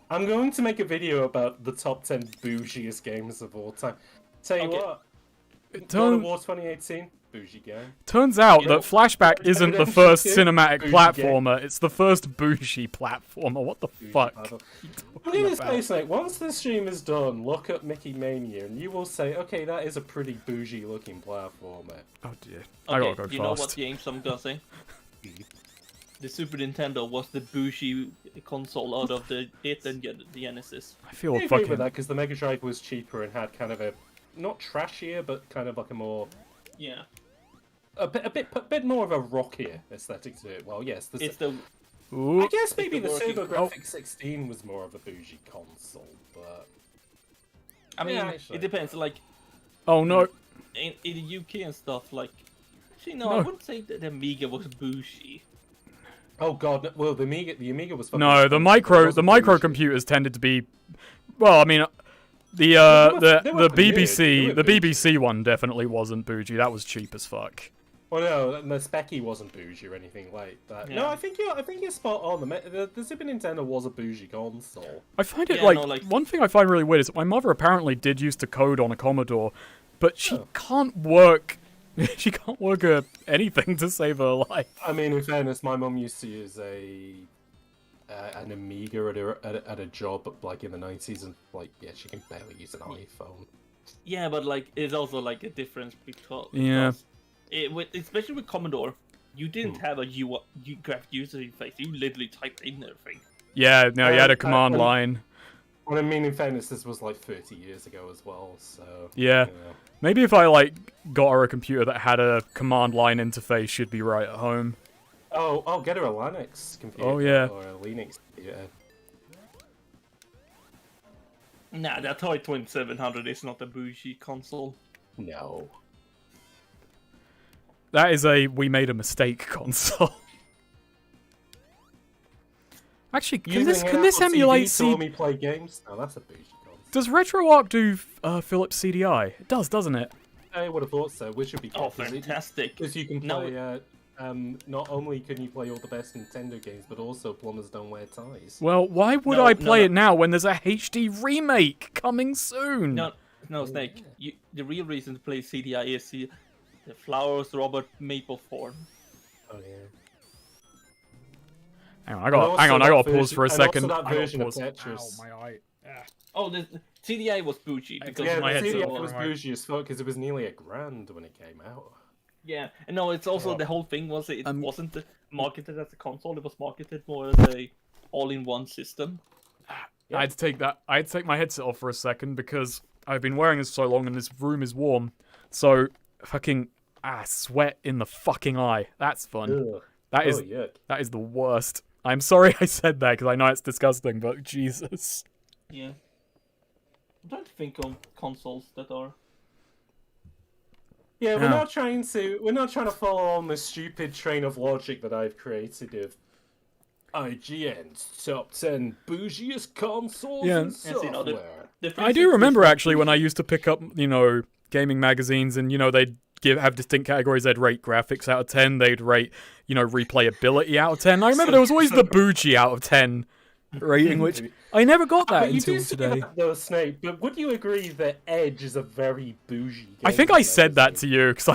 I'm going to make a video about the top 10 bougiest games of all time. Tell you Okay. what, It God of turn- War 2018, bougie game. turns out You know, that Flashback isn't the Redemption first 2, cinematic bougie platformer, it's the first bougie platformer. What the Bougie fuck? platform. I'm gonna about? say, Snake, once this stream is done, look up Mickey Mania, and you will say, okay, that is a pretty bougie-looking platformer. Oh dear. I gotta Okay, go you know what fast. games I'm gonna say? The Super Nintendo was the bougie console out of it and the Genesis. I feel I agree fucking... with that, because the Mega Drive was cheaper and had kind of a, not trashier, but kind of like a more, Yeah, a bit more of a rockier aesthetic to it. Well, yes, it's the Ooh. I guess maybe the the working- TurboGrafx 16 was more of a bougie console, but... I mean, actually. it depends. Like Oh no. in the UK and stuff. Like, actually, no, No. I wouldn't say that the Amiga was bougie. Oh god, well the Amiga was fucking No, the expensive, but it wasn't bougie. microcomputers tended to be... Well, I mean... The they were the weird. They BBC were the bougie. BBC one definitely wasn't bougie. That was cheap as fuck. Well, no, the Specky wasn't bougie or anything like that. No, Yeah. I think you're spot on. The Super Nintendo was a bougie console. I find it Yeah, no, like- one thing I find really weird is that my mother apparently did used to code on a Commodore, but she Oh. can't work. She can't work anything to save her life. I mean, in fairness, my mum used to use an Amiga at a job like in the 90s, and like, yeah, she can barely use an iPhone. Yeah, but like it's also like a difference because Yeah. especially with Commodore, you didn't have a graphic user interface. You literally typed in everything. Yeah, no, you had a Um, command um, line. Well, I mean, in fairness, this was like 30 years ago as well, so... Yeah. You know. Maybe if I, like, got her a computer that had a command line interface, she'd be right at home. Oh, get her a Linux computer. Oh, yeah. Or a Linux computer. Nah, that Atari 2700 is not a bougie console. No. That is a we made a mistake console. Actually, can this emulate to let me play games? Oh, that's a bougie console. Does RetroArch do Philips CDI? It does, doesn't it? I would have thought so, which should be good. Oh, fantastic! Because you can play... not only can you play all the best Nintendo games, but also Plumbers Don't Wear Ties. Well, why would I play it now when there's a HD remake coming soon? No, Snake. The real reason to play CDI is the Flowers Robert Maplethorne. Oh yeah. Hang on, I got to pause for a second. Also that version of Ow, Tetris. my eye. Oh, the CDI was bougie because Yeah, my the head's CDI all was right. bougie as fuck because it was nearly $1,000 when it came out. yeah, and no, it's also the whole thing was it wasn't marketed as a console; it was marketed more as a all-in-one system. I had to take my headset off for a second because I've been wearing this so long and this room is warm. So fucking sweat in the fucking eye. That's fun. Ugh. That is the worst. I'm sorry I said that because I know it's disgusting, but Jesus. Yeah, I'm trying to think of consoles that are. Yeah, we're Yeah. not trying to follow on the stupid train of logic that I've created of IGN's top 10 bougiest consoles Yeah. and Yes, you know, software. the I do 360 remember was actually when bougie. I used to pick up, gaming magazines and, they'd have distinct categories. They'd rate graphics out of 10. They'd rate, replayability out of 10. I remember there was always the bougie out of 10 rating, which I never got that But you until do say today. that, though, Snake, but would you agree that Edge is a very bougie game? I think I said that to you because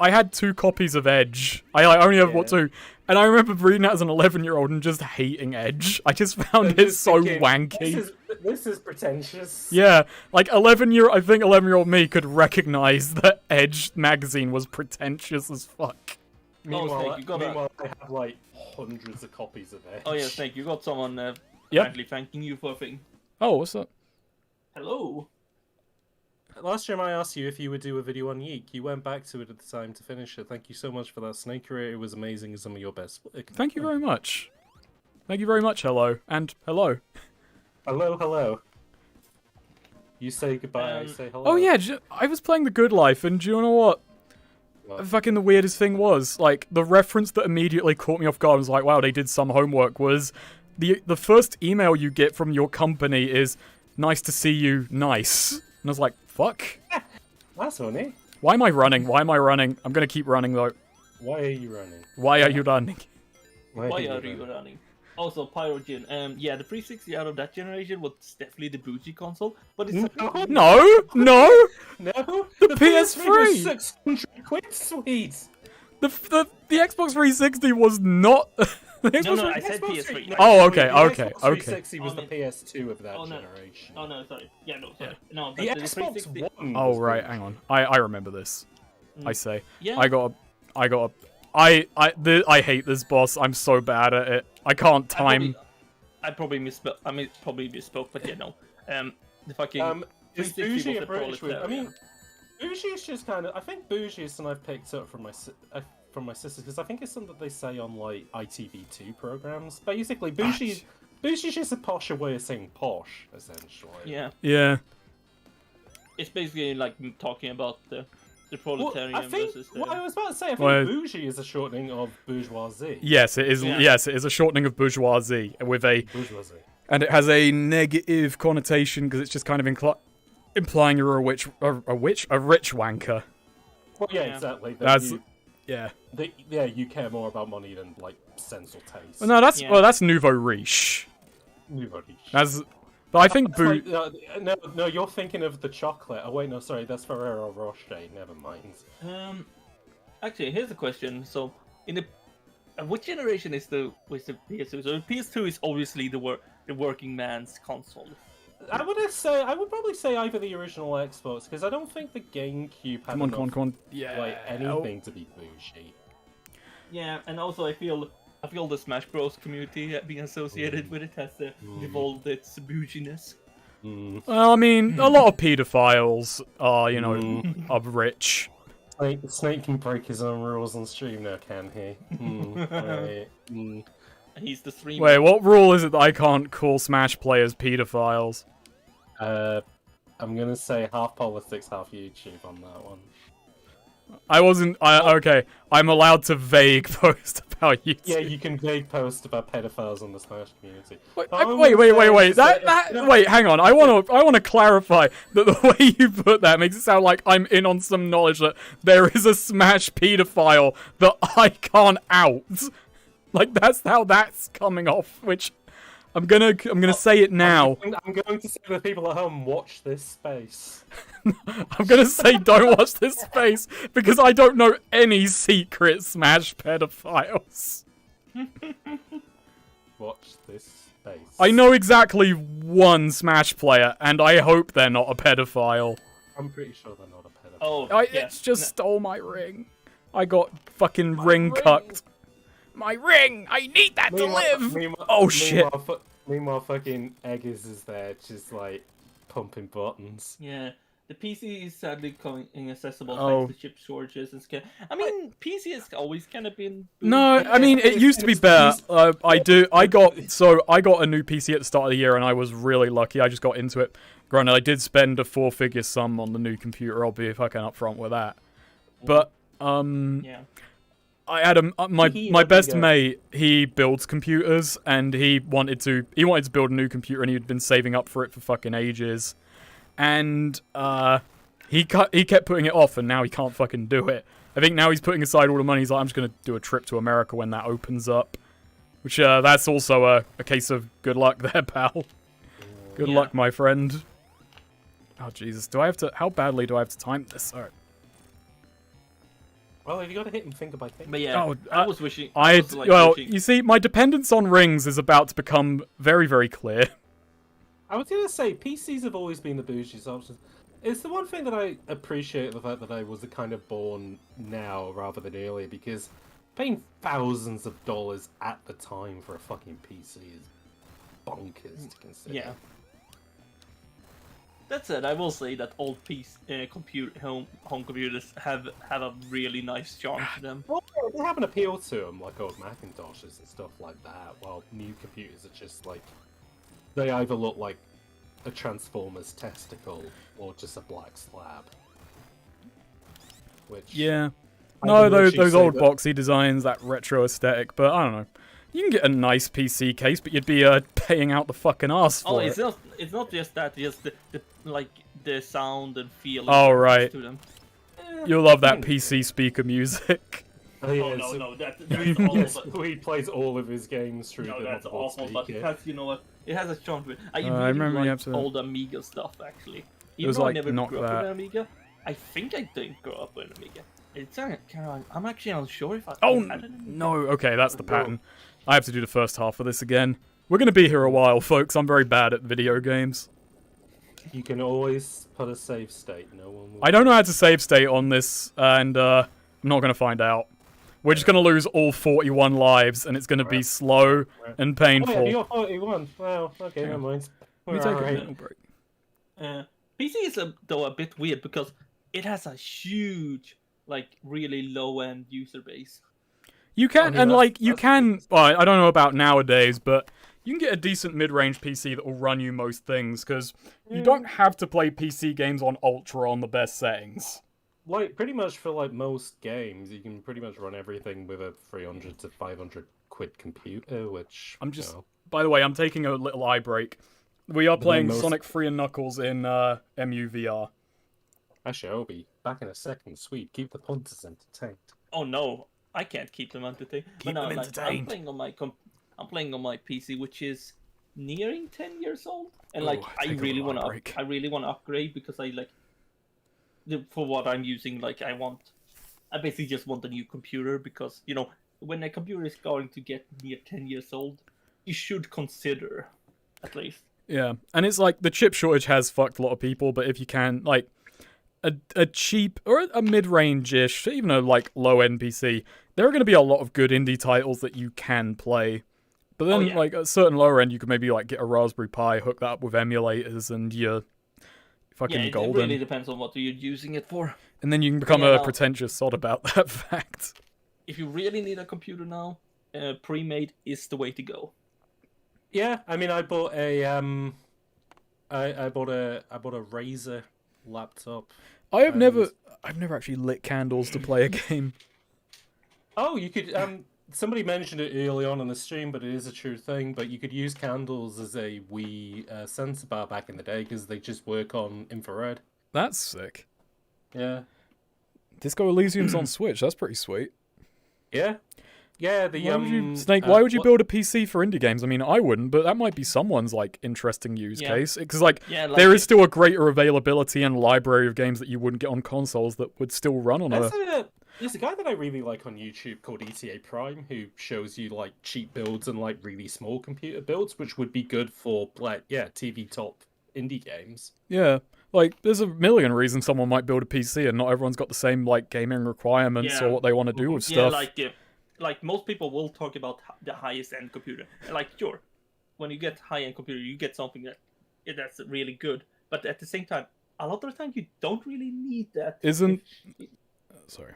I had 2 copies of Edge. I only have two, and I remember reading that as an 11-year-old and just hating Edge. I just found it so wanky. This is pretentious. Yeah, like 11-year-old me could recognize that Edge magazine was pretentious as fuck. Meanwhile, Snake, I have like hundreds of copies of Edge. Oh yeah, Snake, you got someone Yeah. apparently thanking you for a thing. Oh, what's that? Hello. Last time I asked you if you would do a video on Yeek, you went back to it at the time to finish it. Thank you so much for that, Snake career. It was amazing and some of your best work. Thank you very much. Thank you very much, hello. And hello. Hello. You say goodbye, I say hello. Oh yeah, I was playing The Good Life, and do you know what? Fucking the weirdest thing was, like, the reference that immediately caught me off guard was like, wow, they did some homework, was the first email you get from your company is, nice to see you, nice. And I was like, fuck. That's funny. Why am I running? I'm gonna keep running, though. Why are you running? Why are you running? Why are you running? Also, Pyrogen. Yeah, the 360 out of that generation was definitely the bougie console, but it's No! No! The PS3 was 600 quid, sweet! The Xbox 360 was not... the Xbox No, I 360 said PS3. No, Oh, sorry, okay, the okay, Xbox okay. 360 was the PS2 of that Oh, no. generation. Oh no, sorry. Yeah, no, sorry. No, The but Xbox 360. One. Oh, was right, bougie. hang on. I remember this. I say. Yeah. I hate this boss. I'm so bad at it. I can't time. I probably misspoke, but yeah, no. The fucking. Is 360 bougie was a a British word? I proletariat. mean, bougie is just kind of. I think bougie is something I've picked up from my sisters because I think it's something that they say on like ITV2 programs. Basically, bougie is just a posher way of saying posh, essentially. Yeah, Yeah. it's basically like talking about the proletarian Well, I think versus what I the. was about to say. I think Well- bougie is a shortening of bourgeoisie. Yes, it is. Yeah. Yes, it is a shortening of bourgeoisie with a, Bourgeoisie. and it has a negative connotation because it's just kind of implying you're a rich wanker. Well, yeah, Yeah. exactly. That's yeah. You care more about money than like sense or taste. Well, no, that's Yeah. well, that's nouveau riche. Nobody. That's, but I think That's like, no, you're thinking of the chocolate. Oh wait, no, sorry, that's Ferrero Rocher. Never mind. Actually, here's a question. So, in the which generation is the PS2? So PS2 is obviously the working man's console. I would probably say either the original Xbox because I don't think the GameCube had Come on, enough, come on, come on. Yeah. like anything to be bougie. Yeah, and also I feel the Smash Bros. Community being associated with it has devolved its bouginess. Well, I mean, a lot of pedophiles are, you know, are rich. Snake can break his own rules on stream now, can he? Right. And he's the streamer. Wait, what rule is it that I can't call Smash players pedophiles? I'm gonna say half politics, half YouTube on that one. Okay, I'm allowed to vague post about YouTube. Yeah, you can vague post about pedophiles on the Smash community. Wait, wait, hang on. I want to clarify that the way you put that makes it sound like I'm in on some knowledge that there is a Smash pedophile that I can't out. Like that's how that's coming off, which I'm gonna say it now. I'm going to say to the people at home, watch this space. I'm gonna say don't watch this space because I don't know any secret Smash pedophiles. Watch this space. I know exactly one Smash player, and I hope they're not a pedophile. I'm pretty sure they're not a pedophile. Oh, yeah. It's just stole my ring. I got fucking ring cucked. My ring! I need that to live! Oh shit. Meanwhile, fucking Eggers is there, just like pumping buttons. Yeah. The PC is sadly becoming inaccessible Oh. thanks to chip shortages and scale. I mean, PC has always kind of been. No, I mean it used to be better. I got a new PC at the start of the year, and I was really lucky. I just got into it. Granted, I did spend a 4-figure sum on the new computer. I'll be fucking upfront with that. But Yeah. I had my best mate. He builds computers, and he wanted to build a new computer, and he'd been saving up for it for fucking ages. And he kept putting it off, and now he can't fucking do it. I think now he's putting aside all the money. He's like, I'm just gonna do a trip to America when that opens up. Which that's also a case of good luck there, pal. Good luck, my friend. Oh Jesus, how badly do I have to time this? Alright. Well, have you got to hit and finger by finger? But yeah, I was wishing. You see, my dependence on rings is about to become very, very clear. I was gonna say PCs have always been the bougie option. It's the one thing that I appreciate the fact that I was kind of born now rather than earlier, because paying thousands of dollars at the time for a fucking PC is bonkers to consider. Yeah. That said, I will say that old home computers have a really nice charm to them. Well, they have an appeal to them, like old Macintoshes and stuff like that, while new computers are just like, they either look like a Transformer's testicle or just a black slab. Which, yeah. No, those old boxy designs, that retro aesthetic, but I don't know. You can get a nice PC case, but you'd be paying out the fucking ass for it. It's not just that, just the sound and feel. Oh, right. To them. You'll love that PC speaker music. Oh, yeah, oh no, so no, that's awful. he plays all of his games through No, the that's motherboard awful. speaker. But it has, you know what? It has a charm to it. I really remember you like have to- old Amiga stuff actually. It was Even though like I never not grew up that. with an Amiga, I think I didn't grow up with an Amiga. It's kind of. I'm actually unsure if I. Oh, had an Amiga. no. Okay, that's the pattern. I have to do the first half of this again. We're going to be here a while, folks. I'm very bad at video games. You can always put a save state. No one will. I don't know how to save state on this, and I'm not going to find out. We're just going to lose all 41 lives, and it's going to be slow and painful. Oh, yeah, you're 41. Wow, okay, never mind. Let me take a little break. PC is though a bit weird because it has a huge, really low-end user base. You can, well, I don't know about nowadays, but you can get a decent mid-range PC that will run you most things, because you don't have to play PC games on Ultra on the best settings. Pretty much for, most games, you can pretty much run everything with a 300 to 500 quid computer, which, By the way, I'm taking a little eye break. We are playing most- Sonic 3 and Knuckles in MUVR. Actually, I'll be back in a second. Sweet, keep the punters entertained. Oh no, I can't keep them entertained. Keep them entertained. I'm playing on my PC, which is nearing 10 years old, and Ooh, I take a really little want break. to. I really want to upgrade because for what I'm using, I basically just want a new computer because when a computer is going to get near 10 years old, you should consider at least Yeah, and it's like the chip shortage has fucked a lot of people, but if you can, like, a cheap or a mid-range-ish, even a like low-end PC, there are going to be a lot of good indie titles that you can play. But then, like, at a certain lower end, you could maybe like get a Raspberry Pi, hook that up with emulators, and you're fucking golden. It really depends on what you're using it for. And then you can become a pretentious sod about that fact. If you really need a computer now, pre-made is the way to go. Yeah, I mean, I bought a I bought a Razer laptop. I've never actually lit candles to play a game. Oh, you could. Somebody mentioned it early on in the stream, but it is a true thing. But you could use candles as a Wii sensor bar back in the day because they just work on infrared. That's sick. Yeah. Disco Elysium's on Switch. That's pretty sweet. Yeah. Yeah, Snake, why would you build a PC for indie games? I mean, I wouldn't, but that might be someone's like interesting use case. Because there is still a greater availability and library of games that you wouldn't get on consoles that would still run on There's a guy that I really like on YouTube called ETA Prime who shows you like cheap builds and like really small computer builds, which would be good for TV top indie games. Yeah. Like, there's a million reasons someone might build a PC and not everyone's got the same like gaming requirements or what they want to do with stuff. Like most people will talk about the highest end computer. Like, sure, when you get high end computer, you get something that's really good. But at the same time, a lot of the time you don't really need that. Sorry.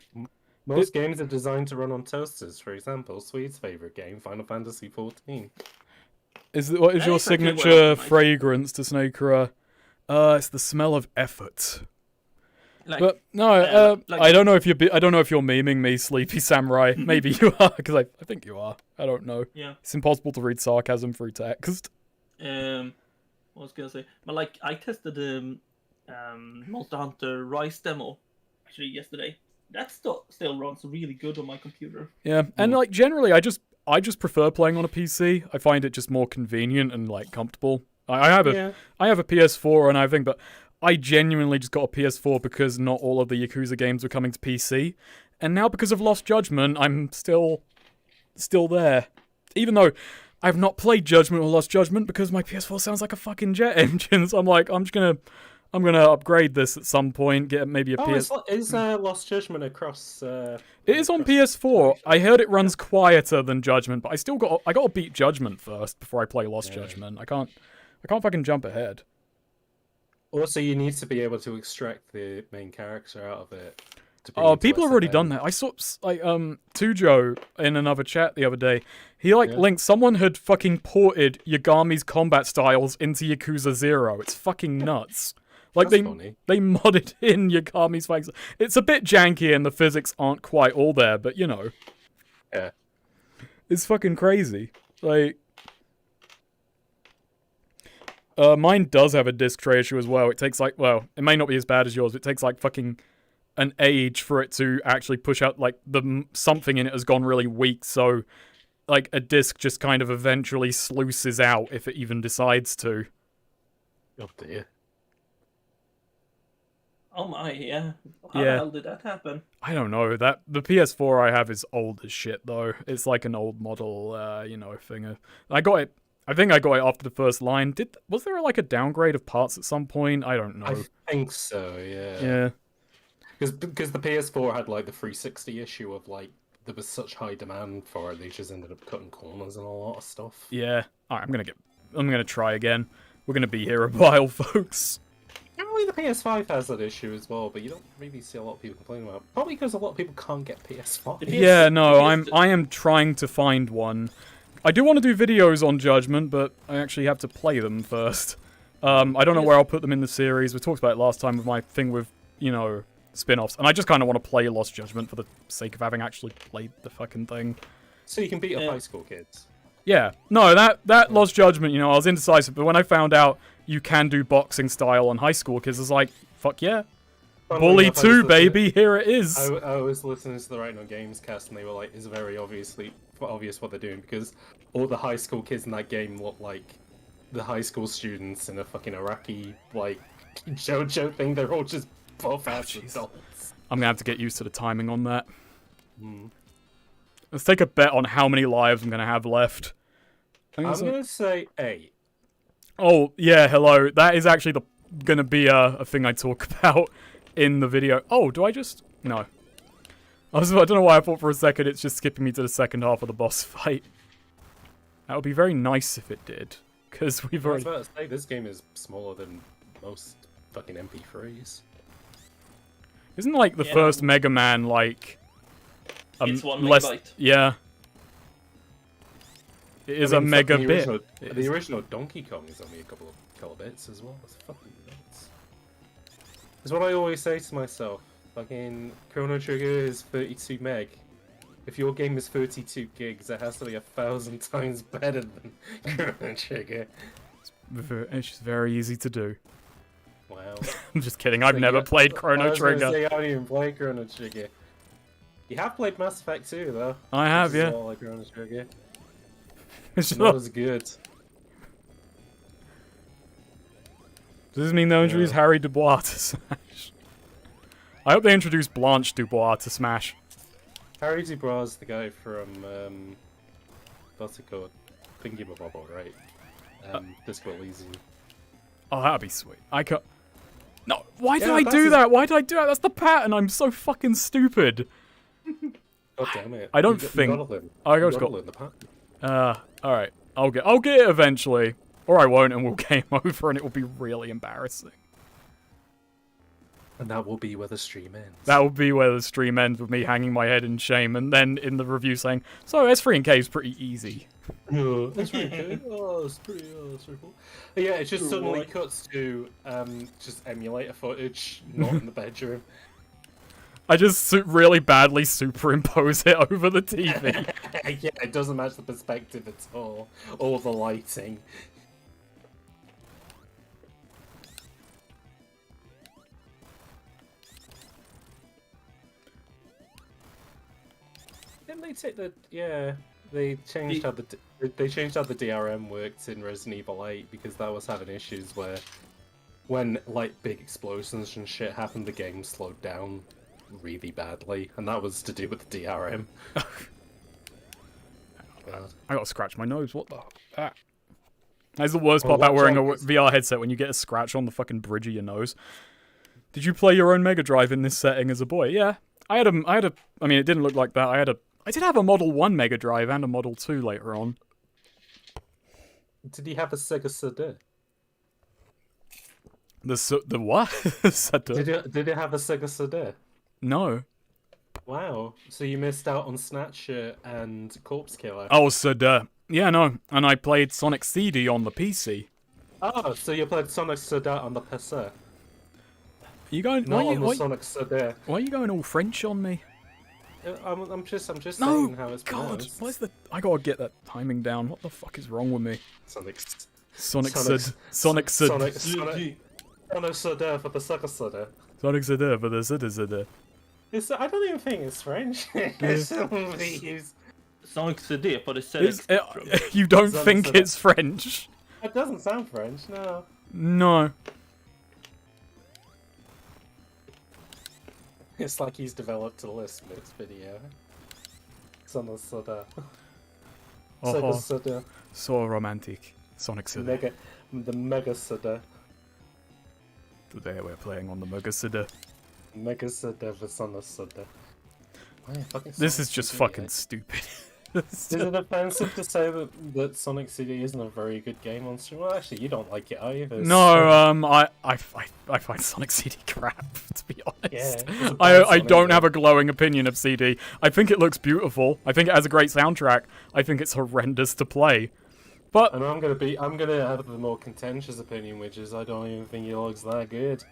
Most games are designed to run on toasters. For example, Swede's favorite game, Final Fantasy XIV. What is your signature fragrance to Snakera? It's the smell of effort. But no, I don't know if you're memeing me, Sleepy Samurai. Maybe you are, because I think you are. I don't know. Yeah. It's impossible to read sarcasm through text. What was I gonna say? But like, I tested the Monster Hunter Rise demo actually yesterday. That still runs really good on my computer. Yeah, and like generally, I just prefer playing on a PC. I find it just more convenient and like comfortable. I have a PS4 and everything, but I genuinely just got a PS4 because not all of the Yakuza games were coming to PC. And now because of Lost Judgment, I'm still there. Even though I've not played Judgment or Lost Judgment because my PS4 sounds like a fucking jet engine. So I'm like, I'm gonna upgrade this at some point, get maybe a PS... Is Lost Judgment across... It is on PS4. I heard it runs quieter than Judgment, but I gotta beat Judgment first before I play Lost Judgment. I can't fucking jump ahead. Also, you need to be able to extract the main character out of it. People have already done that. I saw Tujo in another chat the other day. He linked someone had fucking ported Yagami's combat styles into Yakuza 0. It's fucking nuts. Like they modded in Yagami's fights. It's a bit janky and the physics aren't quite all there, but you know. Yeah. It's fucking crazy. Like mine does have a disc tray issue as well. It takes it may not be as bad as yours, but it takes like fucking an age for it to actually push out, like something in it has gone really weak, so like a disc just kind of eventually sluices out if it even decides to. Oh dear. Oh my, yeah. How the hell did that happen? I don't know. The PS4 I have is old as shit though. It's like an old model, thing. I think I got it after the first line. Was there like a downgrade of parts at some point? I don't know. I think so, yeah. Yeah. Because the PS4 had like the 360 issue of like there was such high demand for it, they just ended up cutting corners and a lot of stuff. Yeah. Alright, I'm gonna try again. We're gonna be here a while, folks. Probably the PS5 has that issue as well, but you don't really see a lot of people complaining about it. Probably because a lot of people can't get PS5. Yeah, no, I am trying to find one. I do want to do videos on Judgment, but I actually have to play them first. I don't know where I'll put them in the series. We talked about it last time with my thing with, spin-offs. And I just kind of want to play Lost Judgment for the sake of having actually played the fucking thing. So you can beat up high school kids. Yeah. No, that Lost Judgment, I was indecisive. But when I found out you can do boxing style on high school kids, I was like, fuck yeah. Bully 2, baby, here it is. I was listening to the Right No Games cast, and they were like, it's very obvious what they're doing, because all the high school kids in that game look like the high school students in a fucking Iraqi, like, JoJo thing. They're all just buff-ass adults. I'm gonna have to get used to the timing on that. Let's take a bet on how many lives I'm gonna have left. I'm gonna say 8. Oh, yeah, hello. That is actually gonna be a thing I talk about in the video. Oh, do I just... No. I don't know why I thought for a second it's just skipping me to the second half of the boss fight. That would be very nice if it did. Because we've I was already... about to say, this game is smaller than most fucking MP3s. Isn't, like, the first Mega Man, like... It's 1 less... megabyte. Yeah. It is a mega bit. The original Donkey Kong is only a couple of kilobits as well. That's fucking nuts. That's what I always say to myself. Fucking Chrono Trigger is 32 meg. If your game is 32 gigs, it has to be 1,000 times better than Chrono Trigger. It's just very easy to do. Wow. I'm just kidding. I've never played Chrono Trigger. I haven't even played Chrono Trigger. You have played Mass Effect 2, though. I have, yeah. All like Chrono Trigger. It's Not as good. Does this mean they'll introduce Harry Dubois to Smash? I hope they introduce Blanche Dubois to Smash. Harry Dubois is the guy from, what's it called? Thingy Bobble, right? Disco Elysium. Oh, that'd be sweet. I can't... No, why did Yeah, I that's do his- that? Why did I do that? That's the pattern. I'm so fucking stupid. God damn it. I don't You think- gotta learn- I you just gotta got- learn the pattern. Alright. I'll get it eventually. Or I won't and we'll game over and it will be really embarrassing. And that will be where the stream ends. That will be where the stream ends with me hanging my head in shame and then in the review saying, so S3 and K is pretty easy. That's pretty good. Oh, that's pretty cool. Yeah, it just suddenly cuts to just emulator footage, not in the bedroom. I just really badly superimpose it over the TV. Yeah, it doesn't match the perspective at all, or the lighting. Didn't they take the They changed how the DRM worked in Resident Evil 8 because that was having issues where when like big explosions and shit happened, the game slowed down really badly, and that was to do with the DRM. I gotta scratch my nose. What the? That's the worst part about wearing a VR headset when you get a scratch on the fucking bridge of your nose. Did you play your own Mega Drive in this setting as a boy? Yeah, I had a. I mean, it didn't look like that. I did have a Model 1 Mega Drive and a Model 2 later on. Did he have a Sega CD? The what? Did it have a Sega CD? No. Wow. So you missed out on Snatcher and Corpse Killer. Oh, yeah, no. And I played Sonic CD on the PC. Oh, so you played Sonic CD on the PC? You going? Not on the Sonic CD. Why are you going all French on me? I'm just No, saying how it's God, pronounced. what's the? I gotta get that timing down. What the fuck is wrong with me? Sonic Sonic CD for the Sega CD. Sonic CD for the CD. I don't even think it's French. Sonic CD for the ZX. You don't Sonic think CD. it's French? It doesn't sound French, no. No. It's like he's developed a list in this video. Sonic CD. Sega CD. So romantic. Sonic CD. The Mega CD. Today we're playing on the Mega CD. Mega CD for Sonic CD. This is just fucking stupid. Is it offensive to say that Sonic CD isn't a very good game on stream? Well, actually, you don't like it either. No, I find Sonic CD crap, to be honest. Yeah, I don't have a glowing opinion of CD. I think it looks beautiful. I think it has a great soundtrack. I think it's horrendous to play. But And I'm gonna have the more contentious opinion, which is I don't even think it looks that good.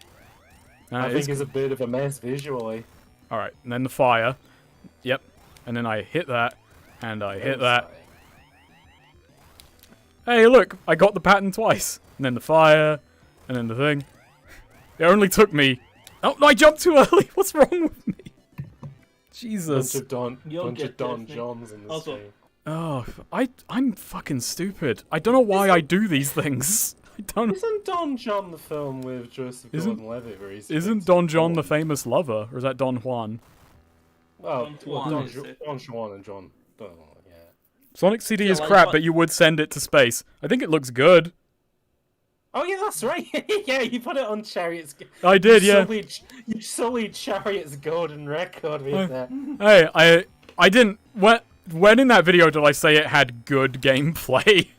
I think it's a bit of a mess visually. Alright, and then the fire. Yep. And then I hit that. And I hit that. Hey, look! I got the pattern twice. And then the fire. And then the thing. It only took me... Oh, no, I jumped too early! What's wrong with me? Jesus. Bunch of Don Johns in this Also- game. Oh, I'm fucking stupid. I don't know why I do these things. I don't... Isn't Don John the film with Joseph Gordon-Levitt where he's... Isn't Don John the famous lover? Or is that Don Juan? Oh, Don Juan, Don Juan and John... Oh, yeah. Sonic CD is like, crap, but- but you would send it to space. I think it looks good. Oh yeah, that's right. Yeah, you put it on Chariot's. I did, yeah. You sullied Chariot's golden record with that. Hey, I didn't. When in that video did I say it had good gameplay?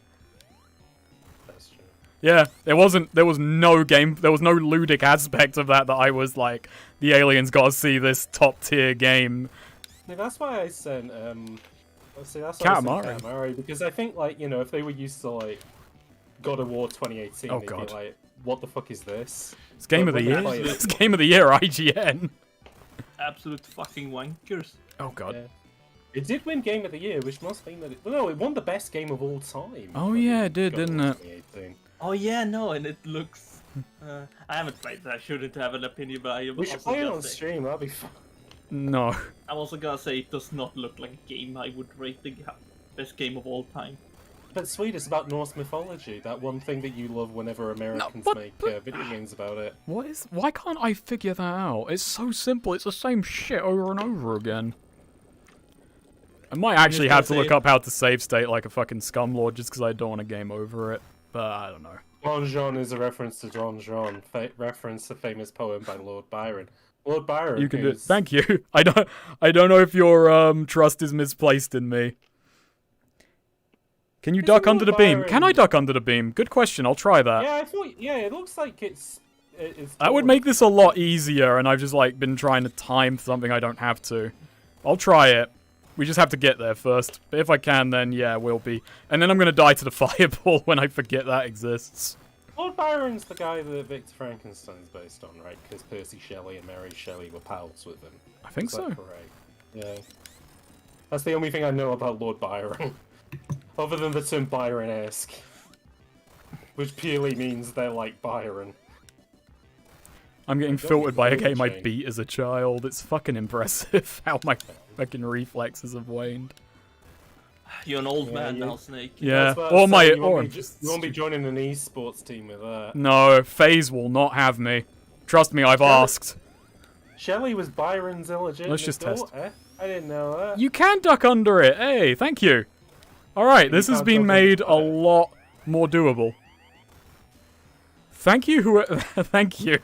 That's true. Yeah, there was no ludic aspect of that I was like, the aliens gotta see this top tier game. Yeah, that's why I sent that's why I sent Katamari. Katamari, because I think like, you know, if they were used to like God of War 2018, Oh, they'd God. be like, what the fuck is this? It's game But of the when year. they play it- It's game of the year, IGN. Absolute fucking wankers. Oh god. Yeah. It did win Game of the Year, which must mean that no, it won the best game of all time. Oh yeah, it did, God of didn't War it? 2018. Oh yeah, no, and it looks. I haven't played it. I shouldn't have an opinion, but I We should also play it gotta on say, stream. That'd be fun. No. I'm also gonna say it does not look like a game I would rate the best game of all time. But sweet, it's about Norse mythology. That one thing that you love whenever Americans but- make video games about it. Why can't I figure that out? It's so simple. It's the same shit over and over again. I might actually have to look up how to save state like a fucking scumlord just because I don't want to game over it. But I don't know. Don Juan is a reference to Don Juan, reference to famous poem by Lord Byron. Lord Byron. You can do it. who's- Thank you. I don't know if your trust is misplaced in me. Can you It's duck a under the Lord beam? Byron. Can I duck under the beam? Good question. I'll try that. Yeah, I thought. Yeah, it looks like it's. That would make this a lot easier, and I've just like been trying to time something I don't have to. I'll try it. We just have to get there first. But if I can, then yeah, we'll be. And then I'm gonna die to the fireball when I forget that exists. Lord Byron's the guy that Victor Frankenstein's based on, right? Because Percy Shelley and Mary Shelley were pals with him. I think Is that so. correct? Yeah. That's the only thing I know about Lord Byron. Other than the term Byron-esque. Which purely means they're like Byron. I'm getting don't filtered get by a the game I chain. beat as a child. It's fucking impressive how my fucking reflexes have waned. You're an old Yeah, man you- now, Snake. Yeah, That's what or I'm my saying, or you I'm just won't be joining an esports team with that. no. FaZe will not have me. Trust me, I've asked. Shelley was Byron's illegitimate Let's just test. daughter. I didn't know that. You can duck under it. Hey, thank you. All right, this has can't been duck made under a it. lot more doable. Thank you, thank you.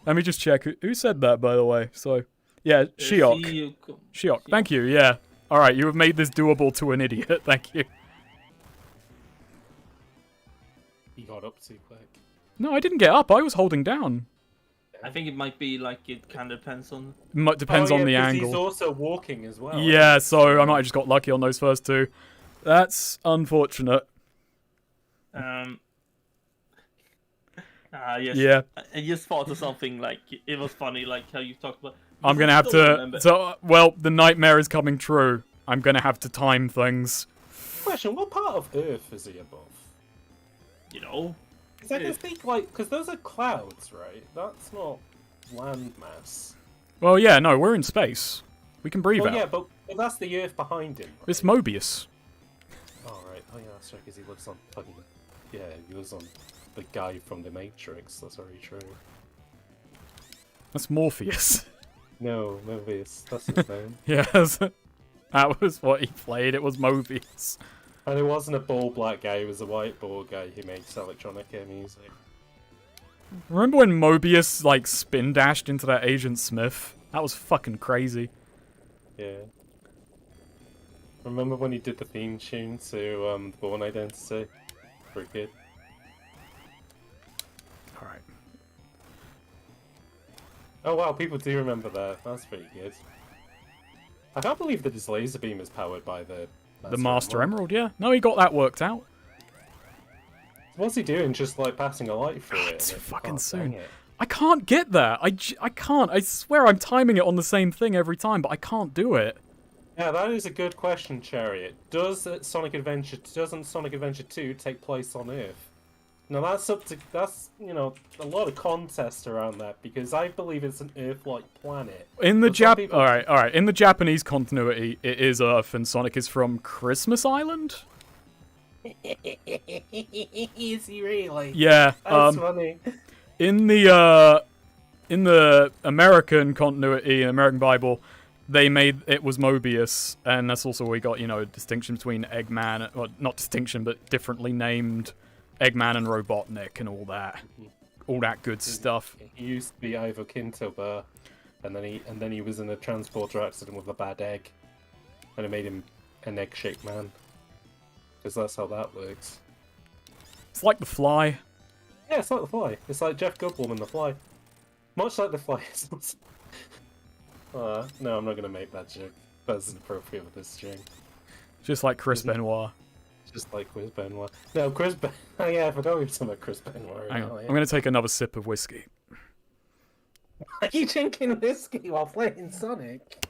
Let me just check. Who said that, by the way? So, yeah, Shiok. Shiok, thank you, yeah. All right, you have made this doable to an idiot. Thank you. He got up too quick. No, I didn't get up. I was holding down. I think it might be like it kind of depends on. Depends Oh, on yeah, the 'cause angle. He's also walking as well. Yeah, so I might have just got lucky on those first two. That's unfortunate. Yes. Yeah. I just thought of something like it was funny, like how you talked about. I'm gonna have Don't to. remember. So, well, the nightmare is coming true. I'm gonna have to time things. Question: what part of Earth is he above? You know, Because I can think like, because those are clouds, right? That's not landmass. Well, yeah, no, we're in space. We can breathe Well, out. yeah, but that's the Earth behind him. Right? It's Mobius. Oh right. Oh yeah, that's right. Because he lives on fucking. Yeah, he lives on the guy from the Matrix. That's very true. That's Morpheus. No, Mobius. That's his name. Yes. That was what he played. It was Mobius. And it wasn't a bald black guy. It was a white bald guy who makes electronic music. Remember when Mobius, like, spin dashed into that Agent Smith? That was fucking crazy. Yeah. Remember when he did the theme tune to Born Identity for a kid? Alright. Oh wow, people do remember that. That's pretty good. I can't believe that his laser beam is powered by the Master Emerald, yeah. No, he got that worked out. What's he doing? Just like passing a light through it? It's and it- fucking oh, soon. dang it. I can't get that. I can't. I swear I'm timing it on the same thing every time, but I can't do it. Yeah, that is a good question, Chariot. Doesn't Sonic Adventure 2 take place on Earth? Now that's you know, a lot of contest around that because I believe it's an Earth-like planet. In the But some people- all right. In the Japanese continuity, it is Earth, and Sonic is from Christmas Island. Is he really? Yeah. That's funny. In the American continuity, in American Bible, they made it was Mobius, and that's also where we got, you know, a distinction between Eggman, well, not distinction, but differently named Eggman and Robotnik and all that. All that good stuff. He used to be Ivo Quintobar, and then he was in a transporter accident with a bad egg, and it made him an egg-shaped man. Because that's how that works. It's like The Fly. Yeah, it's like The Fly. It's like Jeff Goldblum in The Fly. Much like The Fly. No, I'm not gonna make that joke. That's inappropriate with this string. Just like Chris Benoit. Just like Chris Benoit. No, Chris Benoit. Oh yeah, I forgot we were talking about Chris Benoit. Hang on. I'm going to take another sip of whiskey. Are you drinking whiskey while playing Sonic?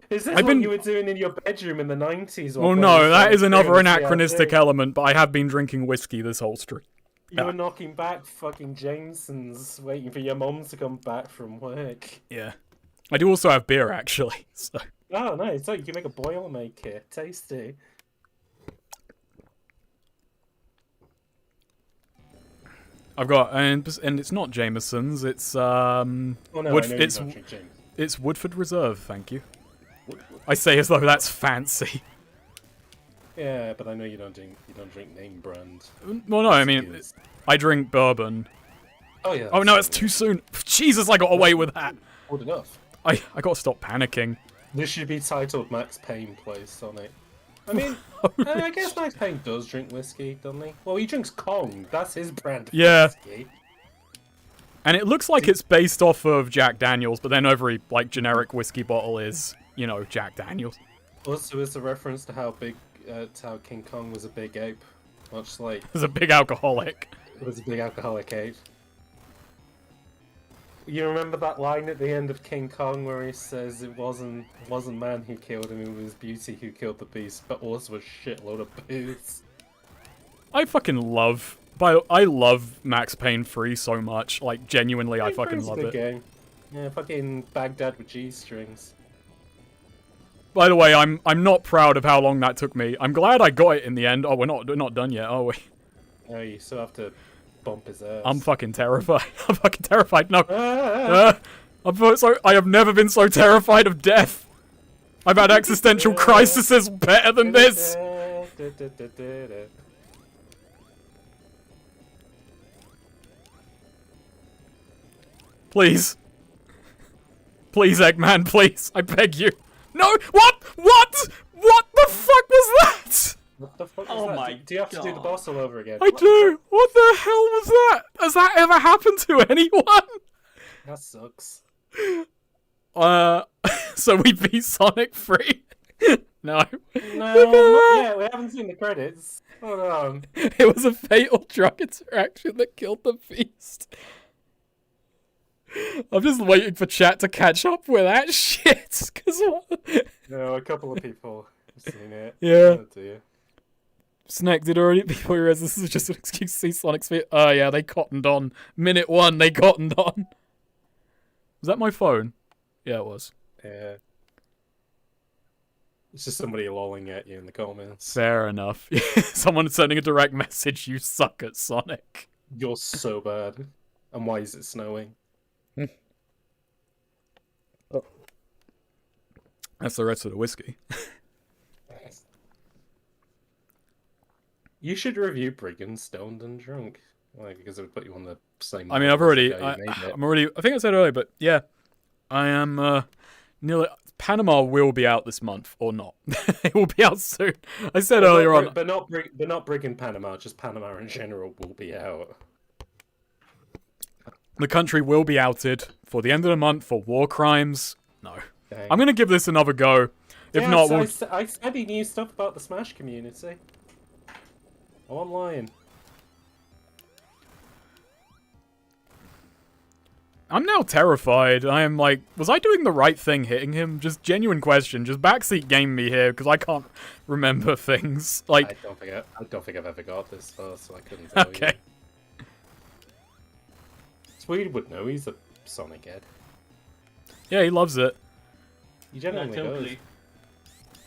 Is this I've what been- you were doing in your bedroom in the 90s? Well, no, that is another anachronistic element, but I have been drinking whiskey this whole stream. You were knocking back fucking Jamesons, waiting for your mum to come back from work. Yeah. I do also have beer, actually. So. Oh, nice. So you can make a Boilermaker kit. Tasty. I've got, and it's not Jameson's, it's, Oh, no, I know you don't drink James. it's Woodford Reserve, thank you. I say as though that's fancy. Yeah, but I know you don't drink name brand. Well, no, I mean, I drink bourbon. Oh, yeah. Oh, no, it's too soon. Jesus, I got away with that. Good enough. I gotta stop panicking. This should be titled Max Payne Plays Sonic. I mean, I guess Max Payne does drink whiskey, doesn't he? Well, he drinks Kong. That's his brand of whiskey. And it looks like it's based off of Jack Daniels, but then every, like, generic whiskey bottle is, you know, Jack Daniels. Also, it's a reference to how how King Kong was a big ape. Much like... There's a big alcoholic. It was a big alcoholic ape. You remember that line at the end of King Kong where he says it wasn't man who killed him, it was beauty who killed the beast, but also a shitload of booze. I fucking love... I love Max Payne 3 so much. Like, genuinely, I fucking love it. Game. Yeah, fucking Baghdad with G-strings. By the way, I'm not proud of how long that took me. I'm glad I got it in the end. Oh, we're not done yet, are we? No, you still have to bump his ass. I'm fucking terrified. I'm fucking terrified. No. Ah! I have never been so terrified of death. I've had existential crises better than this. Please. Please, Eggman, please. I beg you. No! What? What? What the fuck was that? What the fuck Oh that? my Do you have to do the God. boss all over again? I do. What the hell was that? Has that ever happened to anyone? That sucks. So we beat Sonic 3? No. No, not yet. We haven't seen the credits. Hold on. It was a fatal drug interaction that killed the beast. I'm just waiting for chat to catch up with that shit. Cause No, a couple of people have seen it. Yeah. Oh dear. Snack, did already people realize this is just an excuse to see Sonic's feet? Oh yeah, they cottoned on. Minute 1, they cottoned on. Was that my phone? Yeah, it was. Yeah. It's just somebody lolling at you in the comments. Fair enough. Someone sending a direct message, you suck at Sonic. You're so bad. And why is it snowing? That's the rest of the whiskey. You should review Brigand Stoned and Drunk. Like, because it would put you on the same... I mean, I've level as already... the guy who made it. I'm already... I think I said earlier, but yeah. I am nearly... Panama will be out this month, or not. It will be out soon. I said earlier on... But not Brigand Panama, just Panama in general will be out. The country will be outed for the end of the month for war crimes. No. Dang. I'm going to give this another go. If Yeah, not, so we'll... I study new stuff about the Smash community. Oh, I'm lying. I'm now terrified. I am like, was I doing the right thing hitting him? Just genuine question. Just backseat game me here, because I can't remember things. Like, I don't think I've ever got this far, so I couldn't tell okay. you. Swede would know, he's a Sonic head. Yeah, he loves it. He genuinely does. totally.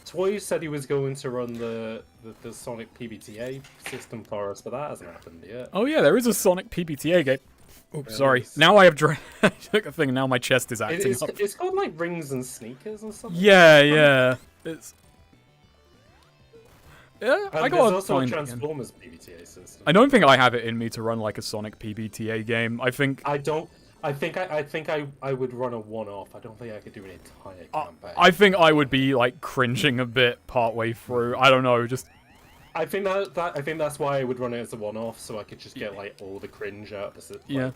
Toy said he was going to run the Sonic PBTA system for us, but that hasn't happened yet. Oh yeah, there is a Sonic PBTA game. Oops, There sorry. is. Now I have I took a thing, and now my chest is acting up. It's called like Rings and Sneakers and something. Yeah, yeah. It's... Yeah, I There's got also a find it again. Transformers PBTA system. I don't think I have it in me to run like a Sonic PBTA game. I think I don't. I think I would run a one-off. I don't think I could do an entire campaign. I think I would be like cringing a bit partway through. I don't know, just I think that's why I would run it as a one-off, so I could just get like all the cringe out of it. yeah.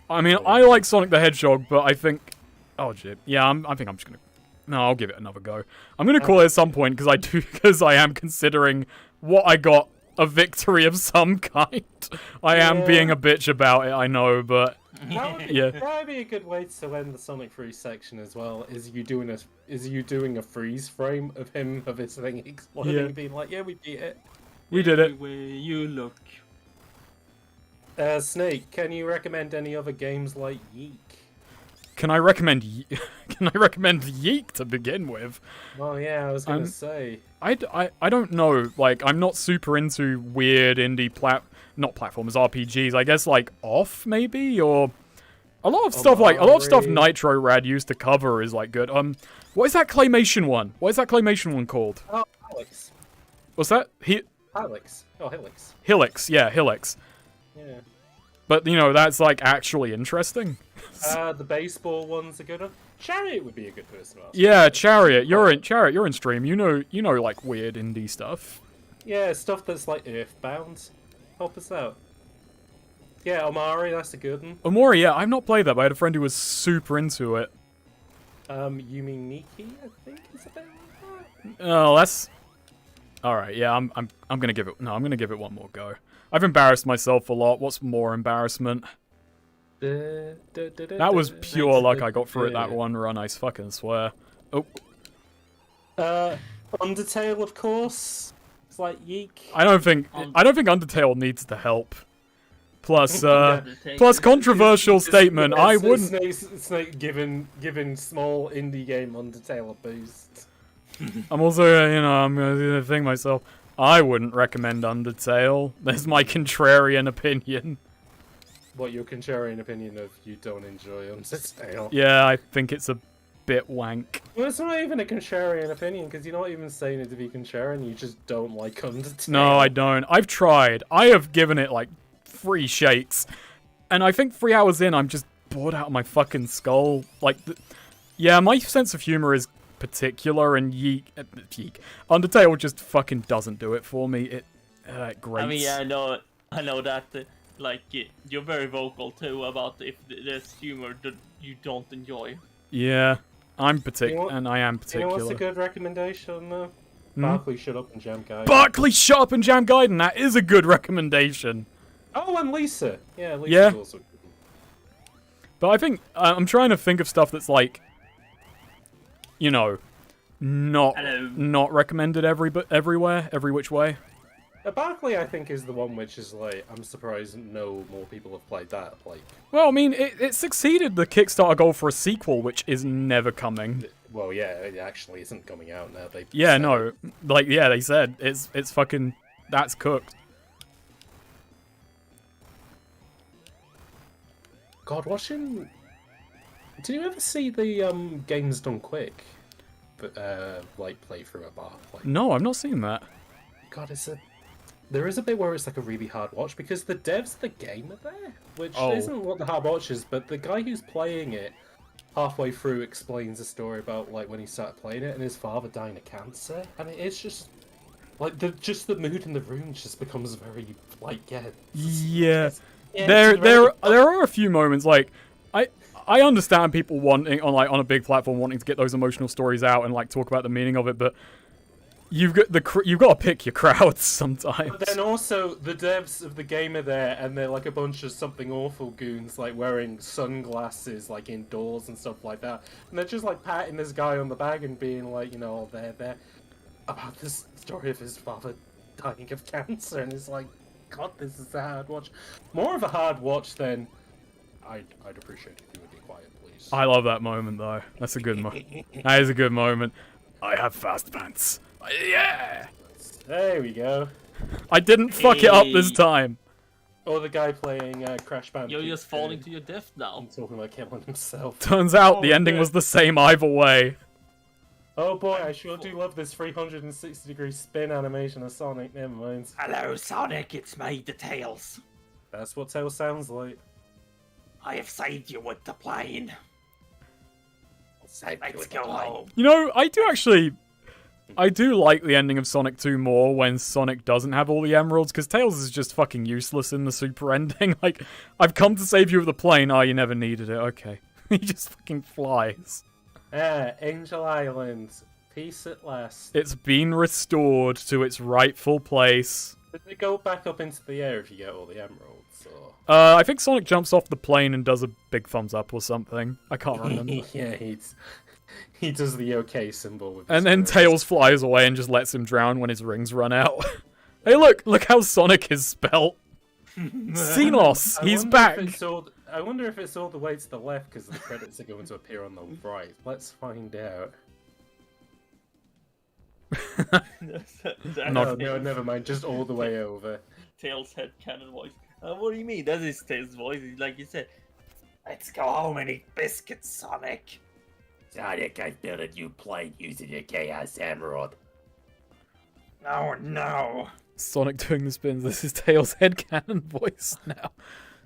I mean, I like Sonic the Hedgehog, but I think, oh shit, yeah, I think I'm just gonna. No, I'll give it another go. I'm gonna call it at some point because I am considering what I got a victory of some kind. I am being a bitch about it, I know, but yeah. That would be a good way to end the Sonic Freeze section as well. Is you doing a freeze frame of him of his thing exploding, and being like, yeah, we beat it. We did it. Everywhere you look. Snake, can you recommend any other games like Yeek? Can I recommend Can I recommend Yeek to begin with? Oh yeah, I was gonna say. I don't know. Like, I'm not super into weird indie not platformers, RPGs. I guess like Off maybe, or a lot of stuff Nitro Rad used to cover is like good. What is that claymation one? What is that claymation one called? Oh, Alex. What's that? Alex. Oh, Helix. Hilix. Yeah, Hilix. Yeah. But you know that's like actually interesting. The baseball one's a good one. Chariot would be a good person. Yeah, Chariot. You're in stream. You know like weird indie stuff. Yeah, stuff that's like Earthbound. Help us out. Yeah, Omari, that's a good one. Omori, yeah, I've not played that, but I had a friend who was super into it. You mean Nikki? I think is a bit like that. Oh, that's all right. Yeah, I'm gonna give it. No, I'm gonna give it one more go. I've embarrassed myself a lot. What's more embarrassment? That was pure luck I got through it that one run, I fucking swear. Oh. Undertale, of course. It's like Yeek. I don't think Undertale needs the help. Plus, controversial statement. I wouldn't. Snake giving small indie game Undertale a boost. I'm also, I'm gonna do the thing myself. I wouldn't recommend Undertale. There's my contrarian opinion. What, your contrarian opinion of you don't enjoy Undertale? Yeah, I think it's a bit wank. Well, it's not even a contrarian opinion, because you're not even saying it to be contrarian, you just don't like Undertale. No, I don't. I've tried. I have given it, like, 3 shakes. And I think 3 hours in, I'm just bored out of my fucking skull. Like, yeah, my sense of humor is particular, and Yeek. Undertale just fucking doesn't do it for me. It grates. I mean, yeah, I know that. Like, you're very vocal too about if there's humor that you don't enjoy. Yeah, I'm particular, and I am particular. You know what's a good recommendation? Barkley, Shut Up and Jam Gaiden. Barkley, Shut Up and Jam Gaiden. That is a good recommendation. Oh, and Lisa. Yeah, Lisa's also good. But I think I'm trying to think of stuff that's like, not recommended everywhere, every which way. Barkley, I think, is the one which is like, I'm surprised no more people have played that. Like, well, I mean, it succeeded the Kickstarter goal for a sequel, which is never coming. Well, yeah, it actually isn't coming out now. They they said it's fucking that's cooked. God, watching. Did you ever see the Games Done Quick, like playthrough at Barkley? No, I've not seen that. God, there is a bit where it's like a really hard watch because the devs of the game are there, which isn't what the hard watch is, but the guy who's playing it halfway through explains a story about like when he started playing it and his father dying of cancer, and it's just like the mood in the room just becomes very like yeah. There are a few moments like I understand people wanting on a big platform wanting to get those emotional stories out and like talk about the meaning of it, but you've got to pick your crowds sometimes. But then also the devs of the game are there, and they're like a bunch of something awful goons, like wearing sunglasses, like indoors and stuff like that, and they're just like patting this guy on the back and being like, they're about this story of his father dying of cancer, and it's like, God, this is a hard watch. More of a hard watch than I'd appreciate if you would be quiet, please. I love that moment though. That's a good moment. That is a good moment. I have fast pants. Yeah! There we go. I didn't fuck it up this time. Or the guy playing Crash Bandicoot. You're just falling to your death now. I'm talking about killing himself. Turns out the ending was the same either way. Oh boy, I sure do love this 360-degree spin animation of Sonic. Never mind. Hello, Sonic. It's me, the Tails. That's what Tails sounds like. I have saved you with the plane. Save Let's go home. You know, I do like the ending of Sonic 2 more when Sonic doesn't have all the emeralds, because Tails is just fucking useless in the super ending. Like, I've come to save you with the plane. Oh, you never needed it. Okay. He just fucking flies. Angel Island. Peace at last. It's been restored to its rightful place. Did it go back up into the air if you get all the emeralds? Or... I think Sonic jumps off the plane and does a big thumbs up or something. I can't remember. Yeah, he does the OK symbol with his And then words. Tails flies away and just lets him drown when his rings run out. Hey, look how Sonic is spelt. Xenos, he's back. I wonder if it's all the way to the left because the credits are going to appear on the right. Let's find out. No, never mind. Just all the way over. Tails head cannon voice. What do you mean? That is Tails' voice. Like you said, let's go home and eat biscuits, Sonic. Sonic, I built a new plane using your Chaos Emerald. No. Sonic doing the spins. This is Tails' headcanon voice now.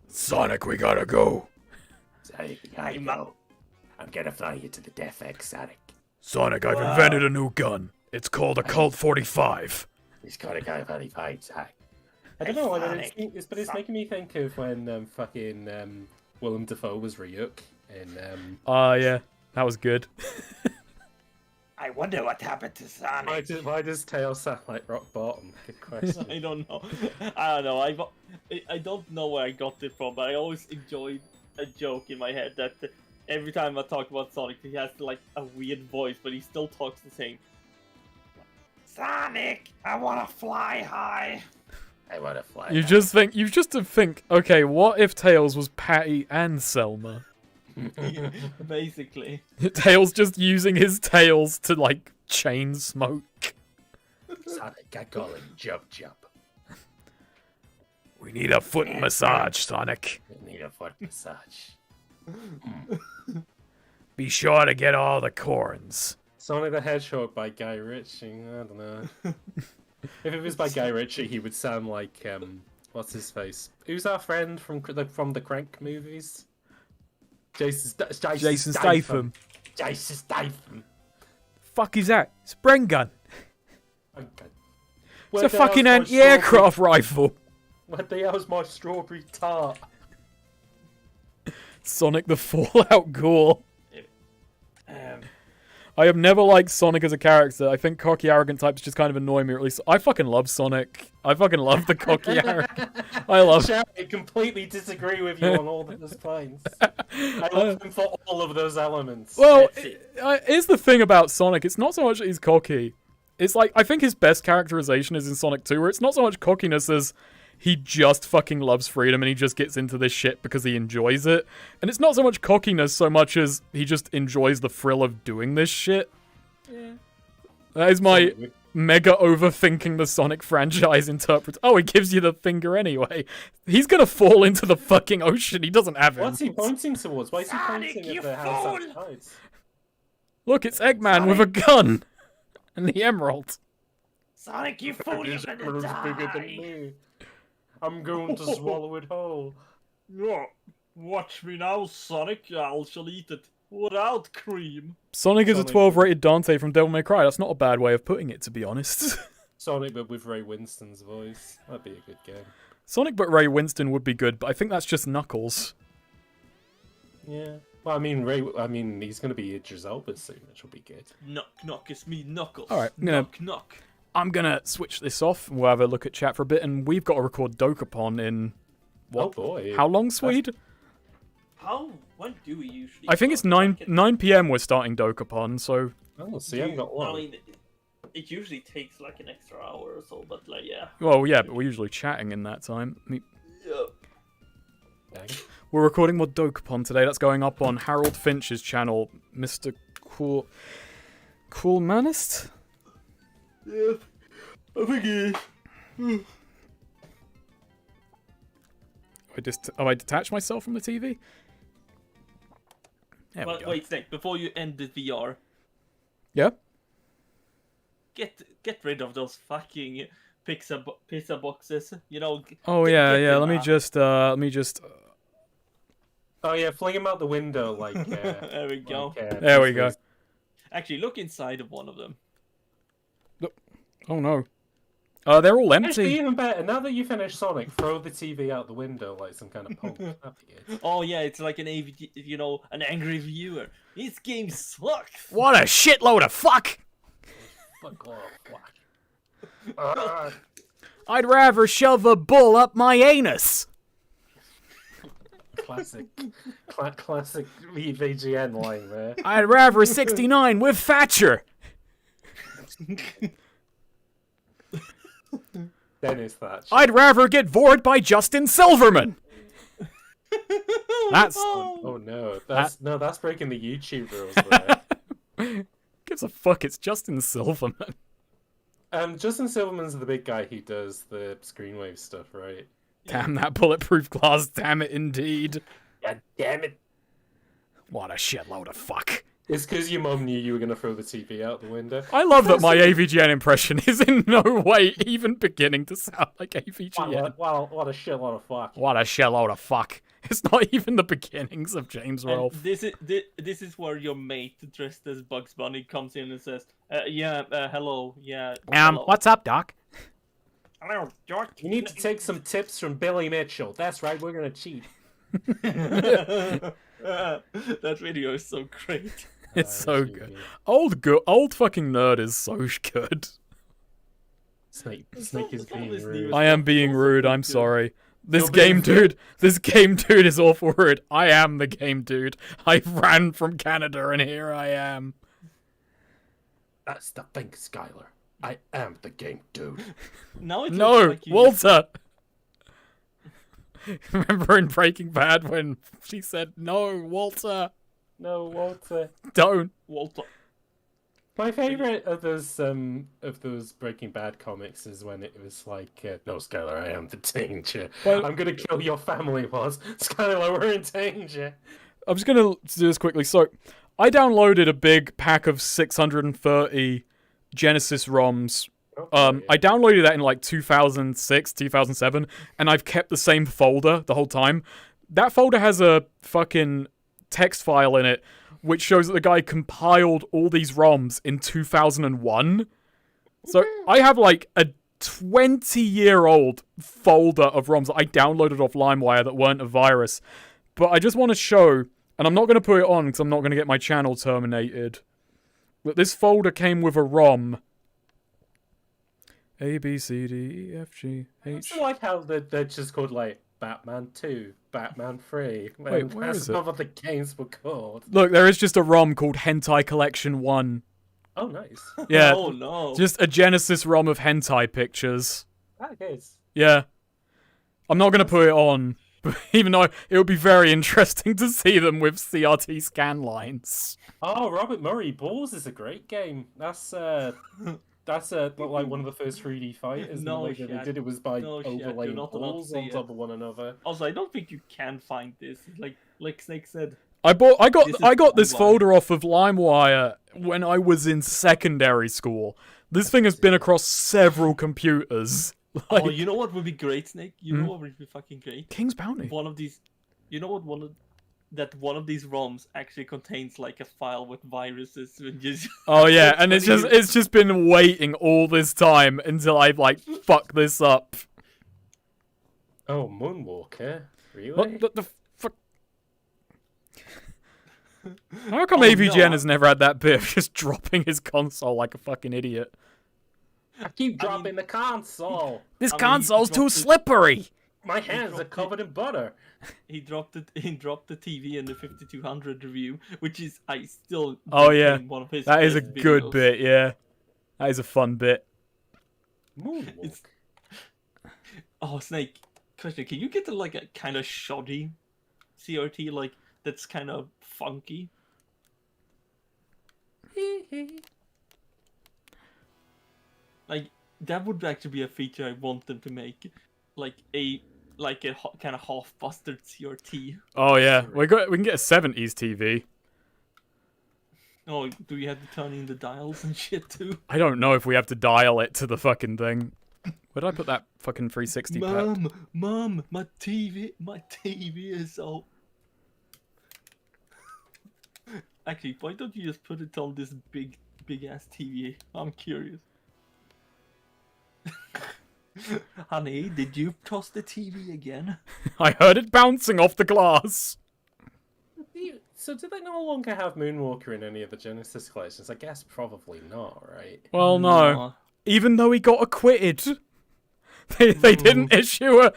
Sonic, we gotta go. Sonic, we gotta go. I'm gonna fly you to the Death X, Sonic. Sonic, I've invented a new gun. It's called a Colt 45. He's gonna go very fine, Sonic. I don't know, Sonic. but it's making me think of when fucking Willem Dafoe was Ryuk in Yeah, that was good. I wonder what happened to Sonic. Why does Tails sound like rock bottom? Good question. I don't know. I don't know. I don't know where I got it from, but I always enjoyed a joke in my head that every time I talk about Sonic, he has like a weird voice, but he still talks the same. Sonic, I wanna fly high. I wanna fly. You just think, okay, what if Tails was Patty and Selma? Basically. Tails just using his tails to, like, chain smoke. Sonic, I call it jump. We need a foot massage, Sonic. We need a foot massage. Be sure to get all the corns. Sonic the Hedgehog by Guy Ritchie. I don't know. If it was by Guy Ritchie, he would sound like what's his face? Who's our friend from the Crank movies? Jason Statham. Jason Statham. Fuck is that? It's a Bren gun. Okay. It's a fucking anti-aircraft rifle. Where the hell's my strawberry tart? Sonic the Fallout Ghoul. I have never liked Sonic as a character. I think cocky, arrogant types just kind of annoy me, or at least I fucking love Sonic. I fucking love the cocky, arrogant. I completely disagree with you on all those points. I love him for all of those elements. Well, here's the thing about Sonic. It's not so much that he's cocky. It's like, I think his best characterization is in Sonic 2, where it's not so much cockiness as he just fucking loves freedom and he just gets into this shit because he enjoys it. And it's not so much cockiness so much as he just enjoys the thrill of doing this shit. Yeah. That is my mega overthinking the Sonic franchise interpret. Oh, he gives you the finger anyway. He's gonna fall into the fucking ocean. He doesn't have it. What's he pointing towards? Why is he pointing at the house outside? Look, it's Eggman with a gun and the emerald. Sonic, you fool! You're gonna bigger than me. I'm going to swallow it whole. Yeah. Watch me now, Sonic. I shall eat it without cream. Sonic is a 12 rated Dante from Devil May Cry. That's not a bad way of putting it, to be honest. Sonic, but with Ray Winston's voice. That'd be a good game. Sonic but Ray Winston would be good, but I think that's just Knuckles. Yeah. Well, I mean, he's going to be Idris Elba soon, which will be good. Knock, it's me, Knuckles. Alright, knock. I'm gonna switch this off and we'll have a look at chat for a bit, and we've got to record Dokapon in... What? Oh boy. How long, Swede? When do we usually... I think it's 9 p.m. we're starting Dokapon, so... Oh, so you haven't got long. I mean, it usually takes like an extra hour or so, but like, yeah. Well, yeah, but we're usually chatting in that time. Yeah. Dang. We're recording more Dokapon today. That's going up on Harold Finch's channel, Mr. Cool Manist? Yeah, I think it is. Have I detached myself from the TV? There we go. Wait, Snake, before you end the VR. Yeah? get rid of those fucking pizza boxes. You know. Oh get- yeah, get yeah. them Let me just. Oh yeah, fling him out the window like. There we go. There we go. Actually, look inside of one of them. Oh no. They're all Actually, empty. even better. Now that you finish Sonic, throw the TV out the window like some kind of punk. That'd be good. Oh yeah, it's like an an angry viewer. This game sucks. What a shitload of fuck! Fuck off, fuck. I'd rather shove a bull up my anus. Classic, classic VGN line there. I'd rather 69 with Thatcher. Dennis Thatcher. I'd rather get vored by Justin Silverman. That's Oh no, that's breaking the YouTube rules there. gives a fuck. It's Justin Silverman. Justin Silverman's the big guy who does the Screenwave stuff, right? Damn that bulletproof glass. Damn it, indeed. God damn it! What a shitload of fuck. It's because your mum knew you were gonna throw the TV out the window. I love that my AVGN impression is in no way even beginning to sound like AVGN. Wow, what a shitload of fuck. What a shitload of fuck. It's not even the beginnings of James And Rolfe. this is where your mate dressed as Bugs Bunny comes in and says, hello, yeah. Hello. What's up, Doc? Hello, George. You need to take some tips from Billy Mitchell. That's right, we're gonna cheat. That video is so great. It's so good. Old fucking nerd is so good. Snake is being this rude. news- I am being Also rude, so I'm good. sorry. This You're being game dude is awful rude. I am the game dude. I ran from Canada and here I am. That's the thing, Skylar. I am the game dude. Now it No, looks like you Walter! Remember in Breaking Bad when she said, no, Walter, No, Walter. don't. Walter. My favorite of those Breaking Bad comics is when it was like, no, Skylar, I am the danger. Well- I'm gonna kill your family, was Skylar, we're in danger. I'm just gonna do this quickly. So, I downloaded a big pack of 630 Genesis ROMs. I downloaded that in like 2006, 2007, and I've kept the same folder the whole time. That folder has a fucking text file in it, which shows that the guy compiled all these ROMs in 2001. So I have like a 20-year-old folder of ROMs that I downloaded off LimeWire that weren't a virus. But I just want to show, and I'm not going to put it on because I'm not going to get my channel terminated, that this folder came with a ROM. A, B, C, D, E, F, G, I H. also like how they're just called like Batman 2, Batman 3. Wait, where that's is it? not what the games were called. Look, there is just a ROM called Hentai Collection 1. Oh, nice. Yeah, Oh no. just a Genesis ROM of hentai pictures. Okay. Yeah. I'm not going to put it on, even though it would be very interesting to see them with CRT scan lines. Oh, Robert Murray Balls is a great game. That's like one of the first 3D fighters. No and the way that shit. they did it was by No shit, you're overlaying not allowed to balls see on it. top of one another. Also, I don't think you can find this. Like Snake said. I got this LimeWire. folder off of LimeWire when I was in secondary school. This thing has been across several computers. Like, Oh, you know what would be great, Snake? You know what would be fucking great? King's Bounty. One of these. You know what? One of these ROMs actually contains like a file with viruses. And just Oh yeah, and it's Funny. just been waiting all this time until I like fuck this up. Oh, Moonwalker? Really? What the fuck? How come Oh, AVGN no. has never had that bit of just dropping his console like a fucking idiot? I keep dropping the console. This I mean, console's he too dropped it. slippery. My hands are dropped it. covered in butter. he dropped it. He dropped the TV in the 5200 review, which is I still. Oh, yeah. think one of his That is a best good videos. bit, yeah. That is a fun bit. Moonwalk. It's- Oh, Snake. Question: can you get to like a kind of shoddy CRT like that's kind of funky? Like that would actually be a feature I want them to make, like a kind of half-busted CRT. Oh yeah, we can get a 70s TV. Oh, do you have to turn in the dials and shit too? I don't know if we have to dial it to the fucking thing. Where did I put that fucking 360 pad? Mom, my TV is out. Actually, why don't you just put it on this big ass TV? I'm curious. Honey, did you toss the TV again? I heard it bouncing off the glass. So do they no longer have Moonwalker in any of the Genesis collections? I guess probably not, right? Well, no. Even though he got acquitted, they didn't issue a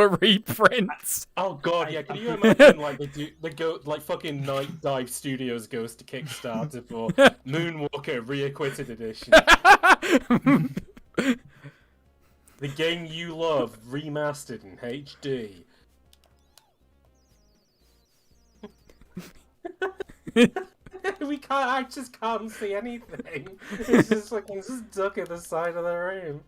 reprint. Oh god, yeah. Can you imagine like they go like fucking Night Dive Studios goes to Kickstarter for Moonwalker Reacquitted Edition. The game you love remastered in HD. We can't. I just can't see anything. It's just fucking stuck at the side of the room.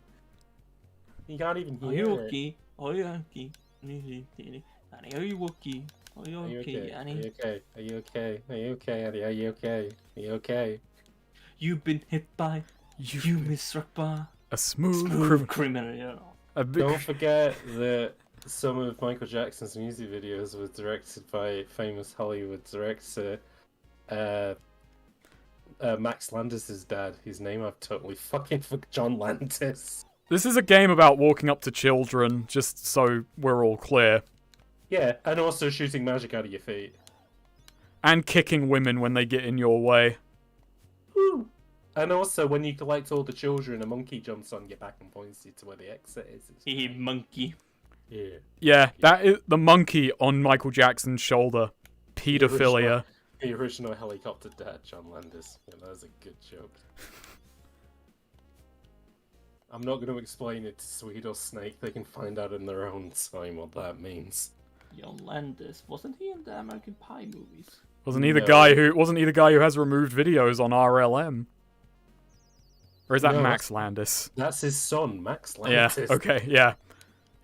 You can't even hear it. Are you okay? Honey, are you okay? Are you okay, Are Annie? you okay? Are you okay? Are you okay, Annie? Are you okay? Are you okay? You've been hit by. You've been struck by A smooth criminal. Yeah. A bit... Don't forget that some of Michael Jackson's music videos were directed by famous Hollywood director Max Landis' dad, whose name I've totally fucking forgot. John Landis. This is a game about walking up to children, just so we're all clear. Yeah, and also shooting magic out of your feet. And kicking women when they get in your way. Woo! And also, when you collect all the children, a monkey jumps on your back and points you to where the exit is. Hey, monkey. Yeah. Yeah, that is the monkey on Michael Jackson's shoulder. Pedophilia. The original helicopter dad, John Landis. Yeah, that was a good joke. I'm not going to explain it to Swede or Snake. They can find out in their own time what that means. John Landis, wasn't he in the American Pie movies? Wasn't he the guy who has removed videos on RLM? Or is that No, Max Landis? That's his son, Max Yeah, Landis. okay, yeah.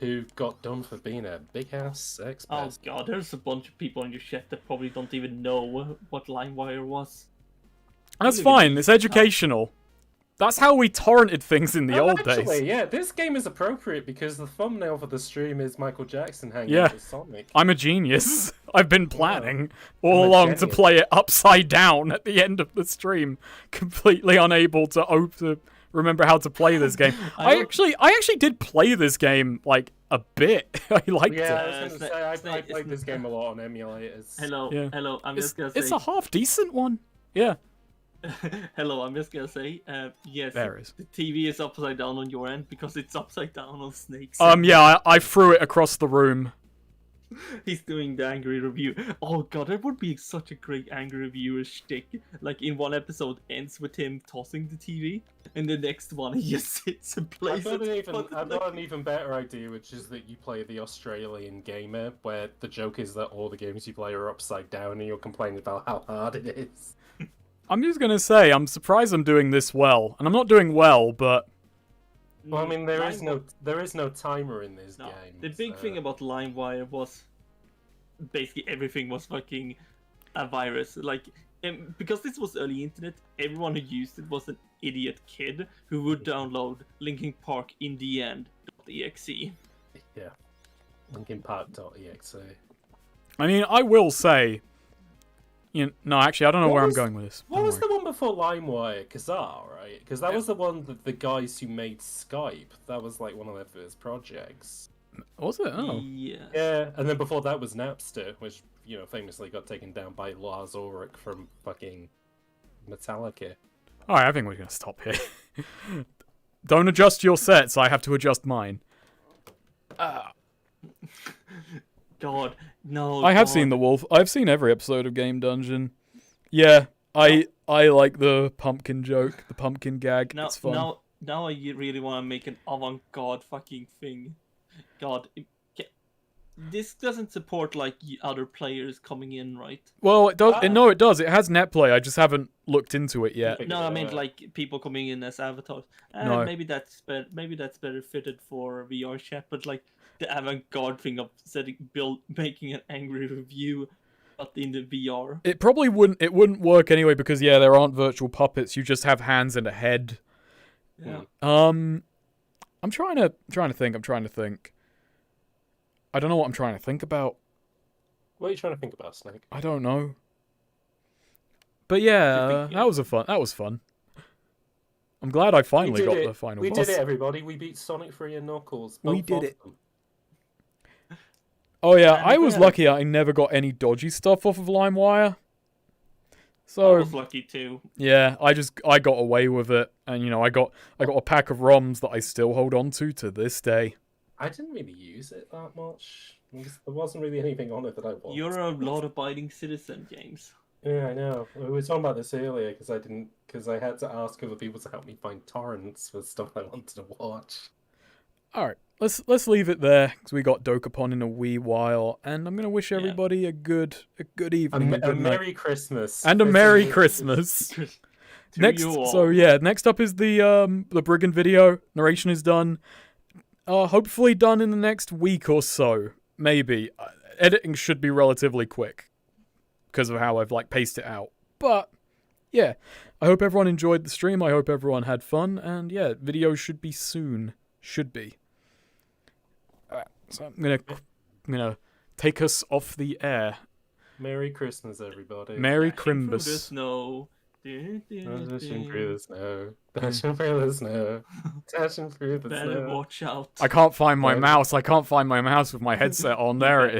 Who got done for being a big-ass sex Oh pest. god, there's a bunch of people in your shit that probably don't even know what LimeWire was. That's fine, it's educational. That's how we torrented things in the old Actually, days. yeah, this game is appropriate because the thumbnail for the stream is Michael Jackson hanging Yeah. with Sonic. I'm a genius. I've been planning all I'm a along to genius. play it upside down at the end of the stream, completely unable to remember how to play this game. I actually did play this game like a bit. I liked Yeah, it. I was going to say, I played this game a lot on emulators. Hello, Yeah. hello, I'm It's, just gonna say... it's a half decent one. Yeah. Hello, I'm just gonna say, yes, There is. the TV is upside down on your end because it's upside down on Snake's. Yeah, I threw it across the room. He's doing the angry review. Oh god, that would be such a great angry reviewer shtick. Like in one episode ends with him tossing the TV, and the next one he just sits and plays it. I've got an even better idea, which is that you play the Australian gamer, where the joke is that all the games you play are upside down and you're complaining about how hard it is. I'm just gonna say, I'm surprised I'm doing this well. And I'm not doing well, but... Well, I mean, there is no timer in this game. The big thing about LimeWire was basically everything was fucking a virus. Like, because this was early internet, everyone who used it was an idiot kid who would download Linkin Park in the end.exe. Yeah. LinkinPark.exe. I mean, I will say... no, actually, I don't know where I'm going with this. What Don't was worry. the one before LimeWire? Kazaa, right? Because that was the one that the guys who made Skype, that was like one of their first projects. Was it? Oh. Yeah. Yeah, and then before that was Napster, which, you know, famously got taken down by Lars Ulrich from fucking Metallica. Alright, I think we're gonna stop here. Don't adjust your sets, I have to adjust mine. God, no. I have seen The Wolf. I've seen every episode of Game Dungeon. Yeah, I like the pumpkin joke, the pumpkin gag. Now, it's fun. now I really want to make an avant-garde fucking thing. God, this doesn't support like other players coming in, right? Well, it does. No, it does. It has netplay. I just haven't looked into it yet. No, I mean like people coming in as avatars. No. Maybe that's better. Maybe that's better fitted for VR chat. But like the avant-garde thing of making an angry review. But in the VR. It probably wouldn't. It wouldn't work anyway because yeah, there aren't virtual puppets. You just have hands and a head. Yeah. I'm trying to think. I don't know what I'm trying to think about. What are you trying to think about, Snake? I don't know. But yeah, that was fun. I'm glad I finally got the final boss. We did it, everybody. We beat Sonic 3 and Knuckles. We Both did of it. them. Oh yeah, And I was yeah. lucky I never got any dodgy stuff off of LimeWire. I So was lucky too. yeah, I got away with it, and you know I got a pack of ROMs that I still hold on to this day. I didn't really use it that much. There wasn't really anything on it that I wanted. You're a law-abiding citizen, James. Yeah, I know. We were talking about this earlier because I had to ask other people to help me find torrents for stuff I wanted to watch. All right, let's leave it there because we got Dokapon in a wee while, and I'm gonna wish everybody a good evening, a A good night, Merry Christmas. and a This Merry is- Christmas. To Next, you all. so yeah, next up is the Brigand video. Narration is done. Hopefully done in the next week or so, maybe. Editing should be relatively quick because of how I've like paced it out. But yeah, I hope everyone enjoyed the stream. I hope everyone had fun, and yeah, video should be soon. Should be. Alright, so I'm gonna take us off the air. Merry Christmas, everybody. Merry Dashing through the Crimbus. snow. Dashing through the snow. Dashing through the snow. Dashing through the Better snow. watch out. I can't find my Right. mouse. I can't find my mouse with my headset on. There it is.